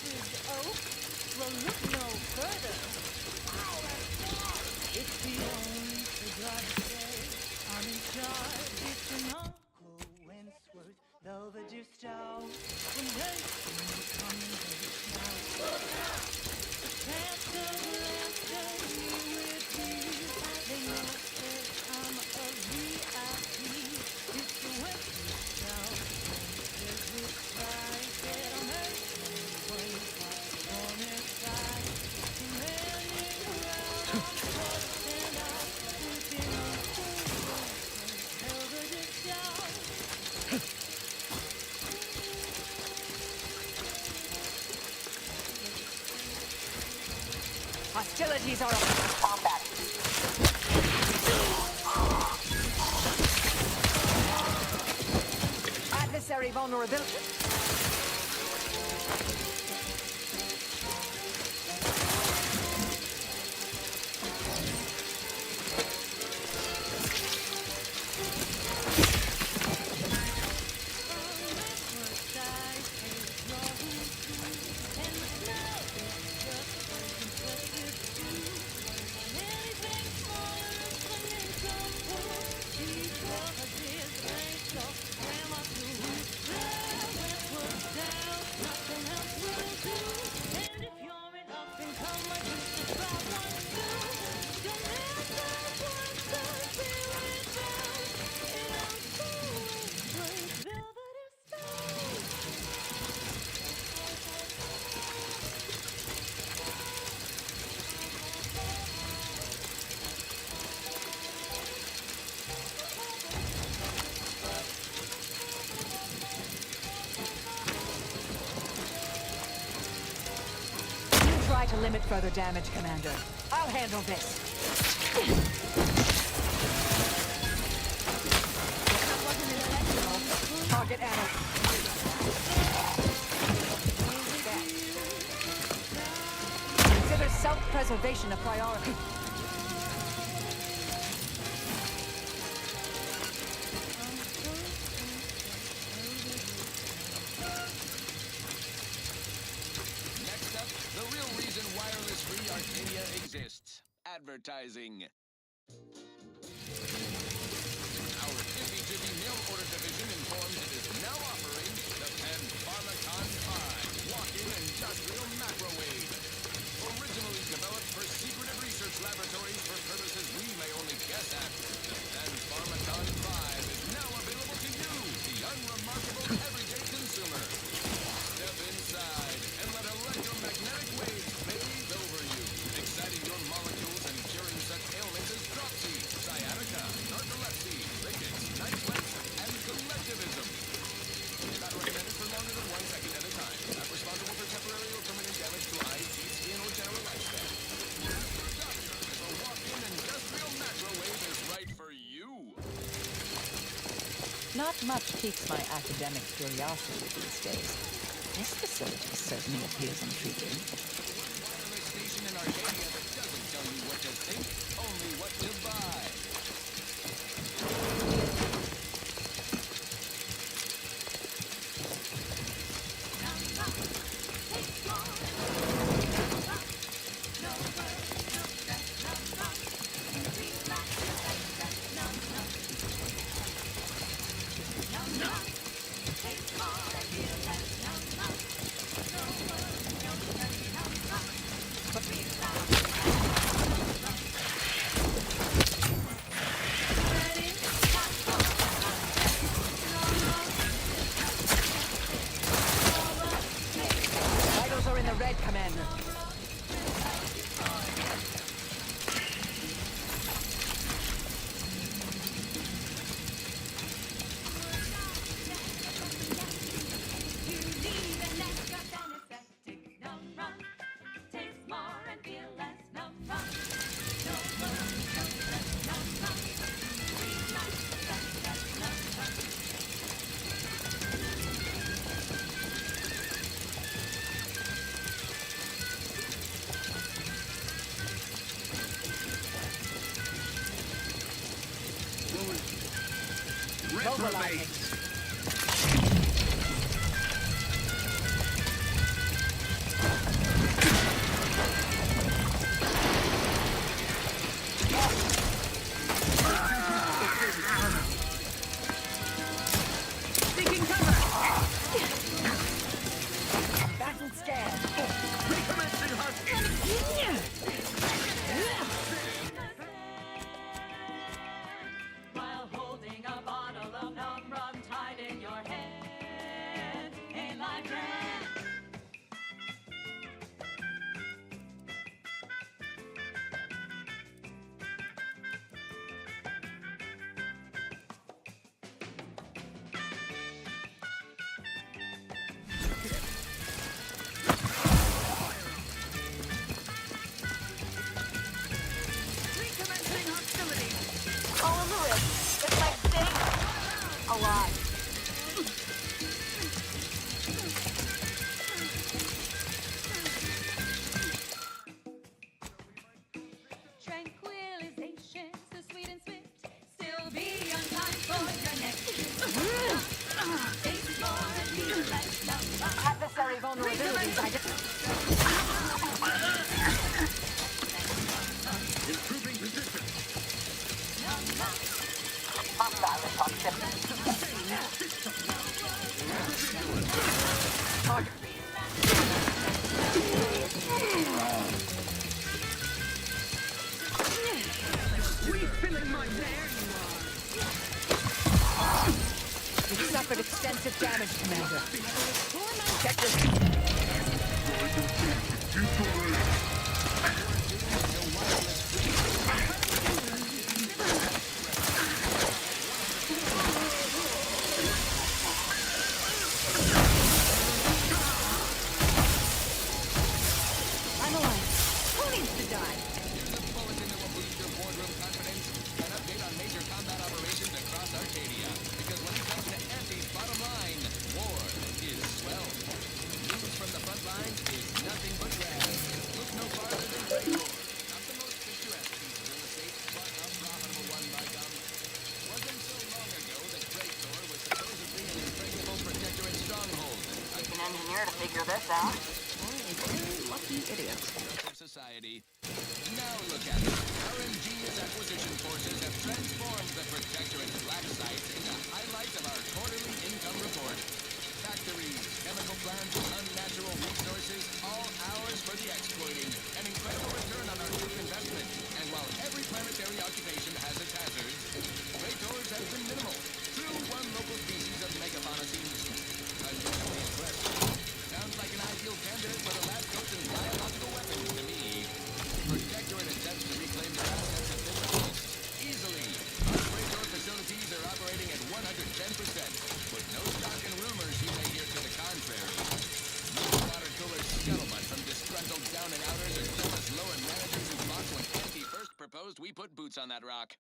is oak. Well, look no further. It's the only figure I'd say I'm in charge. It's an Uncle Wentworth Belvedere stout. When racing coming very now. Past the last day with these. They know that I'm a VIP. It's the Wentworth stout. There's this price that I'm hurting when you pop on their side. Running around, I'm supposed to stand out with an Uncle Wentworth Belvedere stout. Hostilities are on combat. Adversary vulnerability. Try to limit further damage, Commander. I'll handle this. Target ammo. Consider self-preservation a priority. Next up, the real reason wireless-free Arcadia exists. Advertising. Our Jiffy mail order division informs it is now offering the Pen Pharmacon 5 walk-in industrial microwave. Originally developed for secretive research laboratories for purposes we may only guess at, the Pen Pharmacon 5 is now available to you, the unremarkable everyday consumer. Step inside and let electromagnetic waves bathe over you, exciting your molecules and curing such ailments as dropsy, sciatica, narcolepsy, rickets, night sweats, and collectivism. Not recommended for longer than 1 second at a time. Not responsible for temporary or permanent damage to eyes, teeth, skin, or general lifespan. Doctor, a walk-in industrial microwave is right for you. Not much piques my academic curiosity these days. This facility certainly appears intriguing. Wireless station in Arcadia that doesn't tell you what to think, only what to buy. Vitals are in the red, Commander. Reprobates. try. Here's a bulletin that will boost your boardroom confidence. An update on major combat operations across Arcadia. Because when it comes to Auntie's bottom line, war is swell. News from the front lines is nothing but grand. Look no farther than Great. Not the most picturesque piece of real estate, but a profitable one by gum. Wasn't so long ago that Great was supposedly an impregnable protectorate stronghold. Like an engineer to figure this out. Or a very lucky idiot. Society. Now look at it. Our ingenious acquisition forces have transformed the protectorate black sites into highlights of our quarterly income report. Factories, chemical plants, unnatural resources, all ours for the exploiting. An incredible return on our true investment. And while every planetary occupation has its hazards, Praetors has been minimal. True one local species of megafauna seems unusually impressed. Sounds like an ideal candidate for the lab coats and biological weapons to me. Protectorate attempts to reclaim their assets have been repulsed. Easily. Our Praetor facilities are operating at 110%. With no stock in rumors you may hear to the contrary. Water cooler scuttlebutt from disgruntled down and outers or jealous lower managers who balked when Auntie first proposed we put boots on that rock.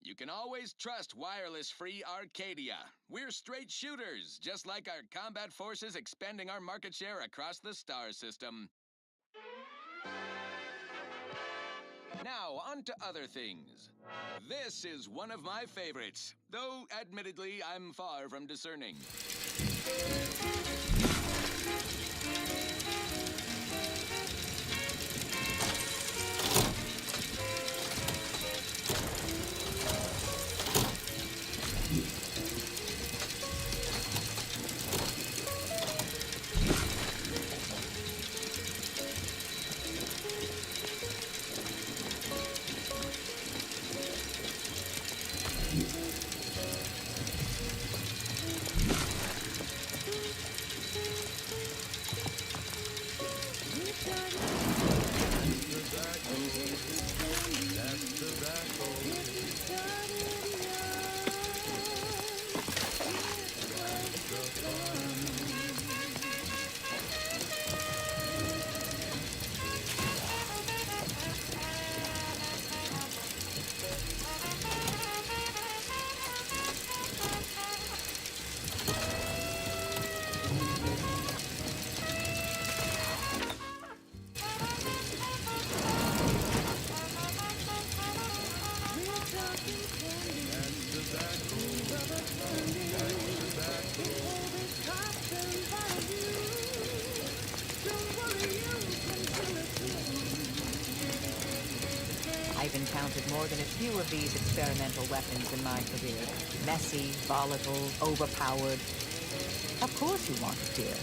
You can always trust wireless-free Arcadia. We're straight shooters, just like our combat forces expanding our market share across the star system. Now, on to other things. This is one of my favorites, though admittedly I'm far from discerning. I've encountered more than a few of these experimental weapons in my career. Messy, volatile, overpowered. Of course you want it, dear.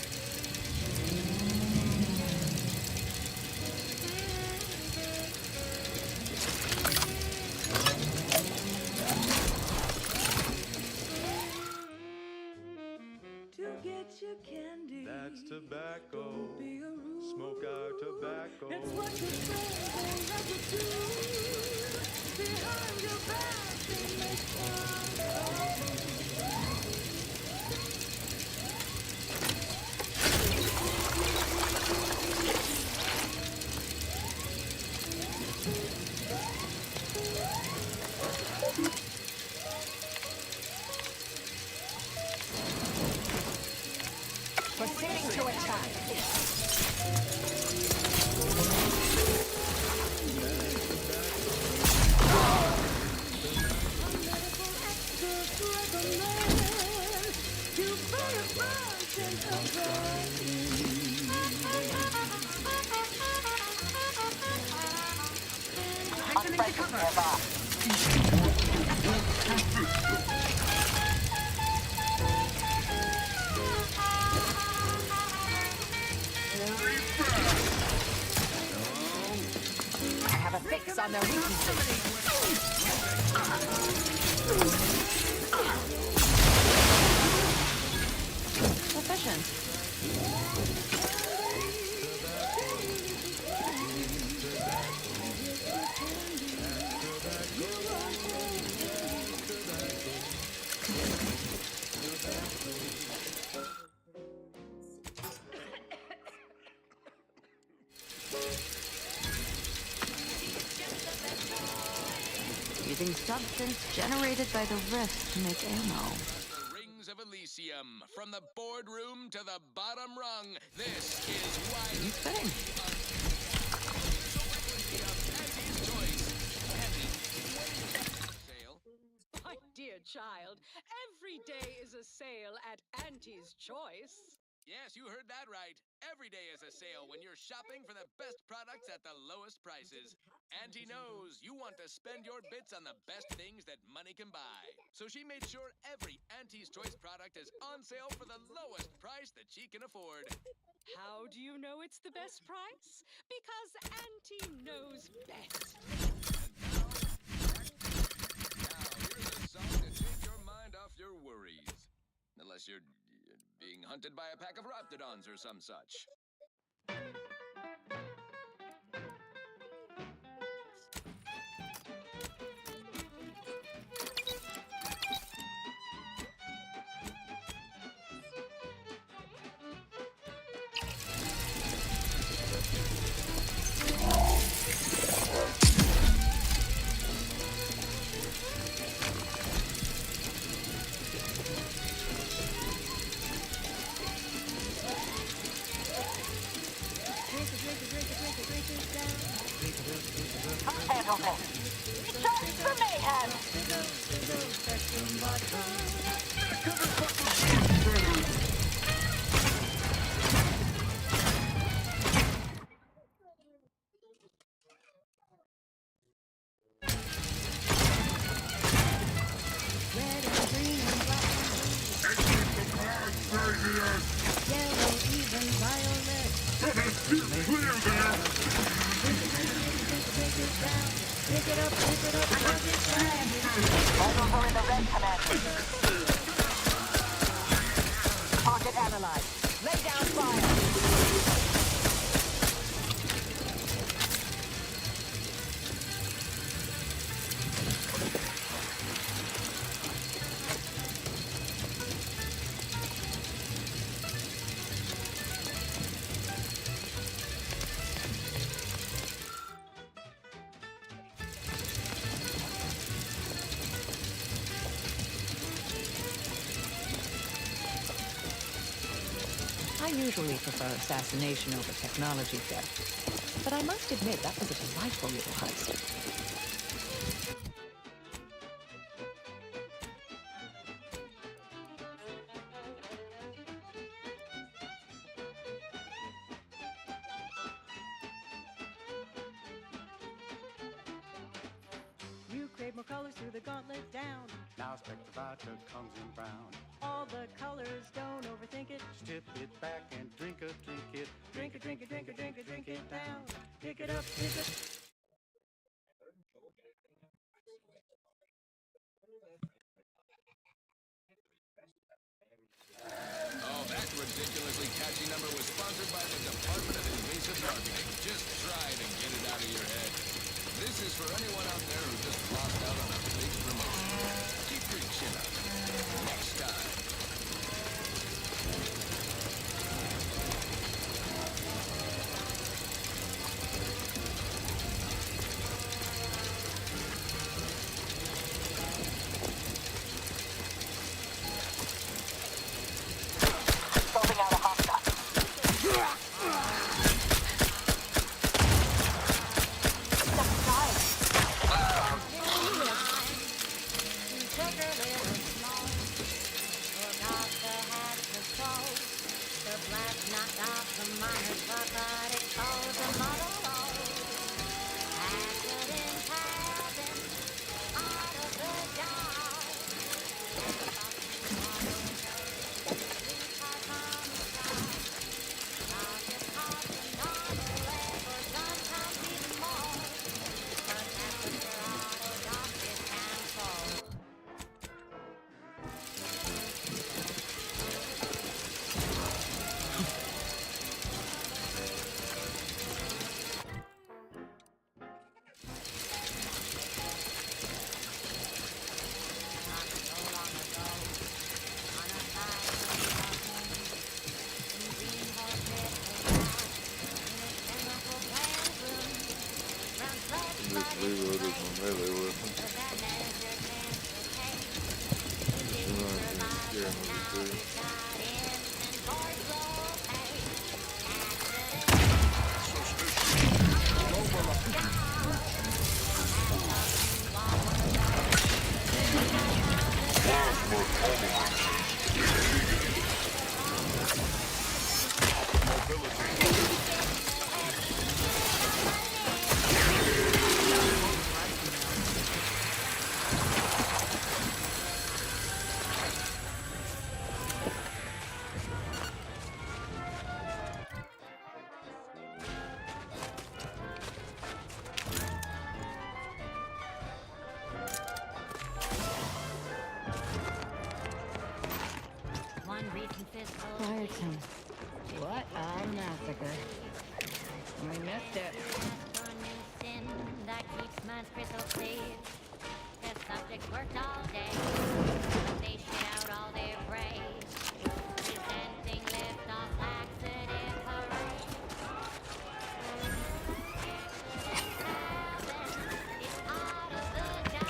To get your candy. That's tobacco. Smoke our tobacco. It's what your friends will never do. Behind your back, they make fun of you. Proceeding to attack. I have a fix on their weaknesses. Efficient. using substance generated by the rift to make ammo. The rings of Elysium, from the boardroom to the bottom rung. This is why My dear child, every day is a sale at Auntie's Choice. Yes, you heard that right. Every day is a sale when you're shopping for the best products at the lowest prices. Auntie knows you want to spend your bits on the best things that money can buy. So she made sure every Auntie's Choice product is on sale for the lowest price that she can afford. How do you know it's the best price? Because Auntie knows best. Here's a song to take your mind off your worries. Unless you're being hunted by a pack of raptidons or some such. I usually prefer assassination over technology theft, but I must admit that was a delightful little heist. You crave more colors through the gauntlet down. Now Spectre Vodka comes in brown. All the colors, don't overthink it. Just tip it back and drink it. Drink it, drink it, drink it, drink it, drink it down. Pick it up, pick it. Oh, that ridiculously catchy number was sponsored by the Department of Invasive Marketing. Just try to get it out of your head. This is for anyone out there who just lost out on a big promotion. Keep your chin up. Next time. Just reloaded my melee weapon. One recent fiscal. Briarton. What a massacre. We missed it. For a new sin that keeps man's crystal clear. Their subjects worked all day, but they shit out all their prey. Presenting lift off laxative parade. It's out of the job.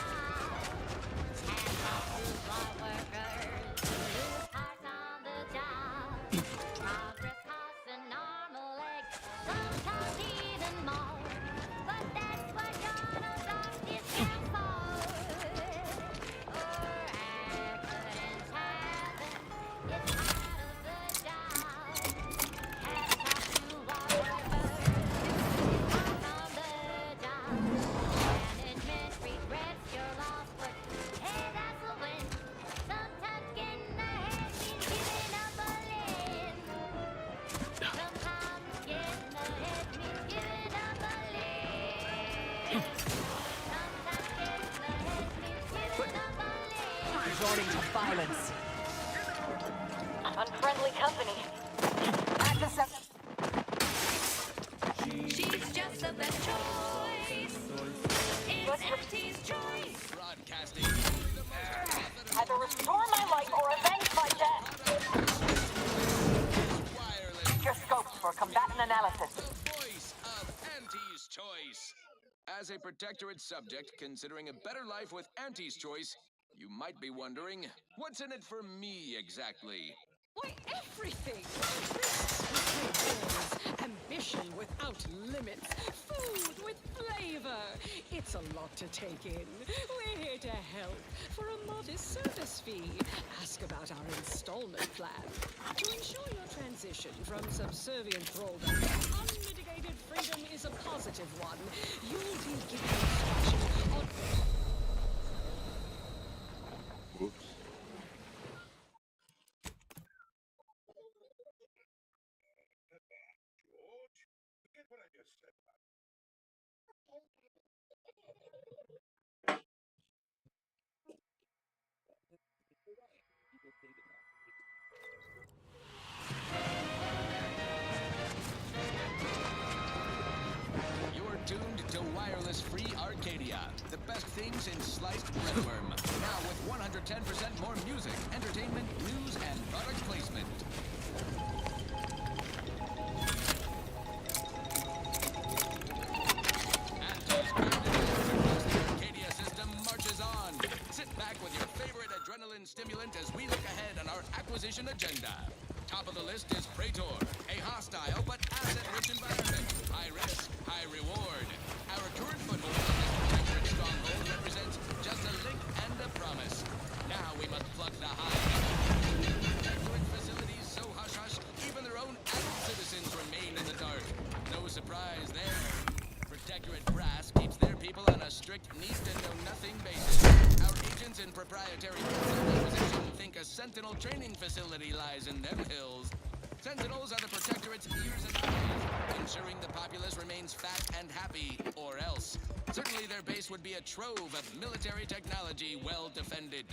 Hands off to our workers who lose hearts on the job. Progress costs an arm, a leg, sometimes even more. But that's what gonna block discounts for. Or accidents happen, it's out of the job. Hands off to our workers who lose hearts on the job. Management regrets your lost work. Hey, that's a win. Sometimes getting ahead means giving up a limb. Sometimes getting ahead means giving up a limb. Sometimes getting ahead means giving up a limb. Resorting to violence. Unfriendly company. She's just the best choice. It's Auntie's choice. Broadcasting. Either restore my life or avenge my death. Wireless. Your scopes for combatant analysis. The voice of Auntie's Choice. As a protectorate subject considering a better life with Auntie's Choice, you might be wondering, what's in it for me exactly? Why, everything! Risks with goals, ambition without limits, food with flavor. It's a lot to take in. We're here to help for a modest service fee. Ask about our installment plan. To ensure your transition from subservient thraldom to unmitigated freedom is a positive one, you'll be given instruction on... Whoops. You're tuned to Wireless Free Arcadia, the best things in sliced breadworm. Now with 110% more music, entertainment, news, and product placement. Auntie's branded across the Arcadia system marches on. Sit back with your favorite adrenaline stimulant as we look ahead on our acquisition agenda. Top of the list is Praetor, a hostile but asset-rich environment. High risk, high reward. Our current foothold in this protectorate stronghold represents just a link and a promise. Now we must pluck the high. Protectorate facilities so hush-hush, even their own adult citizens remain in the dark. No surprise there. Protectorate brass keeps their people on a strict need-to-know-nothing basis. Our agents in proprietary acquisition think a Sentinel training facility lies in them hills. Sentinels are the Protectorate's ears and eyes, ensuring the populace remains fat and happy, or else. Certainly their base would be a trove of military technology well defended.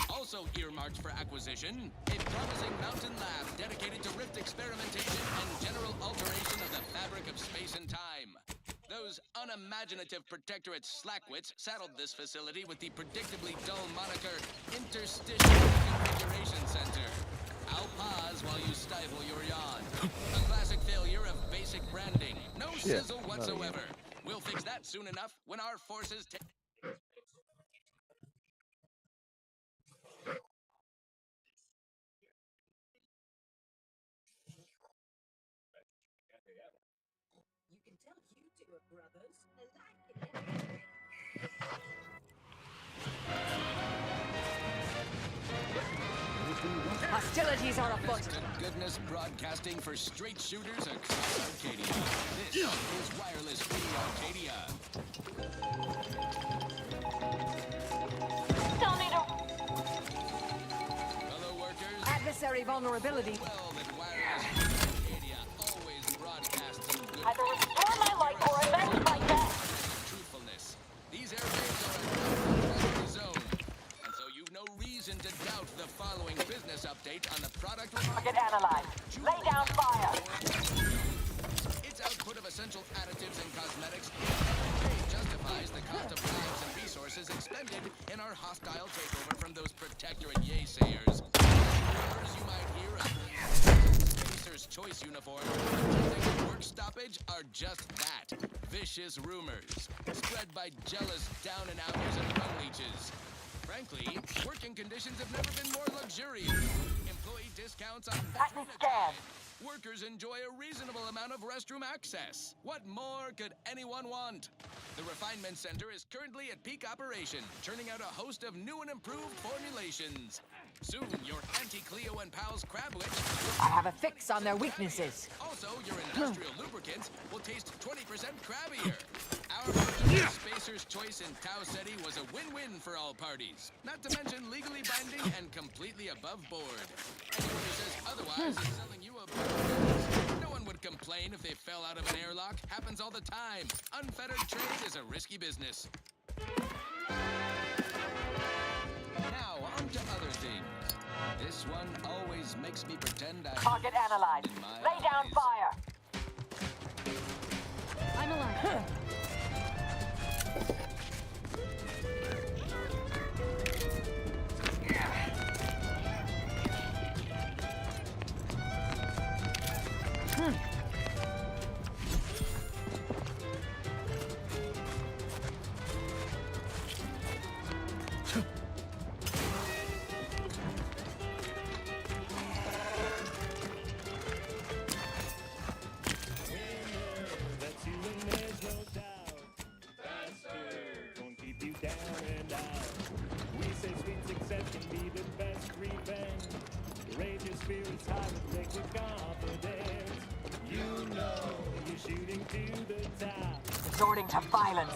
Also earmarked for acquisition, a promising mountain lab dedicated to rift experimentation and general alteration of the fabric of space and time. Those unimaginative Protectorate slackwits saddled this facility with the predictably dull moniker Interstitial Configuration Center. I'll pause while you stifle your yawn. A classic failure of basic branding. No sizzle whatsoever. We'll fix that soon enough when our forces take... Hostilities are afoot. Goodness broadcasting for straight shooters across Arcadia. This is Wireless Free Arcadia. Still need a... Fellow workers, Adversary vulnerability. well that Wireless Free Arcadia always broadcasts in good Either restore my life or avenge my death. truthfulness. These airwaves are a no-fly zone, and so you've no reason to doubt the following business update on the product. Target analyzed. Lay down fire. Its output of essential additives and cosmetics justifies the cost of lives and resources expended in our hostile takeover from those protectorate yaysayers. Rumors you might hear of Spacer's Choice uniform attending work stoppage are just that. Vicious rumors, spread by jealous down-and-outers and run leeches. Frankly, working conditions have never been more luxurious. Employee discounts on Patent scan. workers enjoy a reasonable amount of restroom access. What more could anyone want? The refinement center is currently at peak operation, churning out a host of new and improved formulations. Soon, your anti-Cleo and Pals Crabwitch. I have a fix on their weaknesses. Also, your industrial lubricants will taste 20% crabbier. Our version of Spacer's Choice in Tau Ceti was a win-win for all parties. Not to mention legally binding and completely above board. Anyone who says otherwise is selling you a no one would complain if they fell out of an airlock. Happens all the time. Unfettered trade is a risky business. Now, on to other things. This one always makes me pretend I... Target analyzed. Lay down fire. I'm alive. Resorting to violence.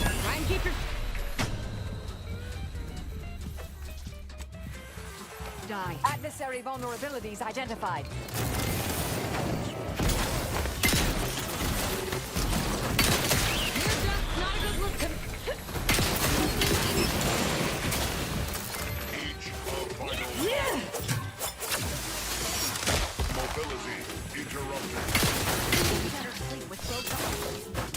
Try and keep your... Die. Adversary vulnerabilities identified. Not a good look. Mobility interrupted. Better sleep with both eyes.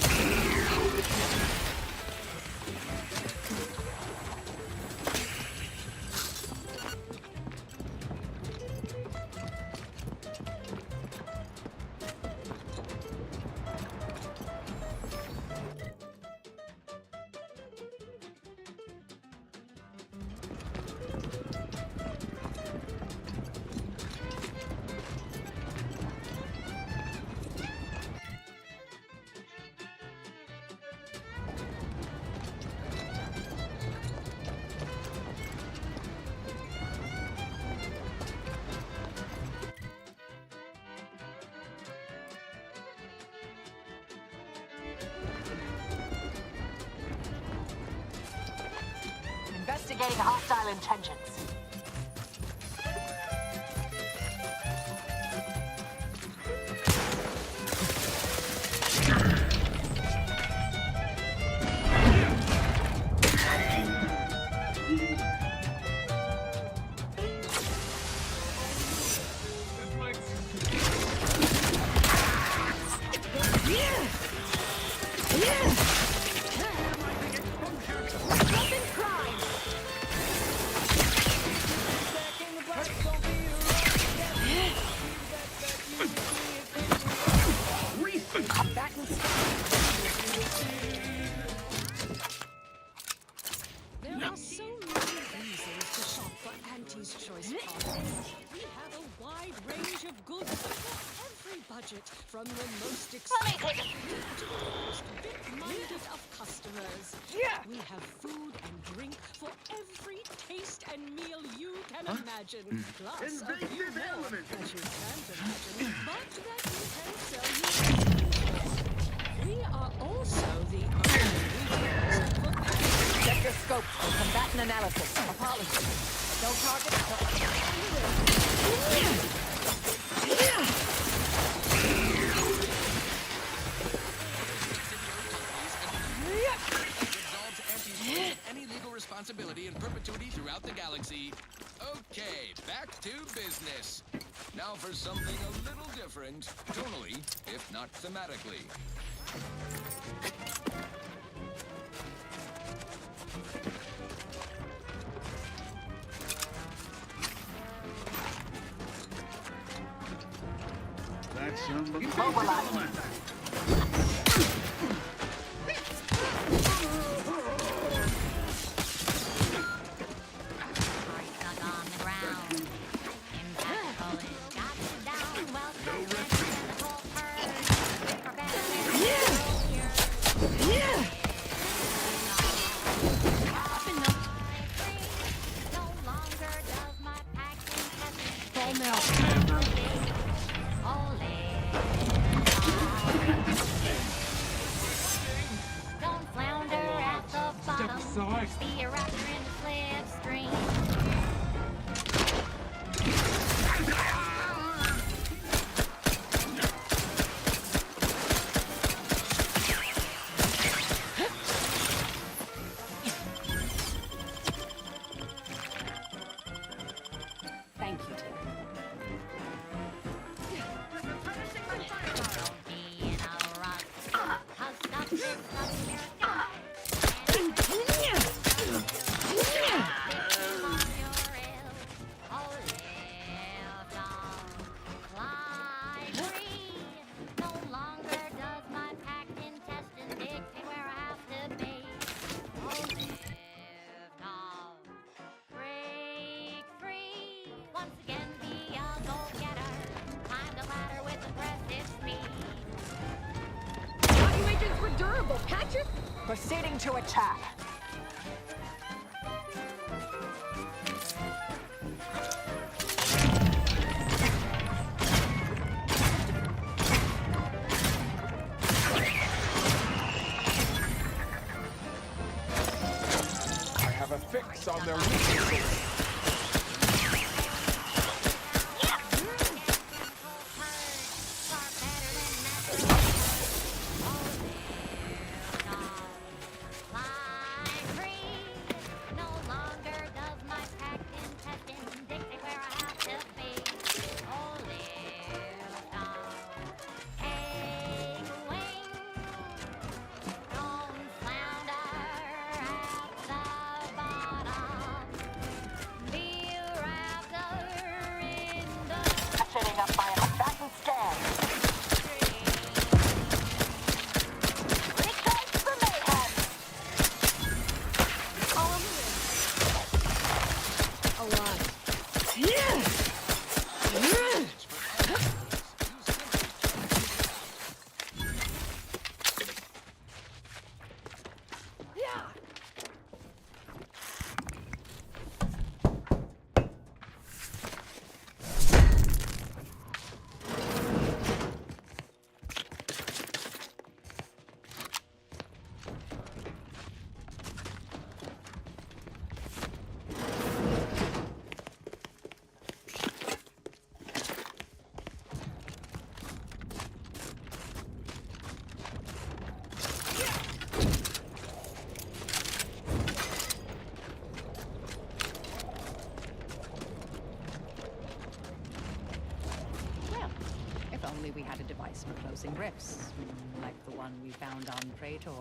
Investigating hostile intentions. budget, from the most expensive to the most big-minded of customers. We have food and drink for every taste and meal you can imagine, plus a few more that you can't imagine, but that we can sell you for. We are also the only retailers for packages. Check your scope for combatant analysis. Apologies. Don't target. Any legal responsibility in perpetuity throughout the galaxy. Okay, back to business. Now for something a little different, tonally, if not thematically. That's some Don't flounder at the bottom. Be a raptor in the slipstream. Thank you, Tim. Proceeding to attack. I have a fix on their weaknesses. Setting up my combatant scan. Return to mayhem. Alive. Only we had a device for closing rifts, like the one we found on Praetor.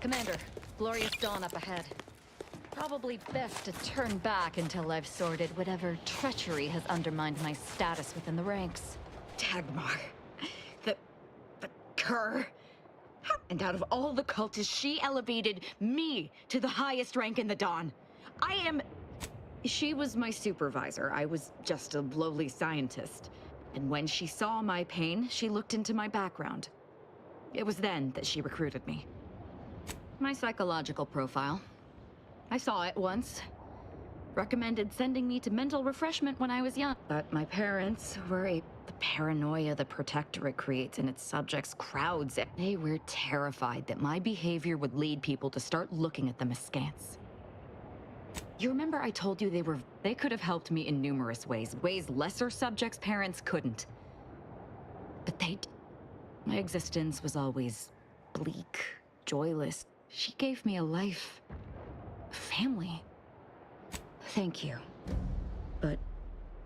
Commander, glorious dawn up ahead. Probably best to turn back until I've sorted whatever treachery has undermined my status within the ranks. Dagmar. The cur. And out of all the cultists, she elevated me to the highest rank in the Dawn. She was my supervisor. I was just a lowly scientist. And when she saw my pain, she looked into my background. It was then that she recruited me. My psychological profile. I saw it once. Recommended sending me to mental refreshment when I was young. But my parents were the paranoia the Protectorate creates in its subjects crowds. They were terrified that my behavior would lead people to start looking at them askance. You remember I told you they could have helped me in numerous ways lesser subjects' parents couldn't. But my existence was always bleak, joyless. She gave me a life, a family. Thank you. But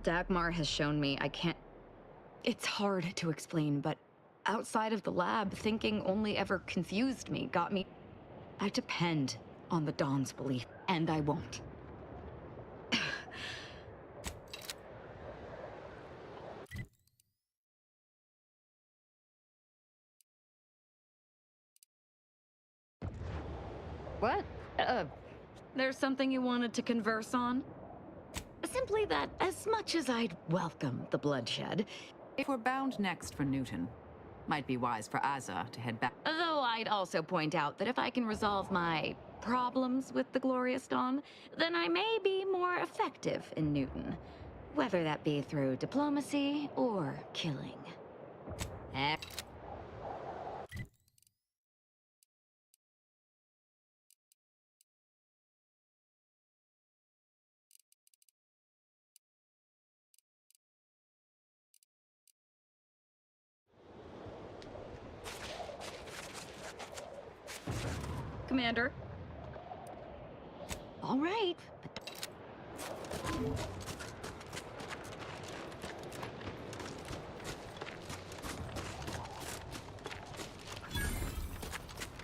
Dagmar has shown me I can't... It's hard to explain, but outside of the lab, thinking only ever confused me, got me... I depend on the Dawn's belief, and I won't. What? There's something you wanted to converse on? Simply that, as much as I'd welcome the bloodshed... If we're bound next for Newton, might be wise for Azza to head back. Though I'd also point out that if I can resolve my problems with the Glorious Dawn, then I may be more effective in Newton. Whether that be through diplomacy or killing. Commander. All right.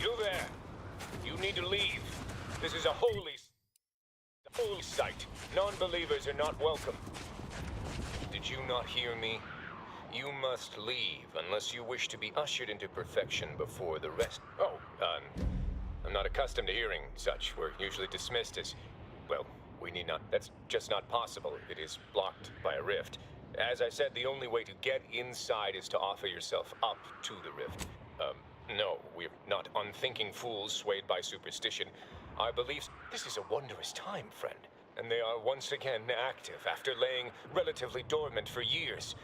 You there. You need to leave. This is a holy site. Non-believers are not welcome. Did you not hear me? You must leave unless you wish to be ushered into perfection before the rest. Oh, I'm not accustomed to hearing such. We're usually dismissed as, well, we need not. That's just not possible. It is blocked by a rift. As I said, the only way to get inside is to offer yourself up to the rift. No, we're not unthinking fools swayed by superstition. Our beliefs... This is a wondrous time, friend. And they are once again active after laying relatively dormant for years.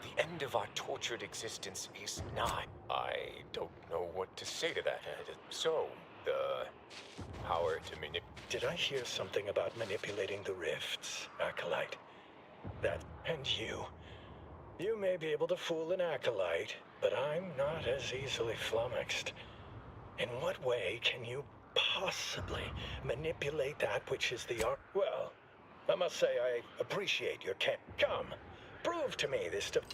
The end of our tortured existence is nigh. I don't know what to say to that. So, the power to manipulate... Did I hear something about manipulating the rifts, Acolyte? And you. You may be able to fool an Acolyte, but I'm not as easily flummoxed. In what way can you possibly manipulate that which is the art? Well, I must say I appreciate your Come, prove to me this stuff.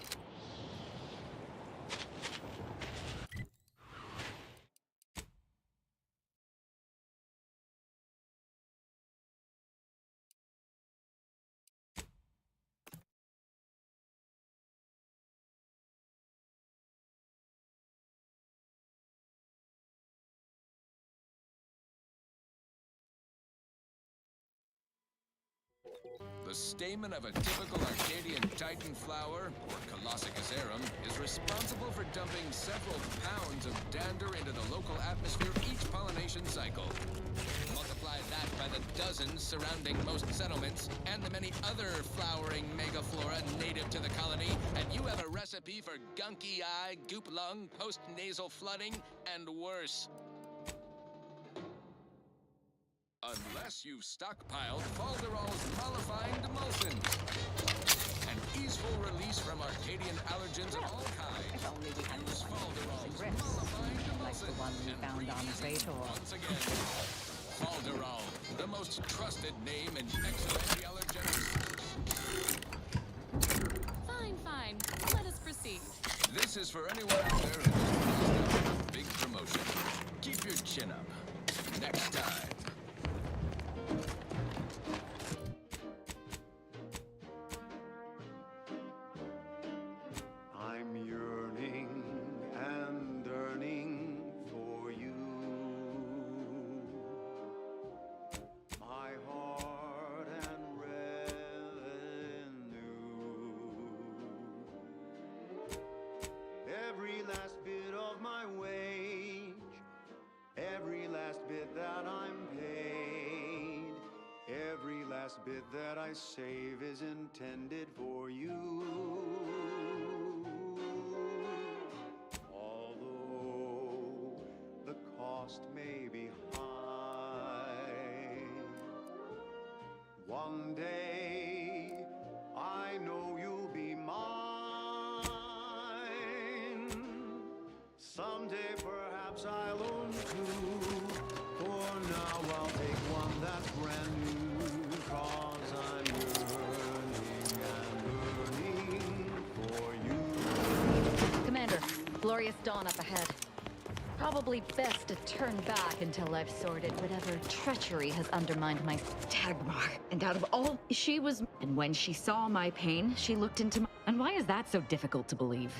The stamen of a typical Arcadian Titan flower, or Colossicus arum, is responsible for dumping several pounds of dander into the local atmosphere each pollination cycle. Multiply that by the dozens surrounding most settlements, and the many other flowering megaflora native to the colony, and you have a recipe for gunky eye, goop lung, post-nasal flooding, and worse. Unless you've stockpiled Falderall's mollifying demulcents. An easeful release from Arcadian allergens of all kinds. If only we had Use Falderall's riffs, mollifying like the one we found on Praetor. once again. Falderall, the most trusted name in excellent allergenics. Fine. Let us proceed. This is for anyone out there who's a big promotion. Keep your chin up. This bit that I save is intended for you. Although the cost may be high, one day I know you'll be mine. Someday perhaps I'll own two. For now I'll take one that's brand new, 'cause I'm yearning and yearning for you. Commander, glorious dawn up ahead. Probably best to turn back until I've sorted whatever treachery has undermined my Tagmar. And out of all, she was... And when she saw my pain, she looked into my... And why is that so difficult to believe?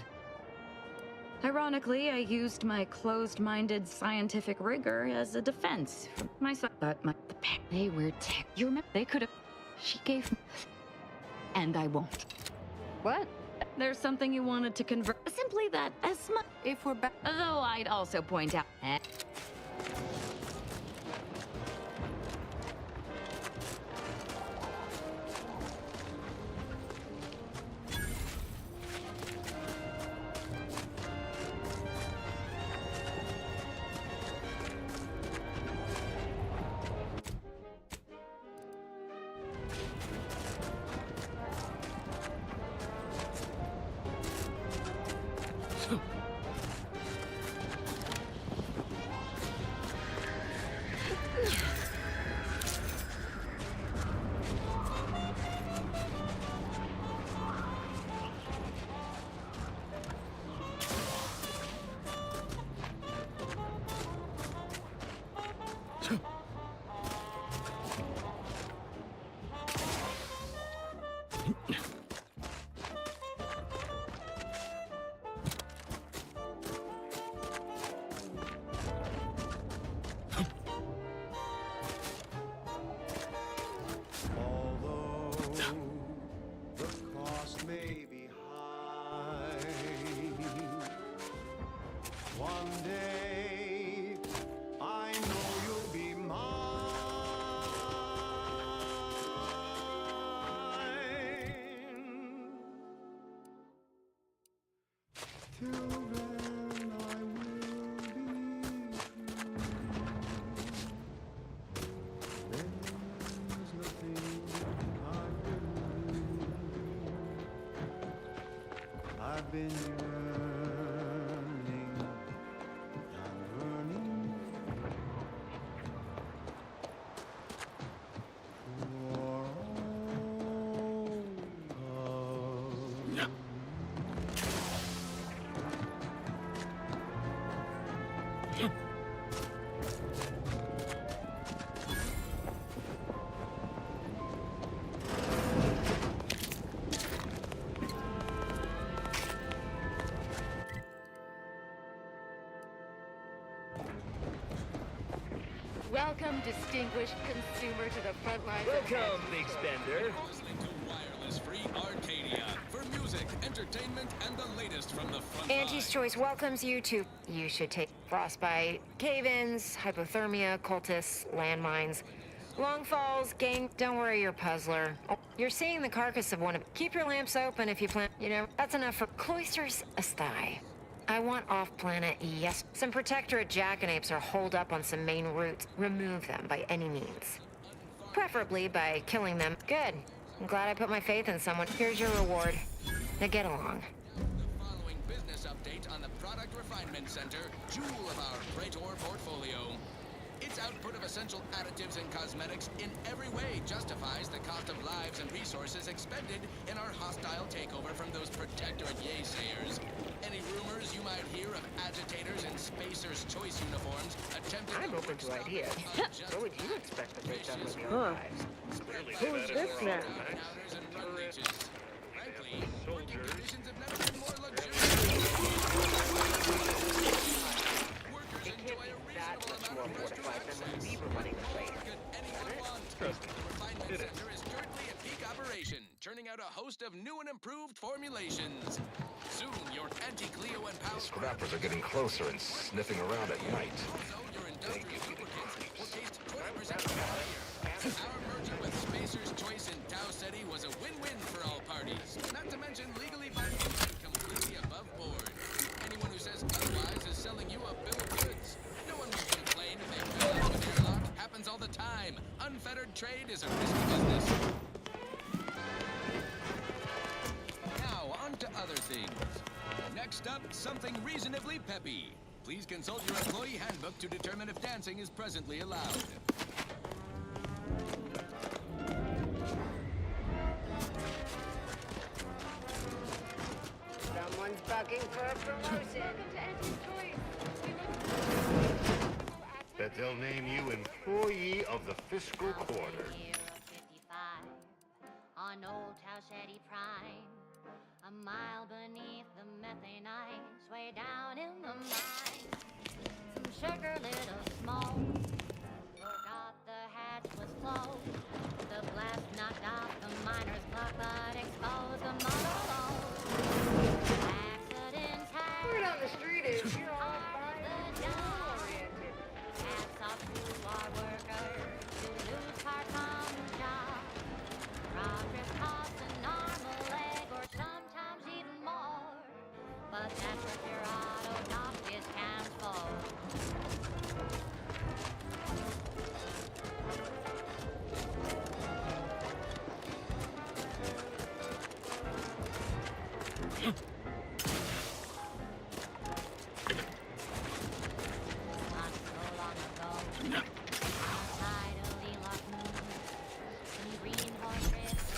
Ironically, I used my closed-minded scientific rigor as a defense from myself. But they were they could have... She gave me... And I won't. What? There's something you wanted to convert. Simply that as much if we're back. Though I'd also point out. One day, I know you'll be mine. Till then, I will be true. There's nothing I can do. I've been Welcome, distinguished consumer, to the front lines. Welcome, big spender. Listening to wireless free Arcadia for music, entertainment, and the latest from the front Angie's line. Choice welcomes you to... You should take frostbite, cave-ins, hypothermia, cultists, landmines, long falls, gang... Don't worry, you're puzzler. Oh, you're seeing the carcass of one of... Keep your lamps open if you plan... You know, that's enough for cloisters asthai. I want off-planet, yes. Some protectorate jackanapes are holed up on some main routes. Remove them by any means. Preferably by killing them. Good. I'm glad I put my faith in someone. Here's your reward. Now get along. The following business update on the Product Refinement Center, jewel of our Praetor portfolio. Its output of essential additives and cosmetics in every way justifies the cost of lives and resources expended in our hostile takeover from those protectorate yaysayers. Any rumors you might hear of agitators in Spacer's Choice uniforms attempting... I'm open to ideas. What would you expect that they've done with your lives? Who's this man? Frankly, working conditions have never been more luxurious. Workers enjoy a reasonable amount of restoration. We were running the place. The refinement center is currently at peak operation, churning out a host of new and improved formulations. Soon, your anti-Cleo and power... Scrappers are getting closer and sniffing around at night. Also, your industrial lubricants will taste 20% higher. Our merger with Spacer Racer's choice in Tau Ceti was a win-win for all parties. Not to mention legally binding and completely above board. Anyone who says otherwise is selling you a bill of goods. No one will complain if they fill up an airlock. Happens all the time. Unfettered trade is a risky business. Now, on to other things. Next up, something reasonably peppy. Please consult your employee handbook to determine if dancing is presently allowed. Someone's bucking for a promotion. Bet they'll name you Employee of the Fiscal Quarter. On Old Tau Ceti Prime, a mile beneath the methane ice, way down in the mine. Some sugar, little smoke. Forgot the hatch was closed. The blast knocked off the miner's clock, but exposed the motor load. Accidents happen. Word on the street is you're all oriented. Hats off to our workers who lose parts on the job. Progress costs an arm, a leg, or sometimes even more. But that's what your auto doc discounts for. Not so long ago, outside of the Loch Moon, some green horse rips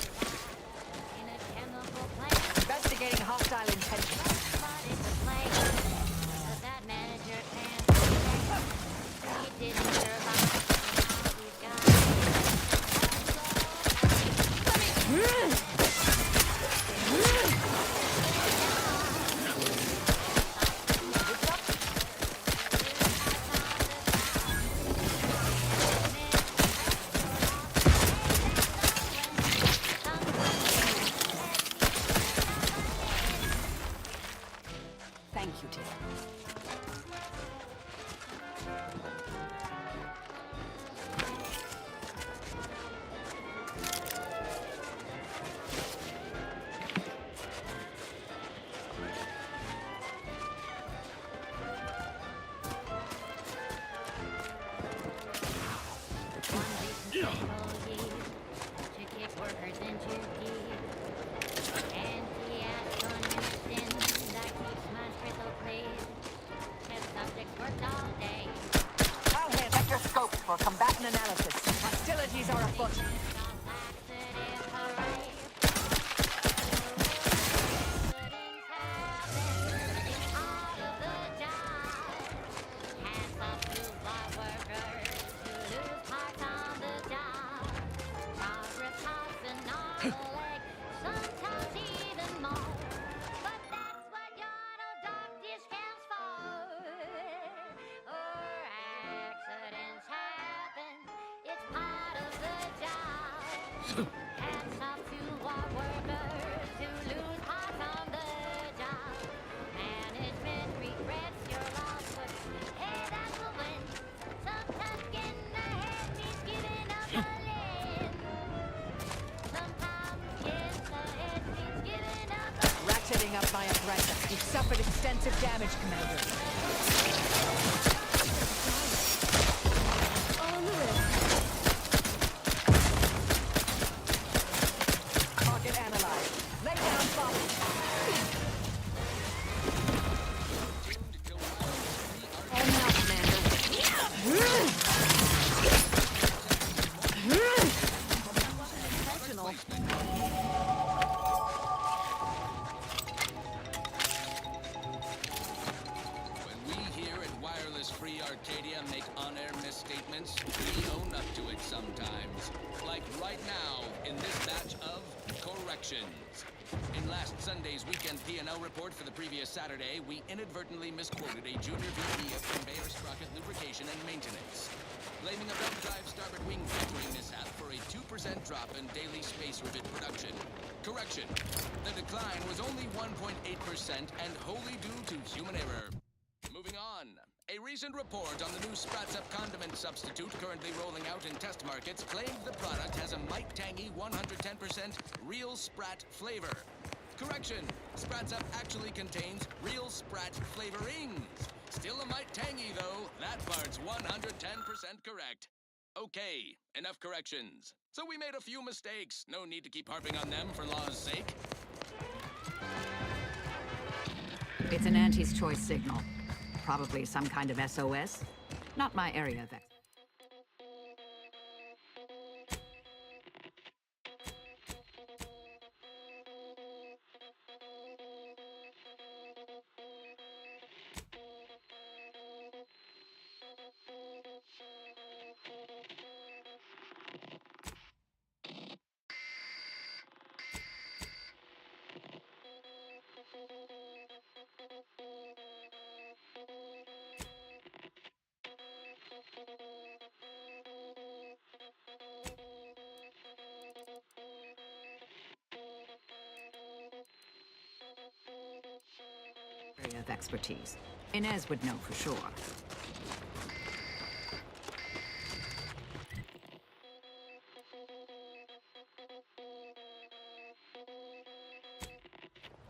in a chemical plant. Investigating hostile intentions. But it's a place that manager can't protect. He didn't survive. Now he's got Thank you, dear. to kick workers into gear. And he asked on medicine that keeps my crystal clear. Test subjects worked all day. I'll head vector scope for combatant analysis. Hostilities are afoot. Laxative hooray. Out of the job. Hats off to our workers who lose parts on the job. Progress costs an arm, a leg, sometimes even more. But that's what your auto doc discounts for. Accidents happen, it's part of the job. Hats off to our workers who lose parts on the job. Management regrets your loss, but hey, that's a win. Sometimes getting ahead means giving up a limb. Sometimes getting ahead means giving up a Ratcheting up my aggressor. You've suffered extensive damage, Commander. Target analyzed. Lay down, Father. Oh, now, Commander. Intentional. When we here at Wireless Free Arcadia make on-air misstatements, we own up to it sometimes. Like right now, in this batch of corrections. In last Sunday's weekend P&L report for the previous Saturday, we inadvertently misquoted a junior VP of conveyor sprocket lubrication and maintenance, blaming a belt drive starboard wing factory mishap for a 2% drop in daily space rivet production. Correction. The decline was only 1.8% and wholly due to human error. Moving on. A recent recent report on the new Sprats Up condiment substitute currently rolling out in test markets claimed the product has a might tangy 110% real Sprat flavor. Correction, Sprats Up actually contains real Sprat flavorings. Still a mite tangy though, that part's 110% correct. Okay, enough corrections. So we made a few mistakes, no need to keep harping on them for law's sake. It's an Auntie's choice signal. Probably some kind of SOS. Not my area of expertise. Of expertise. Inez would know for sure.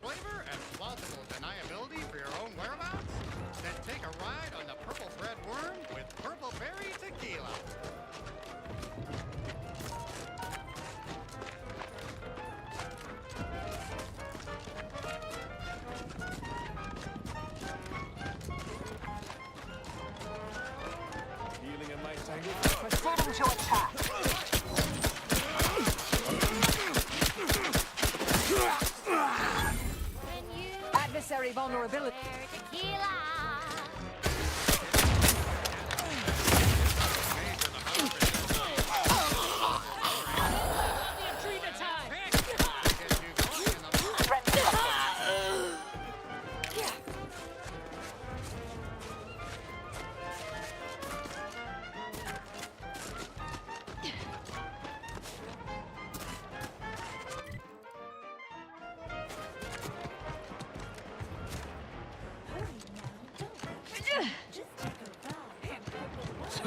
Flavor and plausible deniability for your own whereabouts? Then take a ride on the Purple Bread Worm with Purple Berry Tequila. Proceeding to attack. Adversary vulnerability. Tequila.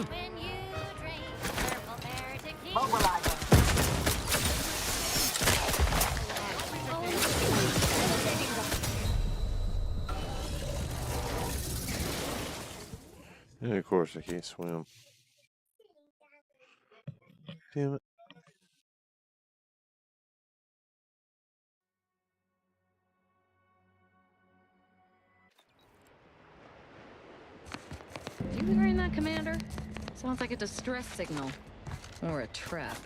When you drink Purple Berry Tequila. Mobilizing. And of course, I can't swim. Damn it. You hearing that, Commander? Sounds like a distress signal. Or a trap.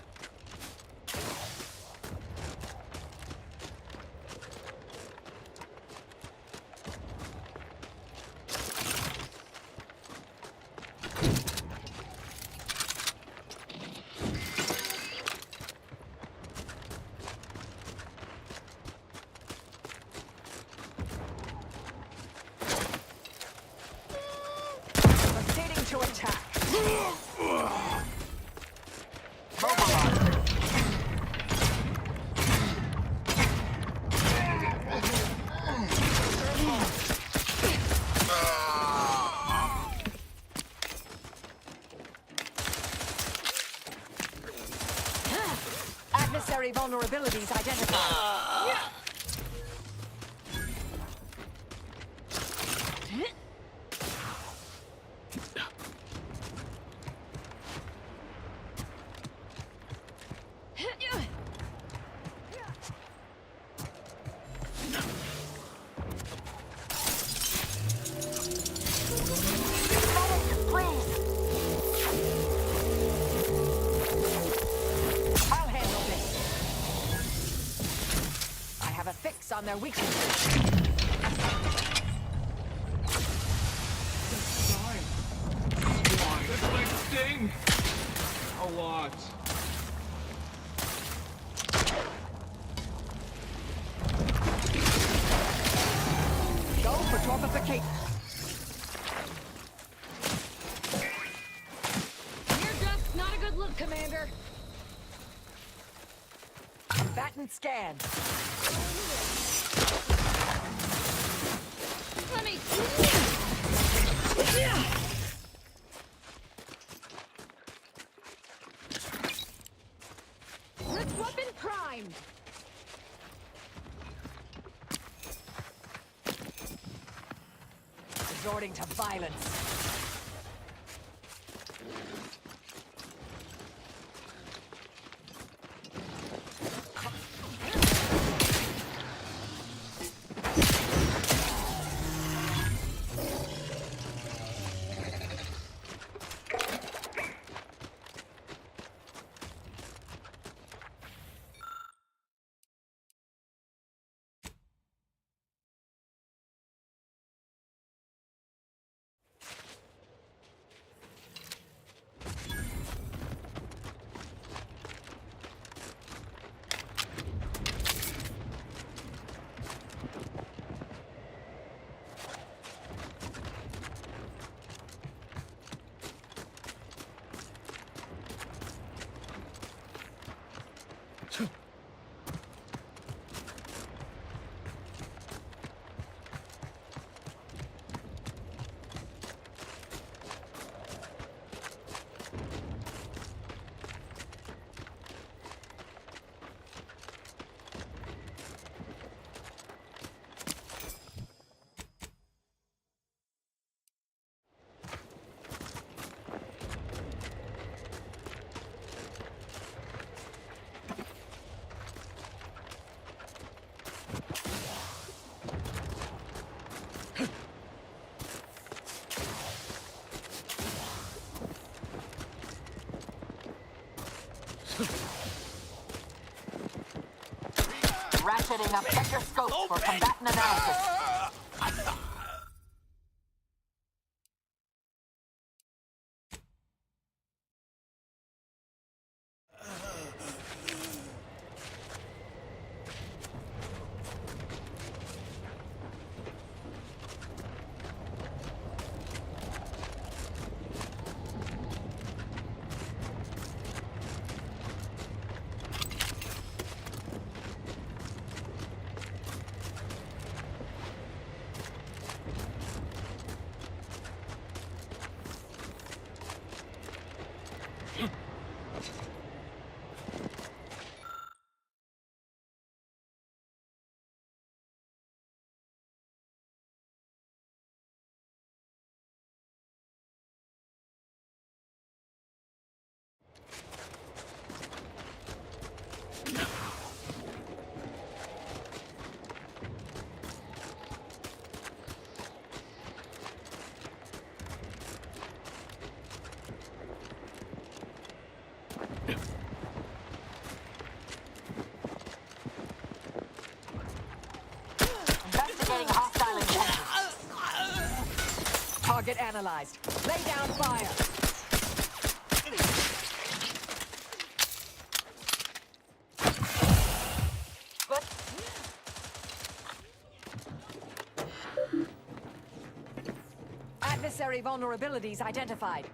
Proceeding to attack. Mobilizing. Adversary vulnerabilities identified. I'll handle this. I have a fix on their weaknesses. This might sting! A lot. Go for torpification. You're just not a good look, Commander. Batten scan. Let me... resorting to violence. Ratcheting up. Check your scopes for combatant analysis. Investigating hostile intentions. Target analyzed. Lay down fire. Adversary vulnerabilities identified.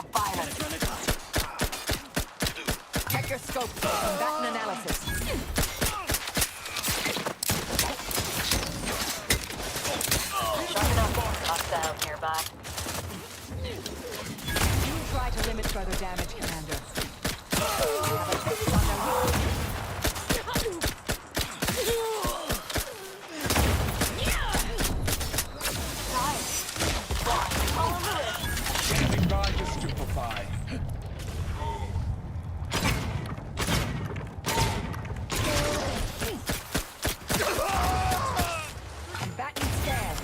to violence. Check your scope for combatant analysis. Sharp enough. Hostiles nearby. You try to limit further damage, Commander. We have a fix on their weakness. Standing by to stupefy. Combatant scared.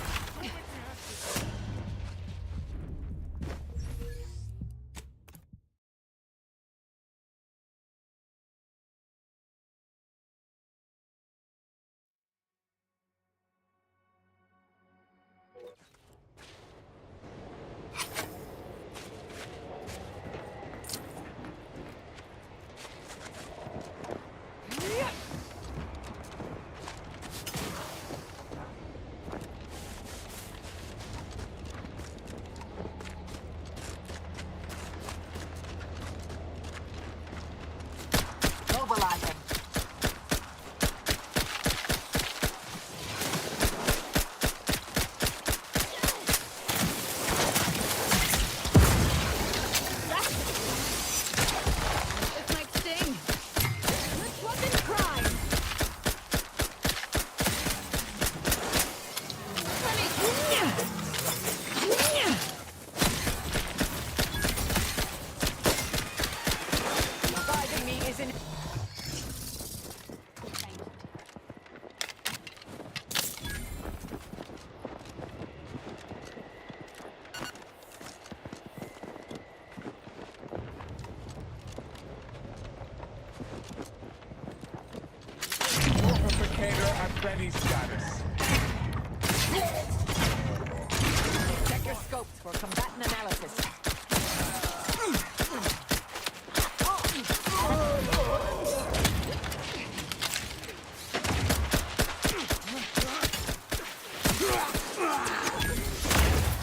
Mobilizing. This might sting. Let's run and cry. Reviving me is in. Replicator at ready status. Check your scopes for combatant analysis.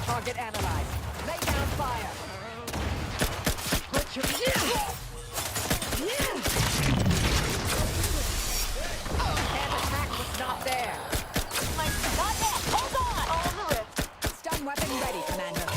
Target analyzed. Lay down fire. Put your... Can't attack what's not there. Got that! Hold on! All the rift. Stun weapon ready, Commander.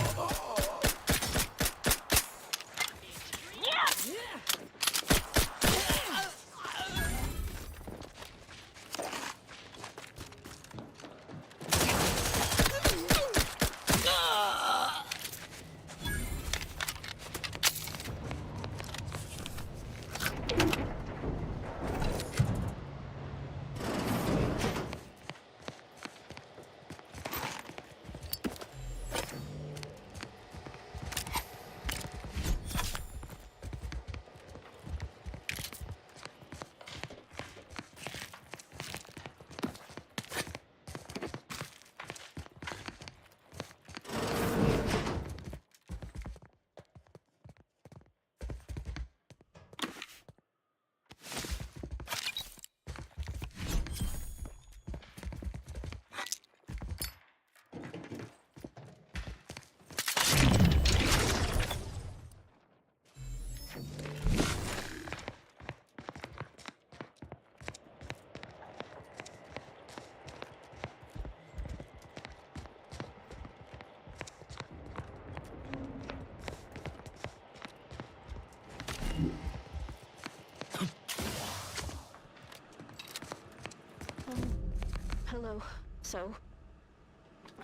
Hello. So,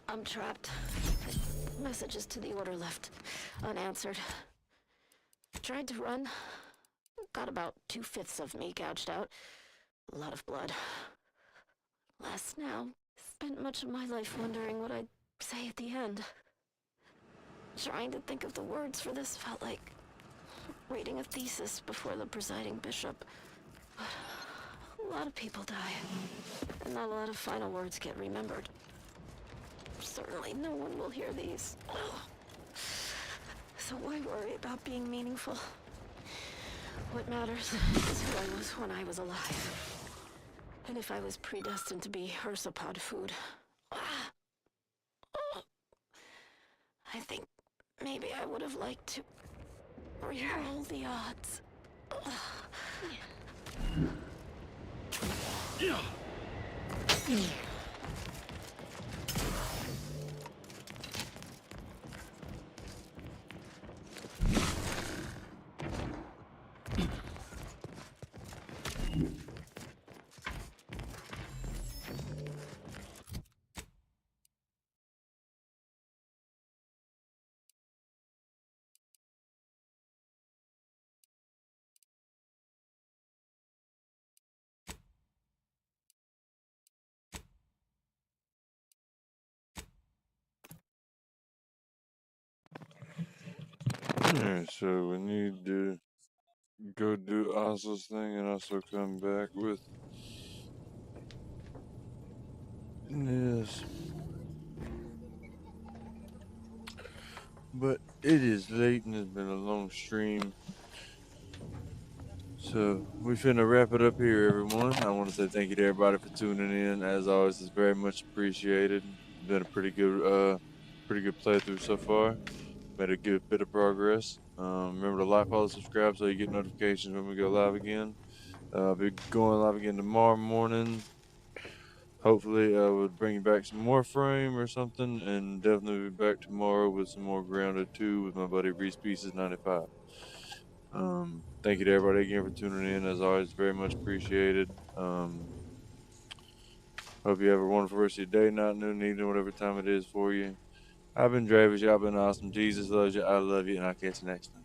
I'm trapped. Messages to the order left unanswered. Tried to run. Got about 2/5 of me gouged out. A lot of blood. Less now. Spent much of my life wondering what I'd say at the end. Trying to think of the words for this felt like reading a thesis before the presiding bishop. But a lot of people die, and not a lot of final words get remembered. Certainly no one will hear these. So why worry about being meaningful? What matters is who I was when I was alive. And if I was predestined to be ursapod food. I think maybe I would have liked to Re-roll the odds. Alright, so we need to go do Oslo's thing and also come back with this. But it is late and it's been a long stream. So we finna wrap it up here, everyone. I want to say thank you to everybody for tuning in. As always, it's very much appreciated. Been a pretty good playthrough so far. Made a good bit of progress. Remember to like, follow, subscribe so you get notifications when we go live again. I'll be going live again tomorrow morning. Hopefully, I would bring you back some more frame or something, and definitely be back tomorrow with some more Grounded 2 with my buddy Reese Pieces 95. Thank you to everybody again for tuning in. As always, very much appreciated. Hope you have a wonderful rest of your day, night, noon, evening, whatever time it is for you. I've been Dravis. Y'all been awesome. Jesus loves you. I love you, and I'll catch you next time.